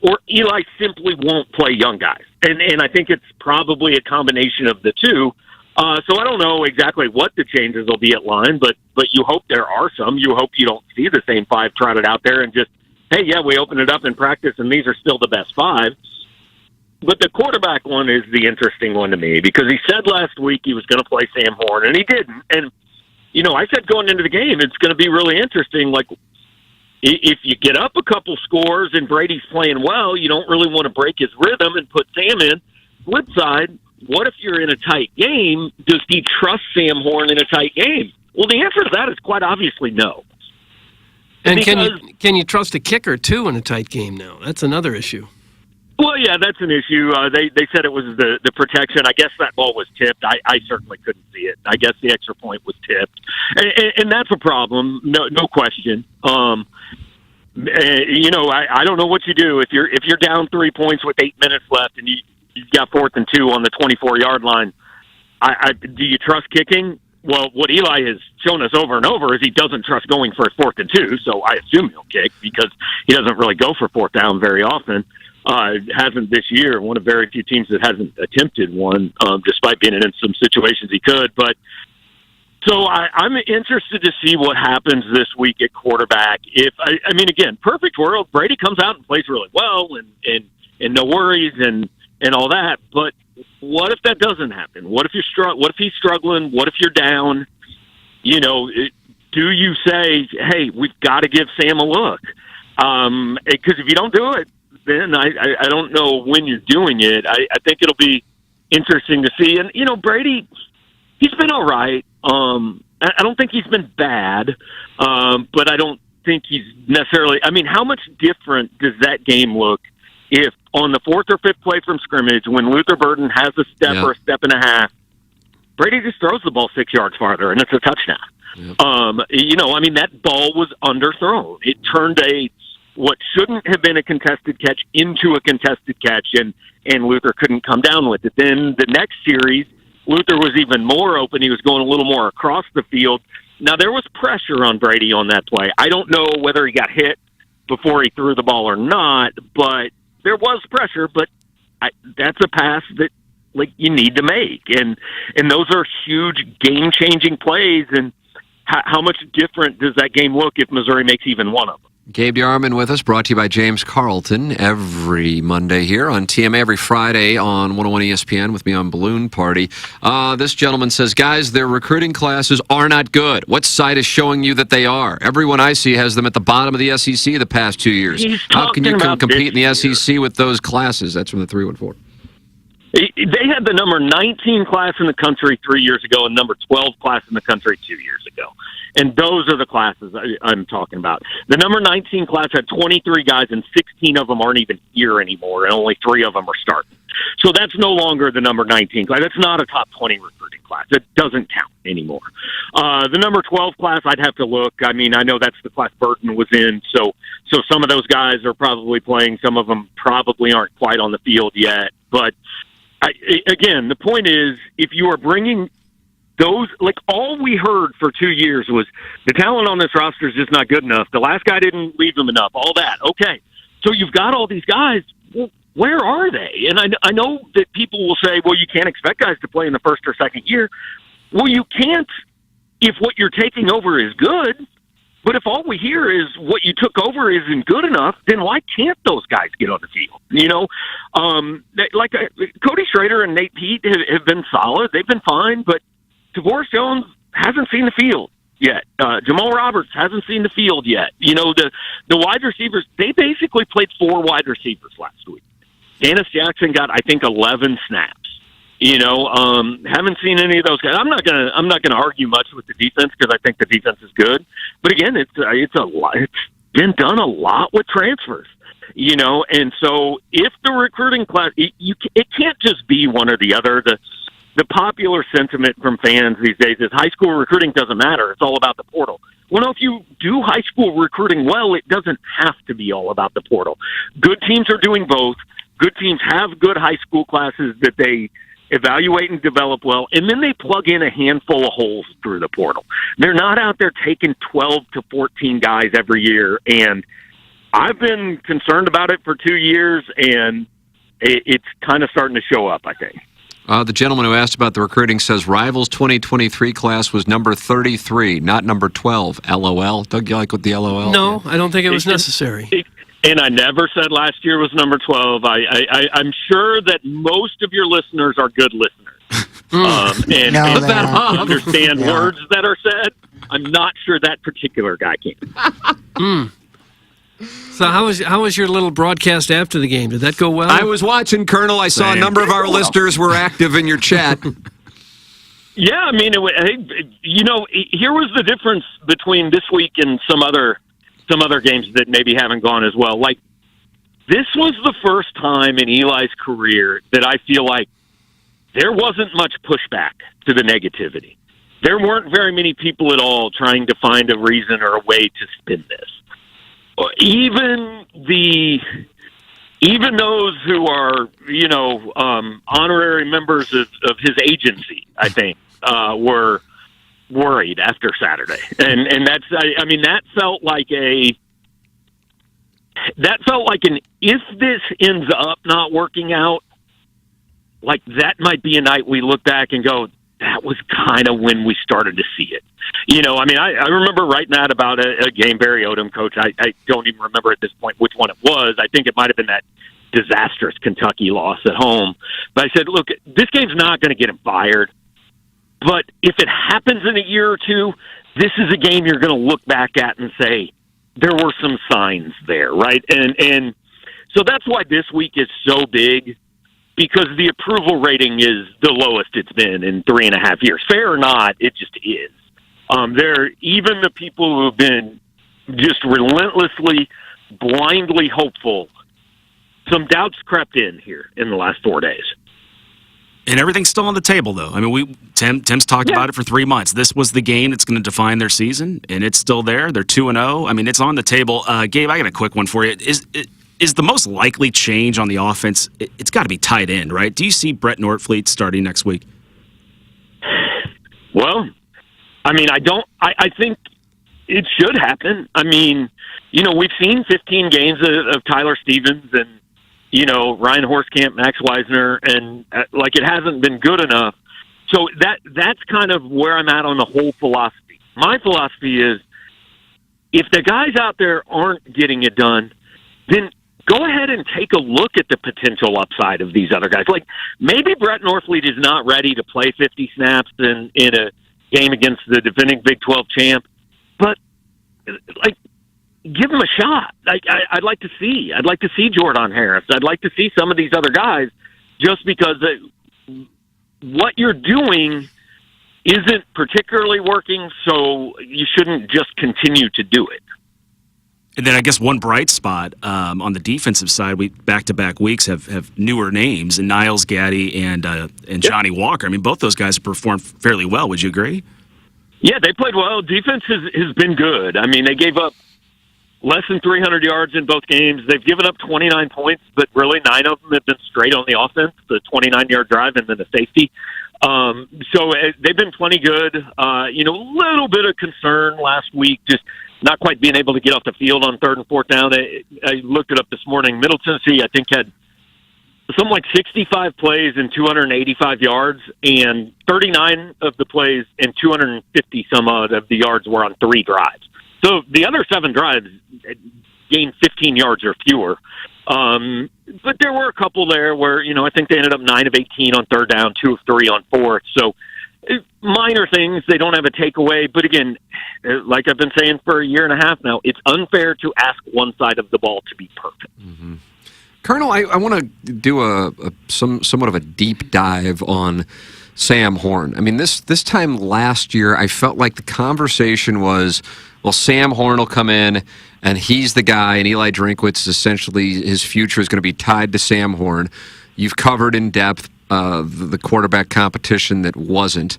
Speaker 23: or Eli simply won't play young guys. And I think it's probably a combination of the two. So I don't know exactly what the changes will be at line, but you hope there are some. You hope you don't see the same 5 trotted out there and just, hey, yeah, we opened it up in practice, and these are still the best 5. But the quarterback one is the interesting one to me, because he said last week he was going to play Sam Horn, and he didn't. And, I said going into the game, it's going to be really interesting. Like, if you get up a couple scores and Brady's playing well, you don't really want to break his rhythm and put Sam in. Flip side, what if you're in a tight game? Does he trust Sam Horn in a tight game? Well, the answer to that is quite obviously no.
Speaker 7: And can you trust a kicker, too, in a tight game now? That's another issue.
Speaker 23: Well, yeah, that's an issue. They said it was the protection. I guess that ball was tipped. I certainly couldn't see it. I guess the extra point was tipped. And that's a problem, no question. I don't know what you do. If you're down 3 points with 8 minutes left and you've got 4th and 2 on the 24-yard line, do you trust kicking? Well, what Eli has shown us over and over is he doesn't trust going for 4th and 2, so I assume he'll kick because he doesn't really go for 4th down very often. Hasn't this year, one of very few teams that hasn't attempted one, despite being in some situations he could. But so I'm interested to see what happens this week at quarterback. I mean, again, perfect world, Brady comes out and plays really well and no worries and all that. But what if that doesn't happen? What if what if he's struggling? What if you're down? Do you say, hey, we've got to give Sam a look? Because if you don't do it, then I don't know when you're doing it. I think it'll be interesting to see. And, Brady, he's been all right. I don't think he's been bad, but I don't think he's necessarily – I mean, how much different does that game look if on the 4th or 5th play from scrimmage, when Luther Burden has a step or a step and a half, Brady just throws the ball 6 yards farther, and it's a touchdown. Yep. I mean, that ball was underthrown. It turned what shouldn't have been a contested catch into a contested catch, and Luther couldn't come down with it. Then the next series, Luther was even more open. He was going a little more across the field. Now, there was pressure on Brady on that play. I don't know whether he got hit before he threw the ball or not, but there was pressure. But that's a pass that you need to make, and those are huge game-changing plays. And how much different does that game look if Missouri makes even one of them?
Speaker 8: Gabe Yarman with us, brought to you by James Carlton every Monday here on TMA, every Friday on 101 ESPN with me on Balloon Party. This gentleman says, guys, their recruiting classes are not good. What site is showing you that they are? Everyone I see has them at the bottom of the SEC the past 2 years. How can you compete in the SEC with those classes? That's from the 314.
Speaker 23: They had the number 19 class in the country 3 years ago and number 12 class in the country 2 years ago. And those are the classes I'm talking about. The number 19 class had 23 guys, and 16 of them aren't even here anymore, and only 3 of them are starting. So that's no longer the number 19 class. That's not a top 20 recruiting class. It doesn't count anymore. The number 12 class, I'd have to look. I mean, I know that's the class Burton was in, so some of those guys are probably playing. Some of them probably aren't quite on the field yet. But, again, the point is, if you are bringing those, like, all we heard for 2 years was the talent on this roster is just not good enough. The last guy didn't leave them enough. All that. Okay. So you've got all these guys. Well, where are they? And I know that people will say, well, you can't expect guys to play in the first or second year. Well, you can't if what you're taking over is good. But if all we hear is what you took over isn't good enough, then why can't those guys get on the field? You know, Cody Schrader and Nate Pete have been solid. They've been fine, but DeVorce Jones hasn't seen the field yet. Jamal Roberts hasn't seen the field yet. You know, the wide receivers, they basically played 4 wide receivers last week. Dennis Jackson got, I think, 11 snaps. You know, haven't seen any of those guys. I'm not gonna argue much with the defense because I think the defense is good. But again, it's a lot. It's been done a lot with transfers. You know, and so if the recruiting class, it can't just be one or the other. The popular sentiment from fans these days is high school recruiting doesn't matter. It's all about the portal. Well, no, if you do high school recruiting well, it doesn't have to be all about the portal. Good teams are doing both. Good teams have good high school classes that they evaluate and develop well, and then they plug in a handful of holes through the portal. They're not out there taking 12 to 14 guys every year, and I've been concerned about it for 2 years, and it's kind of starting to show up, I think.
Speaker 15: The gentleman who asked about the recruiting says Rivals 2023 class was number 33, not number 12. LOL. Doug, you like with the LOL?
Speaker 7: No, I don't think it was necessary.
Speaker 23: And I never said last year was number 12. I'm sure that most of your listeners are good listeners. And understand words that are said. I'm not sure that particular guy can.
Speaker 7: So how was your little broadcast after the game? Did that go well?
Speaker 15: I was watching, Colonel. I saw a number of our listeners were active in your chat.
Speaker 23: Yeah, I mean, here was the difference between this week and some other games that maybe haven't gone as well. Like, this was the first time in Eli's career that I feel like there wasn't much pushback to the negativity. There weren't very many people at all trying to find a reason or a way to spin this. Even those who are, honorary members of his agency, I think, were worried after Saturday, and that's, I mean, that felt like an if this ends up not working out, like that might be a night we look back and go, that was kind of when we started to see it. You know, I mean, I remember writing that about a game Barry Odom coach. I don't even remember at this point which one it was. I think it might have been that disastrous Kentucky loss at home. But I said, look, this game's not going to get him fired. But if it happens in a year or two, this is a game you're going to look back at and say, there were some signs there, right? And so that's why this week is so big, because the approval rating is the lowest it's been in 3.5 years. Fair or not, it just is. Even the people who have been just relentlessly, blindly hopeful, some doubts crept in here in the last 4 days.
Speaker 13: And everything's still on the table, though. I mean, Tim's talked about it for 3 months. This was the game that's going to define their season, and it's still there. They're 2-0. I mean, it's on the table. Gabe, I got a quick one for you. Is the most likely change on the offense? It's got to be tight end, right? Do you see Brett Nortfleet starting next week?
Speaker 23: Well, I mean, I think it should happen. I mean, we've seen 15 games of Tyler Stevens and, Ryan Horskamp, Max Weisner, and it hasn't been good enough. So that's kind of where I'm at on the whole philosophy. My philosophy is, if the guys out there aren't getting it done, then go ahead and take a look at the potential upside of these other guys. Like, maybe Brett Nortfleet is not ready to play 50 snaps in a game against the defending Big 12 champ, but give him a shot. I'd like to see Jordan Harris. I'd like to see some of these other guys just because what you're doing isn't particularly working, so you shouldn't just continue to do it.
Speaker 13: And then I guess one bright spot on the defensive side, we back-to-back weeks have newer names, and Niles Gaddy and Johnny Walker. I mean, both those guys have performed fairly well. Would you agree?
Speaker 23: Yeah, they played well. Defense has been good. I mean, they gave up less than 300 yards in both games. They've given up 29 points, but really 9 of them have been straight on the offense, the 29-yard drive and then the safety. So they've been plenty good. A little bit of concern last week, just not quite being able to get off the field on 3rd and 4th down. I looked it up this morning. Middle Tennessee, I think, had something like 65 plays and 285 yards, and 39 of the plays and 250 some odd of the yards were on 3 drives. So the other 7 drives gained 15 yards or fewer. But there were a couple there where, I think they ended up 9 of 18 on 3rd down, 2 of 3 on 4th. So minor things, they don't have a takeaway. But again, like I've been saying for a year and a half now, it's unfair to ask one side of the ball to be perfect.
Speaker 15: Mm-hmm. Colonel, I want to do somewhat of a deep dive on Sam Horn. I mean, this time last year, I felt like the conversation was, well, Sam Horn will come in, and he's the guy, and Eli Drinkwitz, essentially, his future is going to be tied to Sam Horn. You've covered in depth the quarterback competition that wasn't.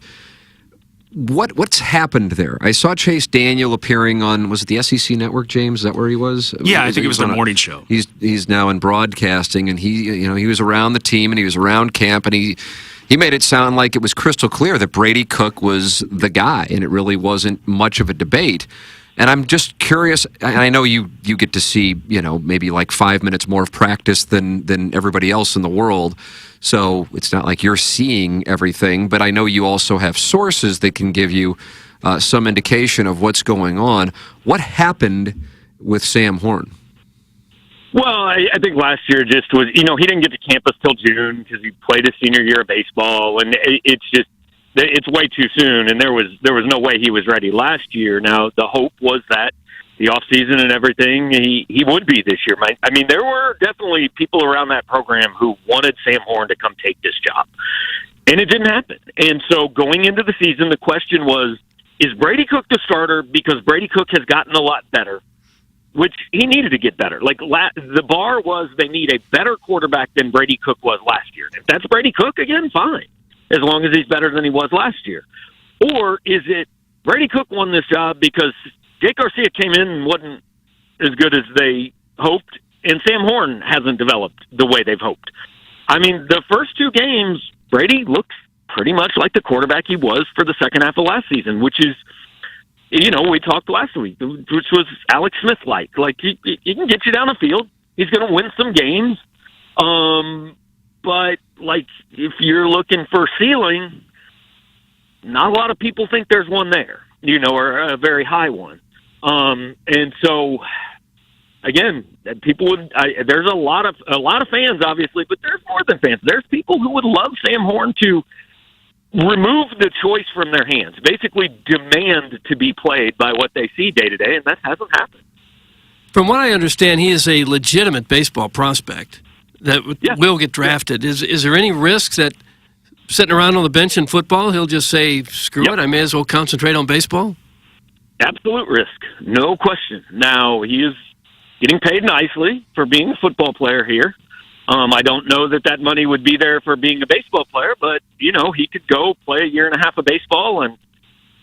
Speaker 15: What's happened there? I saw Chase Daniel appearing on, was it the SEC Network, James? Is that where he was?
Speaker 13: Yeah, I think it was the morning show.
Speaker 15: He's now in broadcasting, and he was around the team, and he was around camp, and he made it sound like it was crystal clear that Brady Cook was the guy, and it really wasn't much of a debate. And I'm just curious, and I know you get to see, maybe like 5 minutes more of practice than everybody else in the world, so it's not like you're seeing everything, but I know you also have sources that can give you some indication of what's going on. What happened with Sam Horn?
Speaker 23: Well, I think last year just was, he didn't get to campus till June because he played his senior year of baseball, and it's way too soon, and there was no way he was ready last year. Now, the hope was that the offseason and everything, he would be this year. I mean, there were definitely people around that program who wanted Sam Horn to come take this job, and it didn't happen. And so going into the season, the question was, is Brady Cook the starter? Because Brady Cook has gotten a lot better, which he needed to get better. Like the bar was they need a better quarterback than Brady Cook was last year. If that's Brady Cook, again, fine, as long as he's better than he was last year. Or is it Brady Cook won this job because Jake Garcia came in and wasn't as good as they hoped, and Sam Horn hasn't developed the way they've hoped? I mean, the first 2 games, Brady looks pretty much like the quarterback he was for the second half of last season, which is, we talked last week, which was Alex Smith-like. Like, he can get you down the field. He's going to win some games. But, like, if you're looking for ceiling, not a lot of people think there's one there, or a very high one. And so, again, people would. There's a lot of fans, obviously, but there's more than fans. There's people who would love Sam Horn to remove the choice from their hands, basically demand to be played by what they see day to day, and that hasn't happened.
Speaker 7: From what I understand, he is a legitimate baseball prospect that will get drafted. Is there any risk that sitting around on the bench in football, he'll just say, screw it, I may as well concentrate on baseball?
Speaker 23: Absolute risk, no question. Now, he is getting paid nicely for being a football player here. I don't know that money would be there for being a baseball player, but, he could go play a year and a half of baseball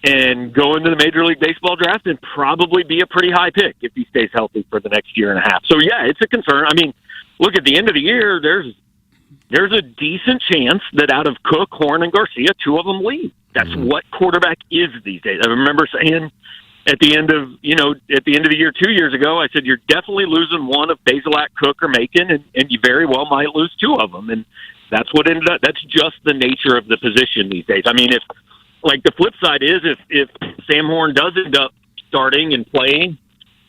Speaker 23: and go into the Major League Baseball draft and probably be a pretty high pick if he stays healthy for the next year and a half. So, yeah, it's a concern. I mean, look, at the end of the year, there's a decent chance that out of Cook, Horn, and Garcia, 2 of them leave. That's what quarterback is these days. I remember saying at the end of the year 2 years ago, I said, you're definitely losing one of Bazelak, Cook, or Macon, and you very well might lose 2 of them. And that's what ended up. That's just the nature of the position these days. I mean, the flip side is if Sam Horn does end up starting and playing,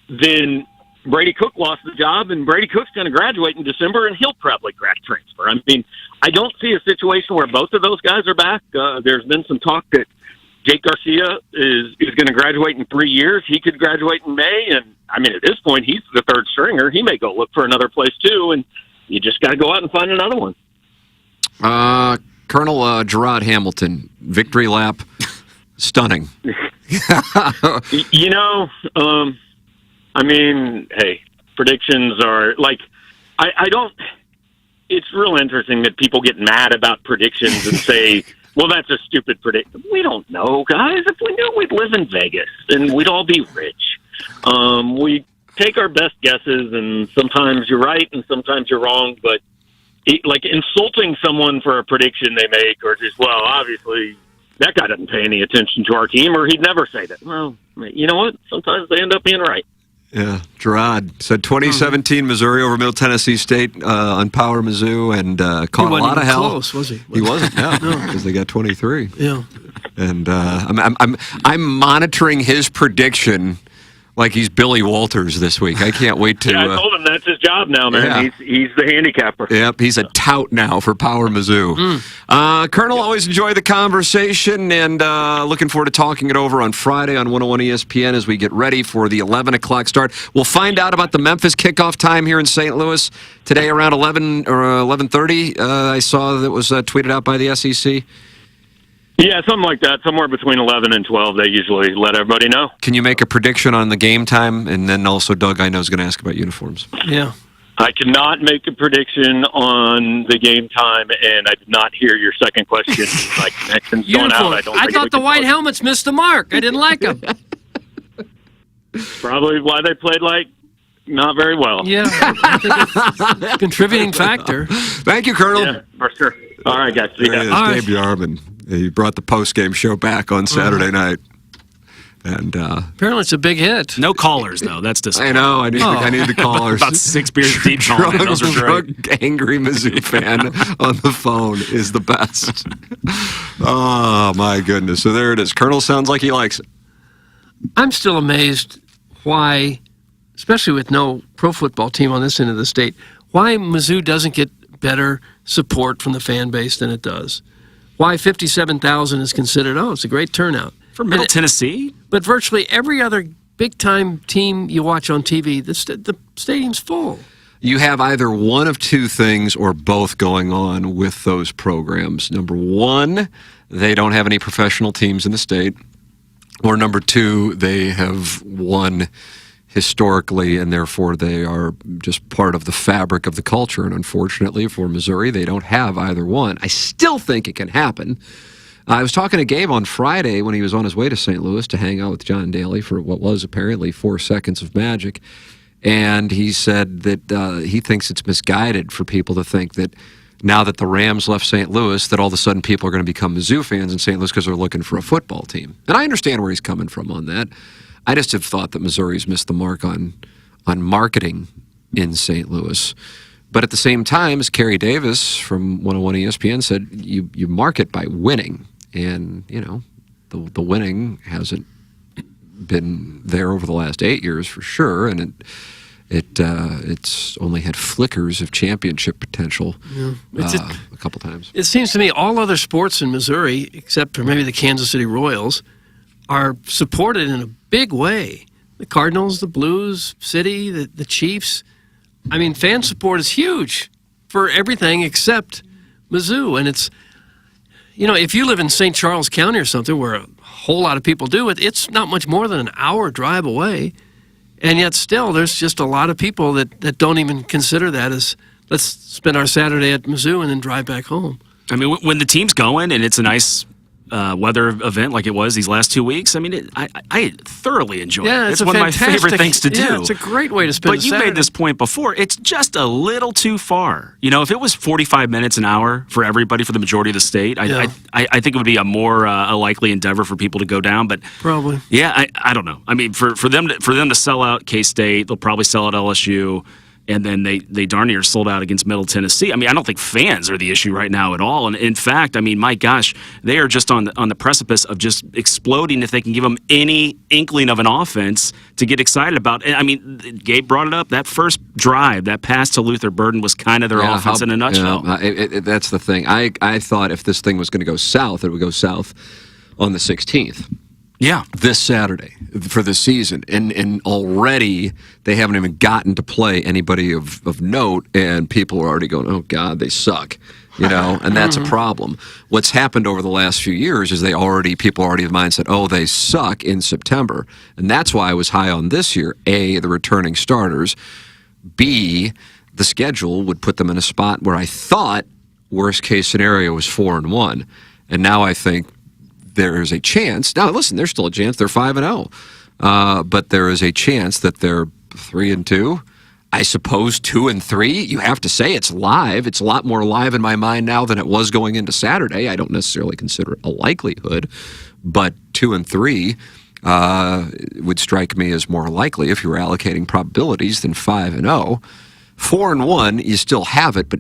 Speaker 23: then Brady Cook lost the job, and Brady Cook's going to graduate in December, and he'll probably grad transfer. I mean, I don't see a situation where both of those guys are back. There's been some talk that Jake Garcia is going to graduate in 3 years. He could graduate in May, and I mean, at this point, he's the 3rd stringer. He may go look for another place too, and you just got to go out and find another one.
Speaker 15: Colonel Gerard Hamilton, victory lap, stunning.
Speaker 23: You know, I mean, hey, predictions are like, I don't. It's real interesting that people get mad about predictions and say, well, that's a stupid prediction. We don't know, guys. If we knew, we'd live in Vegas and we'd all be rich. We take our best guesses, and sometimes you're right and sometimes you're wrong, but like insulting someone for a prediction they make, or just, well, obviously that guy doesn't pay any attention to our team, or he'd never say that. Well, you know what? Sometimes they end up being right.
Speaker 15: Yeah, Gerard said 2017 Missouri over Middle Tennessee State on Power Mizzou, and caught a lot of hell.
Speaker 7: Close, was he?
Speaker 15: He wasn't, no, because they got 23.
Speaker 7: Yeah,
Speaker 15: and I'm monitoring his prediction like he's Billy Walters this week. I can't wait to.
Speaker 23: Yeah, I told him that's his job now, man.
Speaker 15: Yeah.
Speaker 23: He's the handicapper.
Speaker 15: Yep, he's a tout now for Power Mizzou. Colonel, always enjoy the conversation, and looking forward to talking it over on Friday on 101 ESPN as we get ready for the 11 o'clock start. We'll find out about the Memphis kickoff time here in St. Louis today around 11 or 11:30. I saw that was tweeted out by the SEC.
Speaker 23: Yeah, something like that. Somewhere between 11 and 12, they usually let everybody know.
Speaker 15: Can you make a prediction on the game time? And then also, Doug, I know, is going to ask about uniforms.
Speaker 7: Yeah.
Speaker 23: I cannot make a prediction on the game time, and I did not hear your second question. My connection's going out.
Speaker 7: I thought the white helmets missed the mark. I didn't like them.
Speaker 23: Probably why they played like not very well.
Speaker 7: Yeah, I think it's a contributing factor.
Speaker 15: Thank you, Colonel.
Speaker 23: Yeah, for sure. All right, guys. See
Speaker 15: There
Speaker 23: ya.
Speaker 15: he is, Dave Yarman. He brought the post-game show back on Saturday night. And
Speaker 7: apparently it's a big hit.
Speaker 13: No callers, though. That's disappointing.
Speaker 15: I know. I need the callers.
Speaker 13: About 6 beers deep calling in. Those are great.
Speaker 15: Drunk, angry Mizzou fan on the phone is the best. Oh, my goodness. So there it is. Colonel sounds like he likes it.
Speaker 7: I'm still amazed why, especially with no pro football team on this end of the state, why Mizzou doesn't get better support from the fan base than it does. Why 57,000 is considered, it's a great turnout.
Speaker 13: For Middle Tennessee?
Speaker 7: But virtually every other big-time team you watch on TV, the stadium's full.
Speaker 15: You have either one of two things or both going on with those programs. Number one, they don't have any professional teams in the state. Or number two, they have won historically, and therefore they are just part of the fabric of the culture. And unfortunately for Missouri, they don't have either one. I still think it can happen. I was talking to Gabe on Friday when he was on his way to St. Louis to hang out with John Daly for what was apparently 4 seconds of magic. And he said that he thinks it's misguided for people to think that now that the Rams left St. Louis, that all of a sudden people are going to become Mizzou fans in St. Louis because they're looking for a football team. And I understand where he's coming from on that. I just have thought that Missouri's missed the mark on marketing in St. Louis. But at the same time, as Kerry Davis from 101 ESPN said, you market by winning. And, you know, the winning hasn't been there over the last 8 years for sure. And it's only had flickers of championship potential a couple times.
Speaker 7: It seems to me all other sports in Missouri, except for maybe the Kansas City Royals, are supported in a big way. The Cardinals, the Blues, City, the Chiefs. I mean, fan support is huge for everything except Mizzou. And it's, you know, if you live in St. Charles County or something where a whole lot of people do it, it's not much more than an hour drive away. And yet still, there's just a lot of people that don't even consider that as, let's spend our Saturday at Mizzou and then drive back home.
Speaker 13: I mean, when the team's going and it's a nice weather event like it was these last 2 weeks, I mean, I thoroughly enjoy it.
Speaker 7: It's
Speaker 13: one of my favorite things to do.
Speaker 7: Yeah, it's a great way to spend
Speaker 13: But you made this point before. It's just a little too far. You know, if it was 45 minutes an hour for everybody for the majority of the state, I think it would be a more a likely endeavor for people to go down. But
Speaker 7: probably,
Speaker 13: yeah, I don't know. I mean, for them to sell out K-State, they'll probably sell out LSU. And then they darn near sold out against Middle Tennessee. I mean, I don't think fans are the issue right now at all. And in fact, I mean, my gosh, they are just on the precipice of just exploding if they can give them any inkling of an offense to get excited about. And I mean, Gabe brought it up. That first drive, that pass to Luther Burden was kind of their offense in a nutshell.
Speaker 15: That's the thing. I thought if this thing was going to go south, it would go south on the 16th.
Speaker 13: Yeah.
Speaker 15: This Saturday for the season. And already they haven't even gotten to play anybody of note, and people are already going, oh, God, they suck. and that's a problem. What's happened over the last few years is people already have mindset, they suck in September. And that's why I was high on this year. A, the returning starters. B, the schedule would put them in a spot where I thought worst case scenario was 4-1. And now I think there is a chance. Now, listen, there's still a chance they're 5-0. But there is a chance that they're 3-2. I suppose 2-3. You have to say it's live. It's a lot more live in my mind now than it was going into Saturday. I don't necessarily consider it a likelihood, but 2-3 would strike me as more likely if you were allocating probabilities than 5-0. 4-1, you still have it, but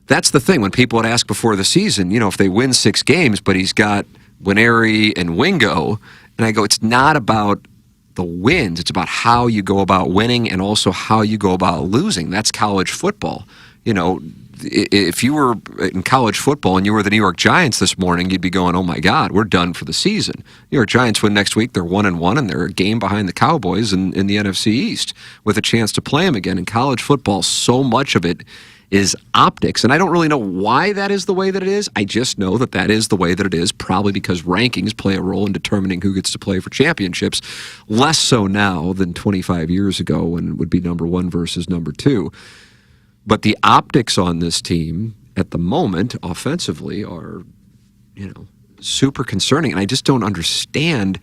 Speaker 15: that's the thing. When people would ask before the season, if they win 6 games, but he's got Nwaneri and Wingo, and I go, it's not about the wins. It's about how you go about winning and also how you go about losing. That's college football. If you were in college football and you were the New York Giants this morning, you'd be going, oh my God, we're done for the season. New York Giants win next week. They're 1-1 and they're a game behind the Cowboys in the NFC East with a chance to play them again. In college football, so much of it is optics. And I don't really know why that is the way that it is. I just know that is the way that it is, probably because rankings play a role in determining who gets to play for championships. Less so now than 25 years ago when it would be number 1 versus number 2. But the optics on this team at the moment, offensively, are, super concerning. And I just don't understand.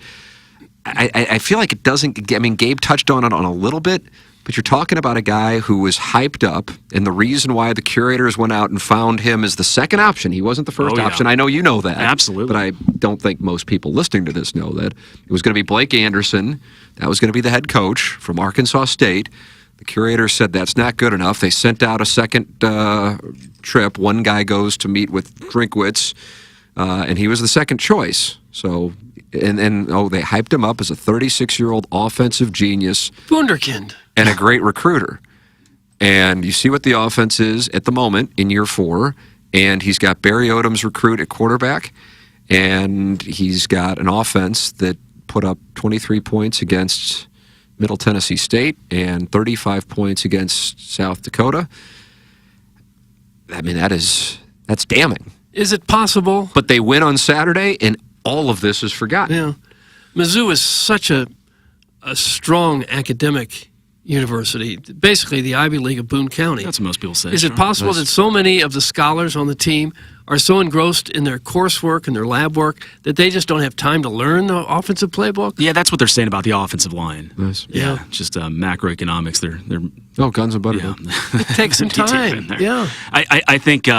Speaker 15: I feel like it doesn't. Gabe touched on it a little bit. But you're talking about a guy who was hyped up, and the reason why the curators went out and found him as the second option. He wasn't the first option. I know you know that.
Speaker 13: Absolutely.
Speaker 15: But I don't think most people listening to this know that. It was going to be Blake Anderson. That was going to be the head coach from Arkansas State. The curators said that's not good enough. They sent out a second trip. One guy goes to meet with Drinkwitz, and he was the second choice. So... And they hyped him up as a 36-year-old offensive genius.
Speaker 7: Wunderkind.
Speaker 15: And a great recruiter. And you see what the offense is at the moment in year 4. And he's got Barry Odom's recruit at quarterback. And he's got an offense that put up 23 points against Middle Tennessee State and 35 points against South Dakota. That's damning.
Speaker 7: Is it possible?
Speaker 15: But they win on Saturday, and all of this is forgotten.
Speaker 7: Yeah. Mizzou is such a strong academic university, basically the Ivy League of Boone County.
Speaker 13: That's what most people say.
Speaker 7: Is it possible that so many of the scholars on the team are so engrossed in their coursework and their lab work that they just don't have time to learn the offensive playbook?
Speaker 13: Yeah, that's what they're saying about the offensive line.
Speaker 15: Nice.
Speaker 13: Yeah, just macroeconomics. They're
Speaker 15: guns and butter.
Speaker 13: Yeah.
Speaker 7: It takes some time. Yeah.
Speaker 13: I think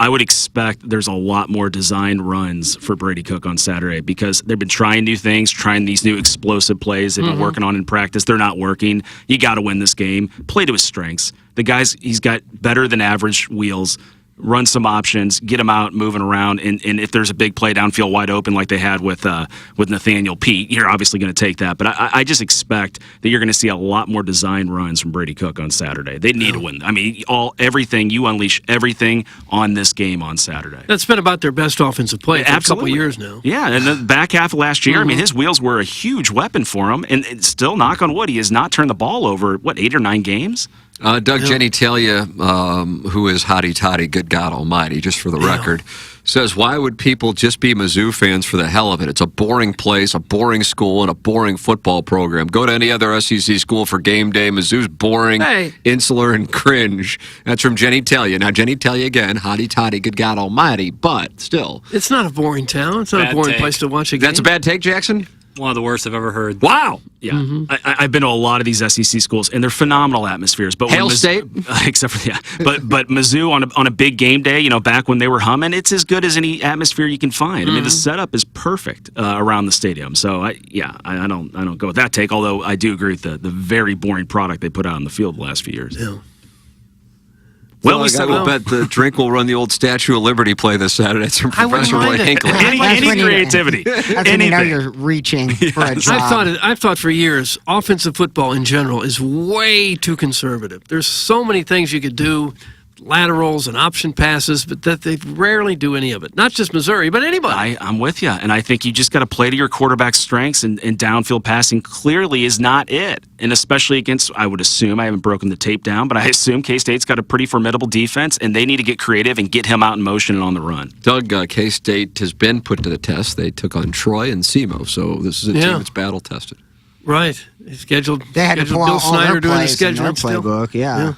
Speaker 13: I would expect there's a lot more design runs for Brady Cook on Saturday because they've been trying new things, trying these new explosive plays they've been working on in practice. They're not working. You got to win this game. Play to his strengths. The guy's, he's got better than average wheels. Run some options, get him out, moving around, and if there's a big play downfield wide open like they had with Nathaniel Pete, you're obviously going to take that. But I just expect that you're going to see a lot more design runs from Brady Cook on Saturday. They need to win. I mean, everything, you unleash everything on this game on Saturday.
Speaker 7: That's been about their best offensive play for a couple of years now.
Speaker 13: Yeah, and the back half of last year, I mean, his wheels were a huge weapon for him, and still, knock on wood, he has not turned the ball over, 8 or 9 games?
Speaker 15: Doug Genitalia, who is hotty toddy, good God Almighty, just for the record, says, why would people just be Mizzou fans for the hell of it? It's a boring place, a boring school, and a boring football program. Go to any other SEC school for game day. Mizzou's boring, insular, and cringe. That's from Genitalia. Now, Genitalia, again, hotty toddy, good God Almighty, but still.
Speaker 7: It's not a boring town. It's not a boring place to watch a game.
Speaker 15: That's a bad take, Jackson?
Speaker 2: One of the worst I've ever heard.
Speaker 15: Wow.
Speaker 13: Yeah, I've been to a lot of these SEC schools, and they're phenomenal atmospheres. But
Speaker 15: Hail State,
Speaker 13: except for but Mizzou on a big game day, back when they were humming, it's as good as any atmosphere you can find. I mean, the setup is perfect around the stadium. So I don't go with that take. Although I do agree with the very boring product they put out on the field the last few years.
Speaker 7: Yeah.
Speaker 15: Well, I will bet the Drink will run the old Statue of Liberty play this Saturday. It's from Professor Roy Hinkle.
Speaker 13: Any creativity.
Speaker 1: That's when you know you're reaching for a job.
Speaker 7: I've thought for years, offensive football in general is way too conservative. There's so many things you could do. laterals and option passes, but that they rarely do any of it. Not just Missouri, but anybody.
Speaker 13: I'm with you, and I think you just got to play to your quarterback's strengths, and downfield passing clearly is not it. And especially against, I would assume, I haven't broken the tape down, but I assume K-State's got a pretty formidable defense, and they need to get creative and get him out in motion and on the run.
Speaker 15: Doug, K-State has been put to the test. They took on Troy and SEMO, so this is a team that's battle tested.
Speaker 7: Right. They scheduled
Speaker 1: They had to pull
Speaker 7: Bill
Speaker 1: out all their
Speaker 7: Snyder doing the
Speaker 1: plays in their
Speaker 7: scheduling still.
Speaker 1: playbook, yeah.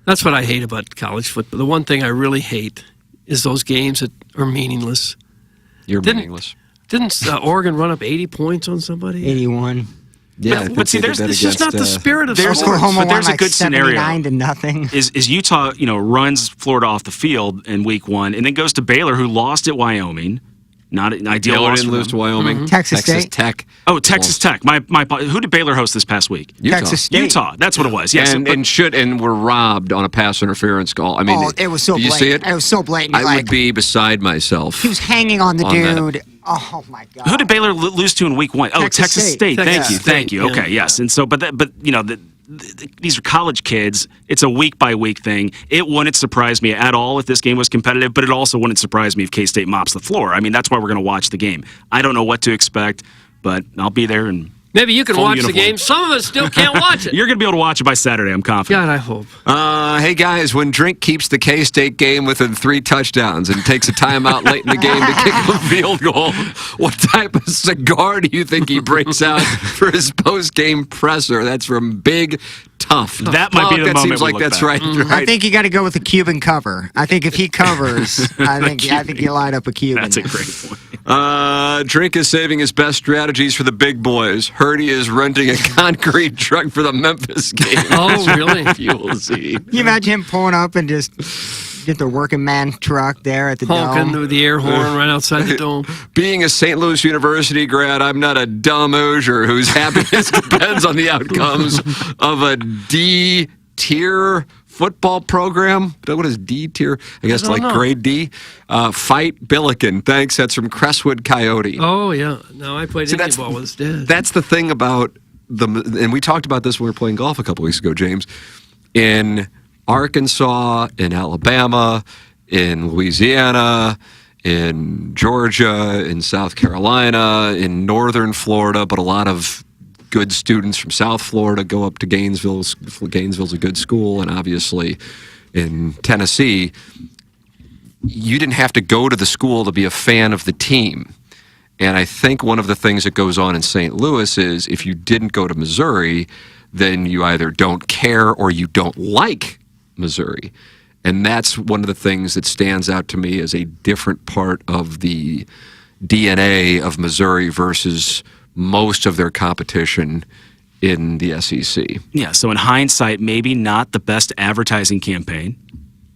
Speaker 7: That's what I hate about college football. The one thing I really hate is those games that are meaningless.
Speaker 15: Meaningless.
Speaker 7: Didn't Oregon run up 80 points on somebody?
Speaker 1: 81.
Speaker 15: Yeah,
Speaker 13: but see,
Speaker 7: it's just not the spirit of sports.
Speaker 1: Oklahoma
Speaker 13: but there's
Speaker 1: won
Speaker 13: a good scenario.
Speaker 1: 79 to nothing.
Speaker 13: Is Utah, runs Florida off the field in week 1, and then goes to Baylor, who lost at Wyoming. Not an ideal
Speaker 15: Baylor
Speaker 13: loss
Speaker 15: didn't
Speaker 13: for
Speaker 15: lose
Speaker 13: them.
Speaker 15: to Wyoming.
Speaker 1: Texas State.
Speaker 15: Tech.
Speaker 13: Oh, Texas Tech. My who did Baylor host this past week?
Speaker 15: Utah.
Speaker 1: Texas State.
Speaker 13: Utah. That's what it was. Yes,
Speaker 15: and were robbed on a pass interference call. I mean,
Speaker 1: It was so
Speaker 15: did you
Speaker 1: blatant.
Speaker 15: see it?
Speaker 1: It was so blatant.
Speaker 15: I
Speaker 1: like,
Speaker 15: would be beside myself.
Speaker 1: he was hanging on the
Speaker 15: on that.
Speaker 1: dude. Oh, my God.
Speaker 13: who did Baylor lose to in week 1? Oh,
Speaker 1: Texas
Speaker 13: Texas
Speaker 1: State.
Speaker 13: State. Thank
Speaker 1: Texas
Speaker 13: you.
Speaker 1: State,
Speaker 13: Okay, yes. And so, these are college kids. It's a week-by-week thing. It wouldn't surprise me at all if this game was competitive, but it also wouldn't surprise me if K-State mops the floor. I mean, that's why we're going to watch the game. I don't know what to expect, but I'll be there. And
Speaker 7: Maybe you can
Speaker 13: full
Speaker 7: watch
Speaker 13: uniform.
Speaker 7: the game. Some of us still can't watch it.
Speaker 13: You're going to be able to watch it by Saturday, I'm confident.
Speaker 7: God, I hope.
Speaker 15: Hey, guys, when Drink keeps the K-State game within 3 touchdowns and takes a timeout late in the game to kick a field goal, what type of cigar do you think he brings out for his post-game presser? That's from Big Tough.
Speaker 13: That might be the
Speaker 15: that
Speaker 13: moment
Speaker 15: seems
Speaker 13: we
Speaker 15: like
Speaker 13: look
Speaker 15: that's
Speaker 13: back.
Speaker 15: right.
Speaker 1: I think you got to go with the Cuban cover. I think if he covers, I think you line up a Cuban.
Speaker 13: That's a great point.
Speaker 15: Drink is saving his best strategies for the big boys. Heard he is renting a concrete truck for the Memphis game.
Speaker 7: Oh, really?
Speaker 15: Fuel Z.
Speaker 1: Can you imagine him pulling up and just get the working man truck there at the
Speaker 7: Honking
Speaker 1: dome?
Speaker 7: with the air horn right outside the dome.
Speaker 15: Being a St. Louis University grad, I'm not a dumb Osier whose happiness depends on the outcomes of a D-tier football program. What is D-tier? I guess like
Speaker 7: know.
Speaker 15: grade D. Fight Billiken. Thanks. That's from Crestwood Coyote.
Speaker 7: Oh, yeah. No, I played Indian
Speaker 15: that's-
Speaker 7: ball with his dad.
Speaker 15: That's the thing about and we talked about this when we were playing golf a couple weeks ago, James. In Arkansas, in Alabama, in Louisiana, in Georgia, in South Carolina, in northern Florida, but a lot of good students from South Florida go up to Gainesville. Gainesville's a good school, and obviously in Tennessee, you didn't have to go to the school to be a fan of the team. And I think one of the things that goes on in St. Louis is if you didn't go to Missouri, then you either don't care or you don't like Missouri. And that's one of the things that stands out to me as a different part of the DNA of Missouri versus most of their competition in the SEC.
Speaker 13: Yeah, so in hindsight, maybe not the best advertising campaign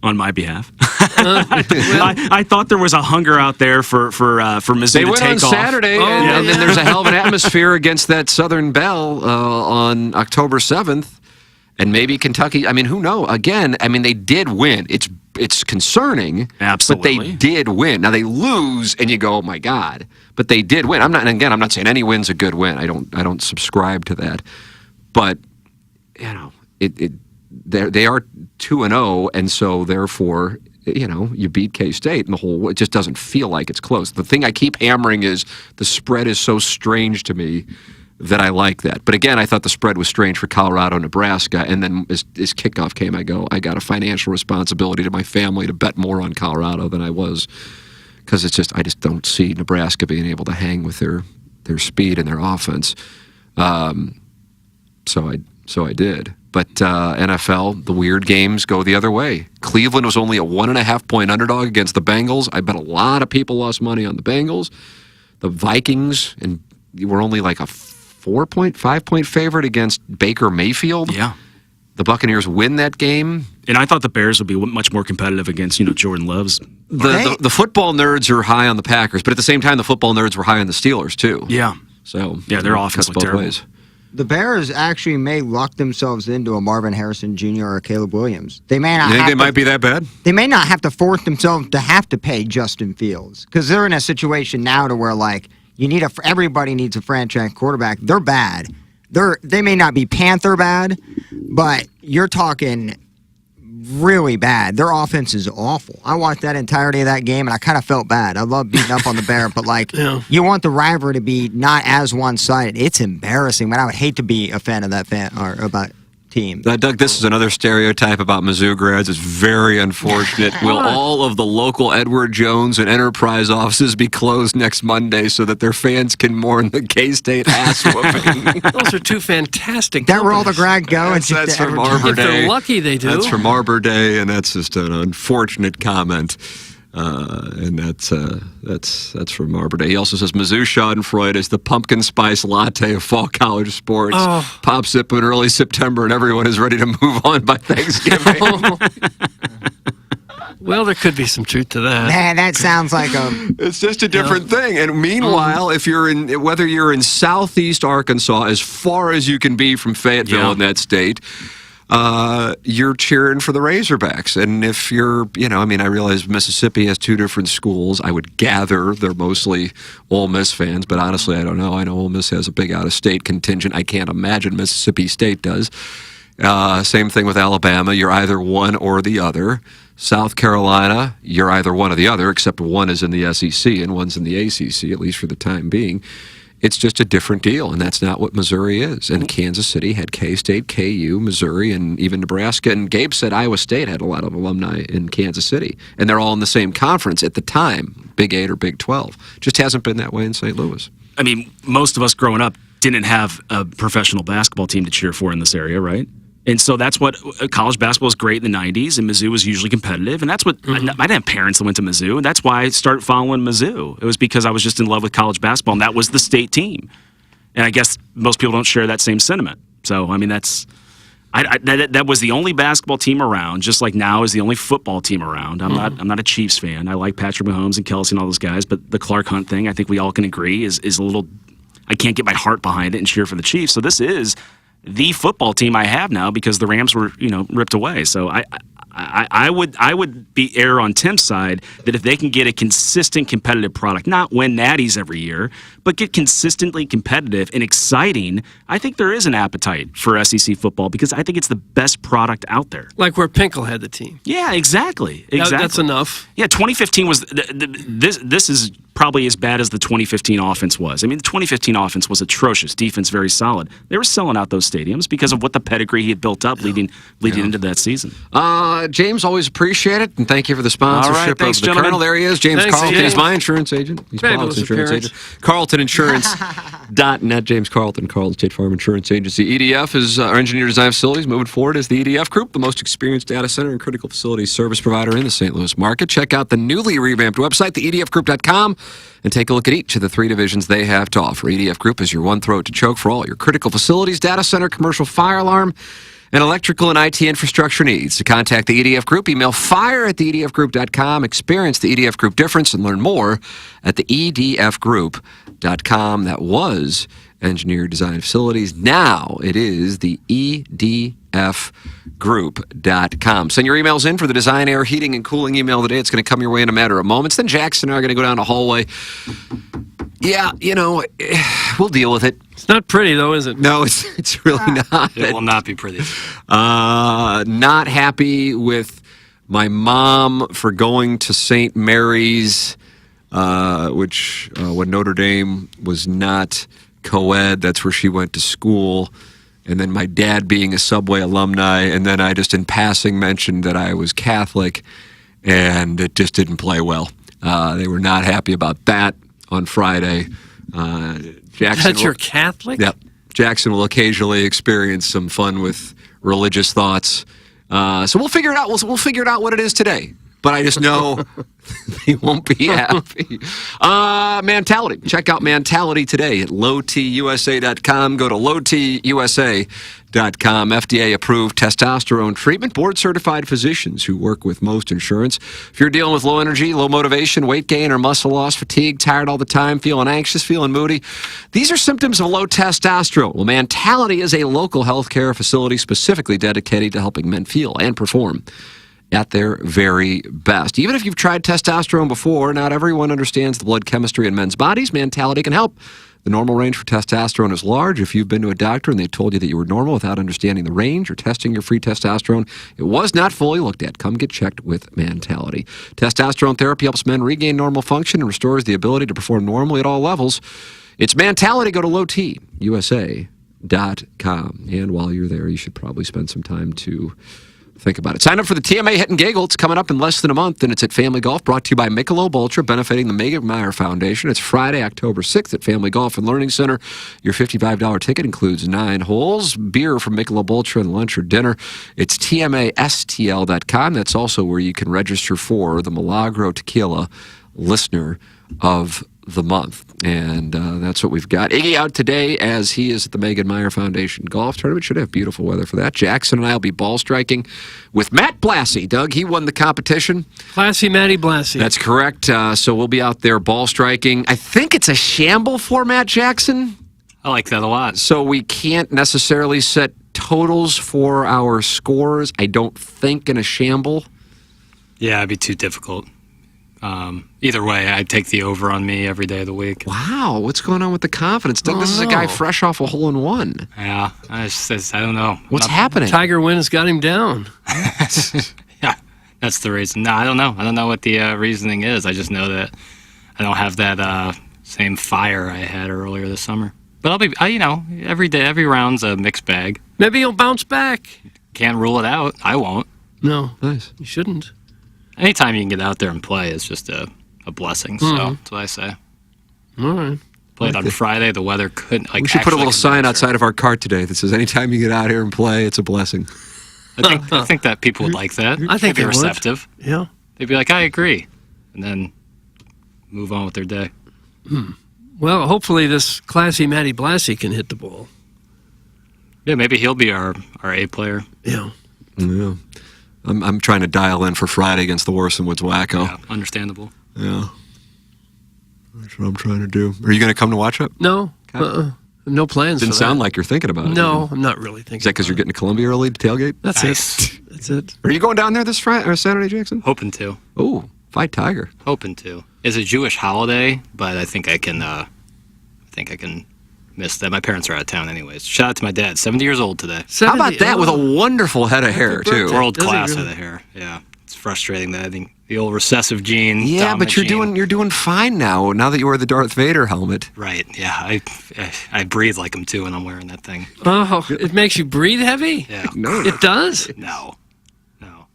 Speaker 13: on my behalf. I thought there was a hunger out there for Mizzou
Speaker 15: They
Speaker 13: to
Speaker 15: went
Speaker 13: take
Speaker 15: on
Speaker 13: off.
Speaker 15: Saturday, and then there's a hell of an atmosphere against that Southern Belle on October 7th. And maybe Kentucky, I mean, who knows? Again, I mean, they did win. It's concerning,
Speaker 13: Absolutely.
Speaker 15: but they did win. Now they lose, and you go, "Oh my God!" But they did win. I'm not saying any win's a good win. I don't subscribe to that. But you know, they are 2-0, and so therefore, you know, you beat K-State, and it just doesn't feel like it's close. The thing I keep hammering is the spread is so strange to me that I like that. But again, I thought the spread was strange for Colorado, Nebraska, and then as kickoff came, I got a financial responsibility to my family to bet more on Colorado than I was, because I just don't see Nebraska being able to hang with their speed and their offense. So I did. But NFL, the weird games go the other way. Cleveland was only a 1.5-point underdog against the Bengals. I bet a lot of people lost money on the Bengals. The Vikings were only like a 5-point favorite against Baker Mayfield.
Speaker 13: Yeah.
Speaker 15: The Buccaneers win that game.
Speaker 13: And I thought the Bears would be much more competitive against, Jordan Love's.
Speaker 15: The football nerds are high on the Packers, but at the same time, the football nerds were high on the Steelers, too.
Speaker 13: Yeah.
Speaker 15: So
Speaker 13: yeah, their offense
Speaker 15: cuts
Speaker 13: looked
Speaker 15: both
Speaker 13: terrible.
Speaker 15: ways.
Speaker 1: The Bears actually may luck themselves into a Marvin Harrison Jr. or a Caleb Williams. They may not.
Speaker 15: You think they might be that bad?
Speaker 1: They may not have to force themselves to have to pay Justin Fields, because they're in a situation now to where like everybody needs a franchise quarterback. They're bad. They may not be Panther bad, but you're talking really bad. Their offense is awful. I watched that entirety of that game, and I kind of felt bad. I love beating up on the Bear, but you want the rivalry to be not as one-sided. It's embarrassing, but I would hate to be a fan of that about team.
Speaker 15: Doug, this is another stereotype about Mizzou grads. It's very unfortunate. Will all of the local Edward Jones and Enterprise offices be closed next Monday so that their fans can mourn the K-State ass whooping?
Speaker 7: Those are two fantastic.
Speaker 1: That where all the grad go.
Speaker 15: That's from Arbor
Speaker 7: If
Speaker 15: Day.
Speaker 7: they're lucky, they do.
Speaker 15: That's from Arbor Day, and that's just an unfortunate comment. And that's from Arbor Day. He also says Mizzou Schadenfreude is the pumpkin spice latte of fall college sports. Pops up in early September, and everyone is ready to move on by Thanksgiving.
Speaker 7: Well, there could be some truth to that.
Speaker 1: Man, that sounds like
Speaker 15: It's just a different thing. And meanwhile, if you're whether you're in Southeast Arkansas, as far as you can be from Fayetteville in that state, you're cheering for the Razorbacks. And if you're, I realize Mississippi has two different schools. I would gather they're mostly Ole Miss fans, but honestly, I don't know. I know Ole Miss has a big out-of-state contingent. I can't imagine Mississippi State does. Same thing with Alabama. You're either one or the other. South Carolina, you're either one or the other, except one is in the SEC and one's in the ACC, at least for the time being. It's just a different deal, and that's not what Missouri is. And Kansas City had K-State, KU, Missouri, and even Nebraska. And Gabe said Iowa State had a lot of alumni in Kansas City. And they're all in the same conference at the time, Big 8 or Big 12. Just hasn't been that way in St. Louis.
Speaker 13: I mean, most of us growing up didn't have a professional basketball team to cheer for in this area, right? And so that's what college basketball was great in the 90s, and Mizzou was usually competitive. And that's what I didn't have parents that went to Mizzou, and that's why I started following Mizzou. It was because I was just in love with college basketball, and that was the state team. And I guess most people don't share that same sentiment. So, I mean, that was the only basketball team around, just like now is the only football team around. I'm not a Chiefs fan. I like Patrick Mahomes and Kelsey and all those guys, but the Clark Hunt thing, I think we all can agree, is a little. I can't get my heart behind it and cheer for the Chiefs. So this is the football team I have now because the Rams were, ripped away. So I would be err on Tim's side that if they can get a consistent competitive product, not win natties every year, but get consistently competitive and exciting, I think there is an appetite for SEC football because I think it's the best product out there.
Speaker 7: Like where Pinkel had the team.
Speaker 13: Yeah, exactly.
Speaker 7: That's enough.
Speaker 13: Yeah, 2015 was this is probably as bad as the 2015 offense was. I mean, the 2015 offense was atrocious. Defense very solid. They were selling out those stadiums because of what the pedigree he had built up leading into that season.
Speaker 15: James, always appreciate it, and thank you for the sponsorship
Speaker 13: All right, thanks,
Speaker 15: of the
Speaker 13: gentlemen.
Speaker 15: Colonel. There he is. James
Speaker 13: Thanks,
Speaker 15: Carlton
Speaker 13: James.
Speaker 15: is my insurance agent. He's Paul's insurance agent. CarltonInsurance.net. James Carlton, Carlton State Farm Insurance Agency. EDF is our engineer design facilities. Moving forward is the EDF Group, the most experienced data center and critical facilities service provider in the St. Louis market. Check out the newly revamped website, theedfgroup.com, and take a look at each of the three divisions they have to offer. EDF Group is your one throat to choke for all your critical facilities, data center, commercial fire alarm, and electrical and IT infrastructure needs. To contact the EDF Group, email fire@theedfgroup.com. Experience the EDF Group difference and learn more at the edfgroup.com. That was Engineer Design Facilities. Now it is the edfgroup.com. Send your emails in for the design, air, heating, and cooling email today. It's going to come your way in a matter of moments. Then Jackson and I are going to go down the hallway. Yeah, we'll deal with it.
Speaker 7: It's not pretty, though, is it?
Speaker 15: No, it's really not.
Speaker 2: It will not be pretty.
Speaker 15: Not happy with my mom for going to St. Mary's, which when Notre Dame was not co-ed, that's where she went to school. And then my dad being a Subway alumni, and then I just in passing mentioned that I was Catholic, and it just didn't play well. They were not happy about that on Friday. Jackson
Speaker 7: That you're Catholic?
Speaker 15: Yep. Jackson will occasionally experience some fun with religious thoughts. So we'll figure it out. We'll figure it out what it is today. But I just know he won't be happy. Mentality. Check out Mentality today at lowtusa.com. Go to lowtusa.com. FDA-approved testosterone treatment. Board-certified physicians who work with most insurance. If you're dealing with low energy, low motivation, weight gain, or muscle loss, fatigue, tired all the time, feeling anxious, feeling moody, these are symptoms of low testosterone. Well, Mentality is a local healthcare facility specifically dedicated to helping men feel and perform at their very best. Even if you've tried testosterone before, not everyone understands the blood chemistry in men's bodies. Mentality can help. The normal range for testosterone is large. If you've been to a doctor and they told you that you were normal without understanding the range or testing your free testosterone, it was not fully looked at. Come get checked with Mentality. Testosterone therapy helps men regain normal function and restores the ability to perform normally at all levels. It's Mentality. Go to lowtusa.com. And while you're there, you should probably spend some time to think about it. Sign up for the TMA Hit and Giggle. It's coming up in less than a month, and it's at Family Golf, brought to you by Michelob Ultra, benefiting the Megan Meyer Foundation. It's Friday, October 6th at Family Golf and Learning Center. Your $55 ticket includes 9 holes, beer from Michelob Ultra, and lunch or dinner. It's TMASTL.com. That's also where you can register for the Milagro Tequila Listener of the Month. And that's what we've got. Iggy out today as he is at the Megan Meyer Foundation Golf Tournament. Should have beautiful weather for that. Jackson and I will be ball striking with Matt Blassie. Doug, he won the competition.
Speaker 7: Blassie, Matty Blassie.
Speaker 15: That's correct. So we'll be out there ball striking. I think it's a shamble format, Jackson.
Speaker 2: I like that a lot.
Speaker 15: So we can't necessarily set totals for our scores, I don't think, in a shamble.
Speaker 2: Yeah, it'd be too difficult. Either way, I'd take the over on me every day of the week.
Speaker 15: Wow, what's going on with the confidence? Doug, this is a guy fresh off a hole-in-one.
Speaker 2: Yeah, I don't know.
Speaker 15: What's happening?
Speaker 7: Tiger Wins got him down.
Speaker 2: Yeah, that's the reason. No, I don't know. I don't know what the reasoning is. I just know that I don't have that same fire I had earlier this summer. But I'll be, every day, every round's a mixed bag.
Speaker 7: Maybe he'll bounce back.
Speaker 2: Can't rule it out. I won't.
Speaker 7: No,
Speaker 15: nice.
Speaker 7: You shouldn't.
Speaker 2: Anytime you can get out there and play is just a blessing. So that's what I say.
Speaker 7: All right.
Speaker 2: Played on Friday. The weather couldn't.
Speaker 15: We should put a little sign outside of our cart today that says, anytime you get out here and play, it's a blessing.
Speaker 2: I think that people would like that.
Speaker 7: I think
Speaker 2: they'd be
Speaker 7: they would.
Speaker 2: receptive.
Speaker 7: Yeah.
Speaker 2: They'd be like, I agree. And then move on with their day.
Speaker 7: Well, hopefully this classy Matty Blassie can hit the ball.
Speaker 2: Yeah, maybe he'll be our A player.
Speaker 7: Yeah.
Speaker 15: Yeah. I'm trying to dial in for Friday against the Warson Woods Wacko.
Speaker 2: Yeah, understandable.
Speaker 15: Yeah. That's what I'm trying to do. Are you going to come to watch it?
Speaker 7: No. No plans.
Speaker 15: Didn't
Speaker 7: for
Speaker 15: sound
Speaker 7: that.
Speaker 15: like you're thinking about it.
Speaker 7: No, I'm not really thinking.
Speaker 15: Is that because you're getting to Columbia early to tailgate?
Speaker 7: That's
Speaker 2: Nice.
Speaker 7: it. That's it.
Speaker 15: Are you going down there this Friday or Saturday, Jackson?
Speaker 2: Hoping to.
Speaker 15: Oh, fight Tiger.
Speaker 2: Hoping to. It's a Jewish holiday, but I think I can miss that. My parents are out of town anyways. Shout out to my dad, 70 years old today.
Speaker 15: How about that with a wonderful head of hair, too?
Speaker 2: World class head of hair. Yeah. It's frustrating that I think the old recessive gene.
Speaker 15: Yeah, but
Speaker 2: dominant
Speaker 15: you're doing fine now that you wear the Darth Vader helmet.
Speaker 2: Right. Yeah. I breathe like him too when I'm wearing that thing.
Speaker 7: Oh, it makes you breathe heavy?
Speaker 2: Yeah.
Speaker 15: No.
Speaker 7: It does?
Speaker 2: No.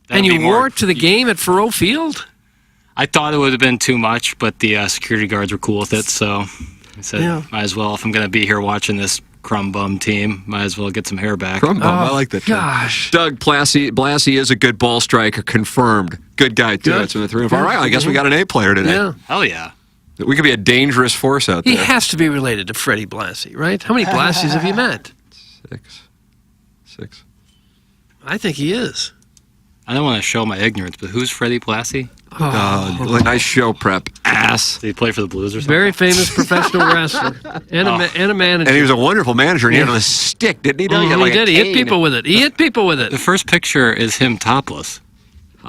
Speaker 7: And you wore it to the game at Faroe Field?
Speaker 2: I thought it would have been too much, but the security guards were cool with it, so I said, might as well, if I'm going to be here watching this crumb bum team, might as well get some hair back.
Speaker 15: Crumb bum, I like that.
Speaker 7: Gosh.
Speaker 15: Doug Blassie is a good ball striker, confirmed. Good guy, too. That's in the 3 and 4. All right, I guess we got an A player today.
Speaker 7: Yeah.
Speaker 2: Hell yeah.
Speaker 15: We could be a dangerous force out there.
Speaker 7: He has to be related to Freddie Blassie, right? How many Blassies have you met?
Speaker 15: 6.
Speaker 7: I think he is.
Speaker 2: I don't want to show my ignorance, but who's Freddie Blassie?
Speaker 15: Nice show prep, ass.
Speaker 2: Did he play for the Blues or something?
Speaker 7: Very famous professional wrestler and a manager.
Speaker 15: And he was a wonderful manager, and he had a stick, didn't he? Doug?
Speaker 7: He did. He hit people with it.
Speaker 2: The first picture is him topless.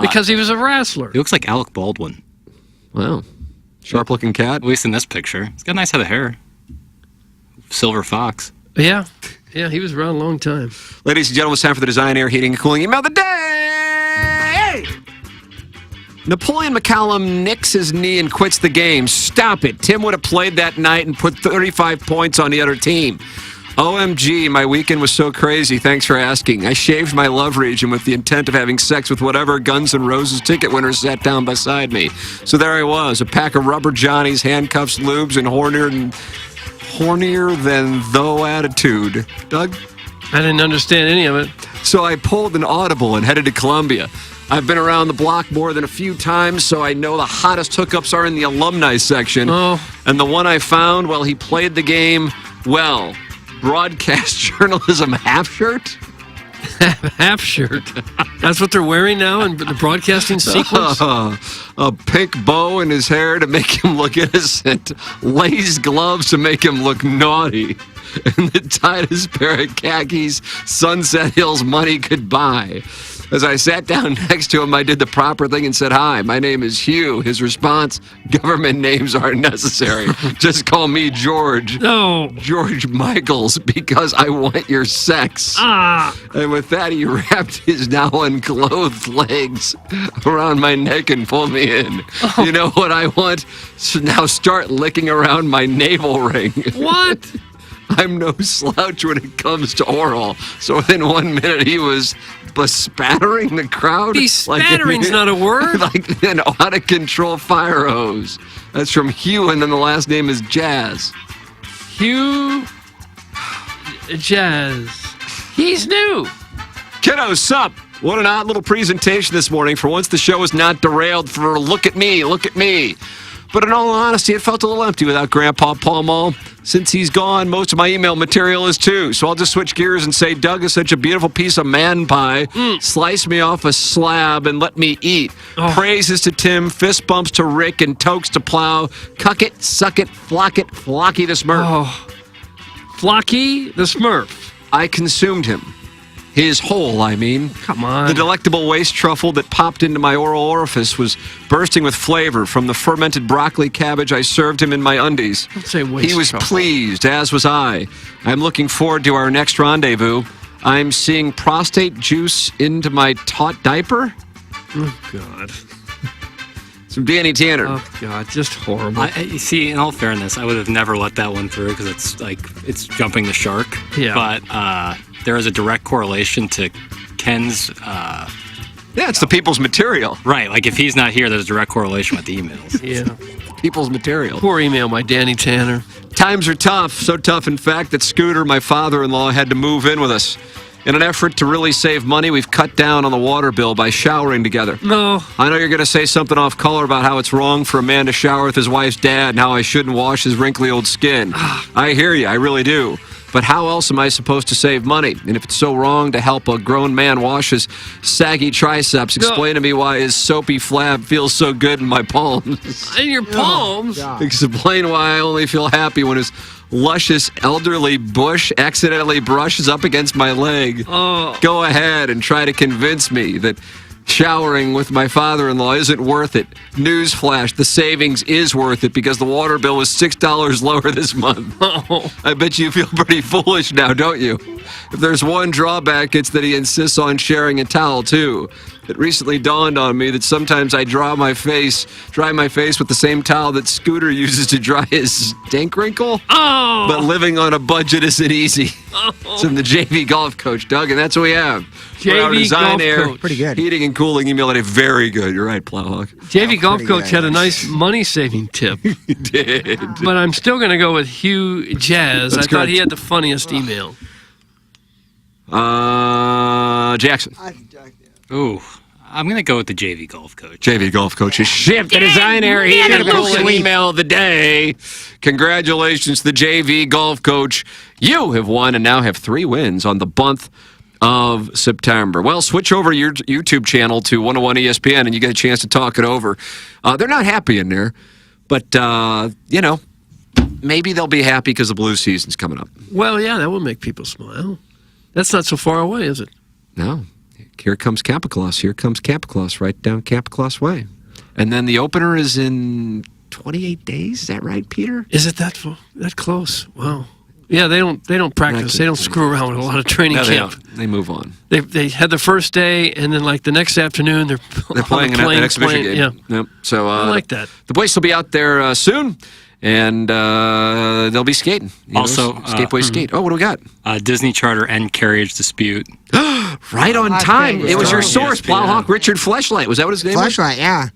Speaker 7: Because he was a wrestler.
Speaker 2: He looks like Alec Baldwin.
Speaker 15: Wow. Sharp-looking cat.
Speaker 2: At least in this picture. He's got a nice head of hair. Silver fox.
Speaker 7: Yeah. Yeah, he was around a long time.
Speaker 15: Ladies and gentlemen, it's time for the Design, Air, Heating, and Cooling email of the day. Napoleon McCallum nicks his knee and quits the game. Stop it. Tim would have played that night and put 35 points on the other team. OMG, my weekend was so crazy. Thanks for asking. I shaved my love region with the intent of having sex with whatever Guns N' Roses ticket winner sat down beside me. So there I was, a pack of rubber johnnies, handcuffs, lubes, and hornier than though attitude. Doug?
Speaker 7: I didn't understand any of it.
Speaker 15: So I pulled an audible and headed to Columbia. I've been around the block more than a few times, so I know the hottest hookups are in the alumni section.
Speaker 7: Oh.
Speaker 15: And the one I found, well, he played the game well. Broadcast journalism half shirt?
Speaker 7: Half shirt. That's what they're wearing now in the broadcasting sequence?
Speaker 15: A pink bow in his hair to make him look innocent. Lace gloves to make him look naughty. And the tightest pair of khakis Sunset Hills money could buy. As I sat down next to him, I did the proper thing and said, "Hi, my name is Hugh." His response, "Government names aren't necessary. Just call me George."
Speaker 7: No.
Speaker 15: George Michaels, because I want your sex. And with that, he wrapped his now unclothed legs around my neck and pulled me in. You know what I want? So now start licking around my navel ring.
Speaker 7: What?
Speaker 15: I'm no slouch when it comes to oral. So within 1 minute, he was bespattering the crowd.
Speaker 7: Bespattering's not a word.
Speaker 15: Like an out-of-control fire hose. That's from Hugh, and then the last name is Jazz.
Speaker 7: Hugh Jazz. He's new.
Speaker 15: Kiddos, sup? What an odd little presentation this morning. For once, the show is not derailed for look at me, look at me. But in all honesty, it felt a little empty without Grandpa Paul Mall. Since he's gone, most of my email material is too. So I'll just switch gears and say Doug is such a beautiful piece of man pie. Slice me off a slab and let me eat. Praises to Tim, fist bumps to Rick, and tokes to Plow. Cuck it, suck it, flocky the Smurf.
Speaker 7: Flocky the Smurf.
Speaker 15: I consumed him. His whole, I mean.
Speaker 7: Come on.
Speaker 15: The delectable waste truffle that popped into my oral orifice was bursting with flavor from the fermented broccoli cabbage I served him in my undies.
Speaker 7: Don't say waste
Speaker 15: He was
Speaker 7: truffle.
Speaker 15: pleased, as was I. I'm looking forward to our next rendezvous. I'm seeing prostate juice into my taut diaper.
Speaker 7: Oh, God.
Speaker 15: Some Danny Tanner.
Speaker 7: Oh, God, just horrible.
Speaker 2: You see, in all fairness, I would have never let that one through because it's jumping the shark.
Speaker 7: Yeah.
Speaker 2: But there is a direct correlation to Ken's.
Speaker 15: Yeah, it's the people's material.
Speaker 2: Right. Like if he's not here, there's a direct correlation with the emails.
Speaker 7: Yeah.
Speaker 15: People's material.
Speaker 7: Poor email, my Danny Tanner.
Speaker 15: Times are tough. So tough, in fact, that Scooter, my father-in-law, had to move in with us. In an effort to really save money, we've cut down on the water bill by showering together.
Speaker 7: No.
Speaker 15: I know you're going to say something off color about how it's wrong for a man to shower with his wife's dad and how I shouldn't wash his wrinkly old skin. I hear you. I really do. But how else am I supposed to save money? And if it's so wrong to help a grown man wash his saggy triceps, explain to me why his soapy flab feels so good in my palms.
Speaker 7: In your palms?
Speaker 15: Explain why I only feel happy when his luscious elderly bush accidentally brushes up against my leg. Go ahead and try to convince me that showering with my father-in-law isn't worth it. Newsflash, the savings is worth it because the water bill was $6 lower this month. I bet you feel pretty foolish now, don't you? If there's one drawback, it's that he insists on sharing a towel, too. It recently dawned on me that sometimes I dry my face with the same towel that Scooter uses to dry his stink wrinkle. But living on a budget isn't easy. It's from the JV Golf Coach, Doug, and that's what we have.
Speaker 7: JV
Speaker 15: Design
Speaker 7: Golf
Speaker 15: Air,
Speaker 7: Coach.
Speaker 1: Pretty good.
Speaker 15: Heating and cooling email today. Very good. You're right, Plowhawk.
Speaker 7: JV Golf Coach had a nice money-saving tip.
Speaker 15: He did.
Speaker 7: But I'm still going to go with Hugh Jazz.
Speaker 15: That's
Speaker 7: I thought
Speaker 15: correct.
Speaker 7: he had the funniest email.
Speaker 15: Jackson.
Speaker 2: Ooh, I'm going to go with the JV Golf Coach.
Speaker 15: JV Golf Coach is shipped the Design Air Heating and Cooling email of the day. Congratulations to the JV Golf Coach. You have won and now have 3 wins on the month of September. Well, switch over your YouTube channel to 101 ESPN and you get a chance to talk it over. They're not happy in there, but, maybe they'll be happy because the Blues season's coming up.
Speaker 7: Well, yeah, that will make people smile. That's not so far away, is it?
Speaker 15: No. Here comes Capiclaus. Here comes Capiclaus right down Capiclaus Way. And then the opener is in 28 days. Is that right, Peter?
Speaker 7: Is it that close? Wow. Yeah, they don't practice. They don't screw around with a lot of training
Speaker 15: No, they
Speaker 7: camp.
Speaker 15: don't. They move on.
Speaker 7: They had the first day, and then like the next afternoon, they're
Speaker 15: playing an exhibition game.
Speaker 7: Yeah.
Speaker 15: Yep. So
Speaker 7: I like that.
Speaker 15: The boys will be out there soon, and they'll be skating.
Speaker 2: Also,
Speaker 15: Skate Boys skate. Oh, what do we got?
Speaker 2: Disney charter and carriage dispute.
Speaker 15: Right on time. It was your source, Plowhawk Richard Fleshlight. Was that what his name was?
Speaker 1: Fleshlight, yeah.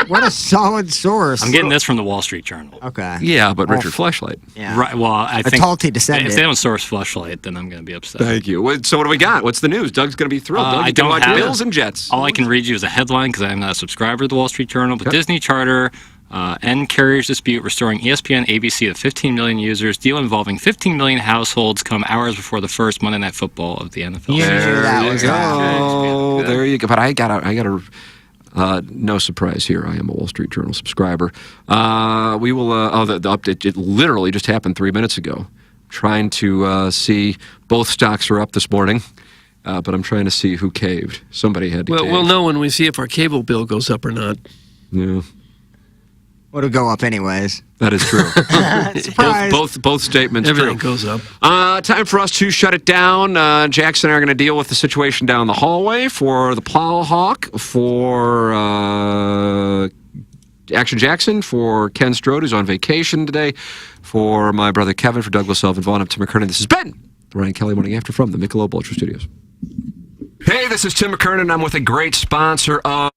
Speaker 1: What a solid source.
Speaker 2: I'm getting this from the Wall Street Journal.
Speaker 1: Okay.
Speaker 15: Yeah, but Richard Fleshlight.
Speaker 1: Yeah.
Speaker 2: Right. Well, I think
Speaker 1: Talty descendant.
Speaker 2: if they don't source Fleshlight, then I'm going to be upset.
Speaker 15: Thank you. So what do we got? What's the news? Doug's going to be thrilled. Doug,
Speaker 2: I
Speaker 15: you can
Speaker 2: don't
Speaker 15: watch
Speaker 2: have
Speaker 15: Bills and Jets.
Speaker 2: All I can read you is a headline because I am not a subscriber to the Wall Street Journal. But Disney charter end carriage dispute, restoring ESPN ABC to 15 million users. Deal involving 15 million households come hours before the first Monday Night Football of the NFL.
Speaker 15: There you go. There you go. But I got a no surprise here. I am a Wall Street Journal subscriber. We will. The update. It literally just happened 3 minutes ago. Trying to see both stocks are up this morning, But I'm trying to see who caved. Somebody had to
Speaker 7: Well,
Speaker 15: cave.
Speaker 7: we'll know when we see if our cable bill goes up or not.
Speaker 15: Yeah.
Speaker 1: Well, it'll go up anyways.
Speaker 15: That is true.
Speaker 1: Surprise.
Speaker 15: Both statements
Speaker 7: Everything
Speaker 15: true.
Speaker 7: goes up.
Speaker 15: Time for us to shut it down. Jackson and I are going to deal with the situation down the hallway for the Plowhawk, for Action Jackson, for Ken Strode, who's on vacation today, for my brother Kevin, for Douglas Elvin Vaughn, I'm Tim McKernan. This has been the Ryan Kelly Morning After from the Michelob Ultra Studios. Hey, this is Tim McKernan. I'm with a great sponsor of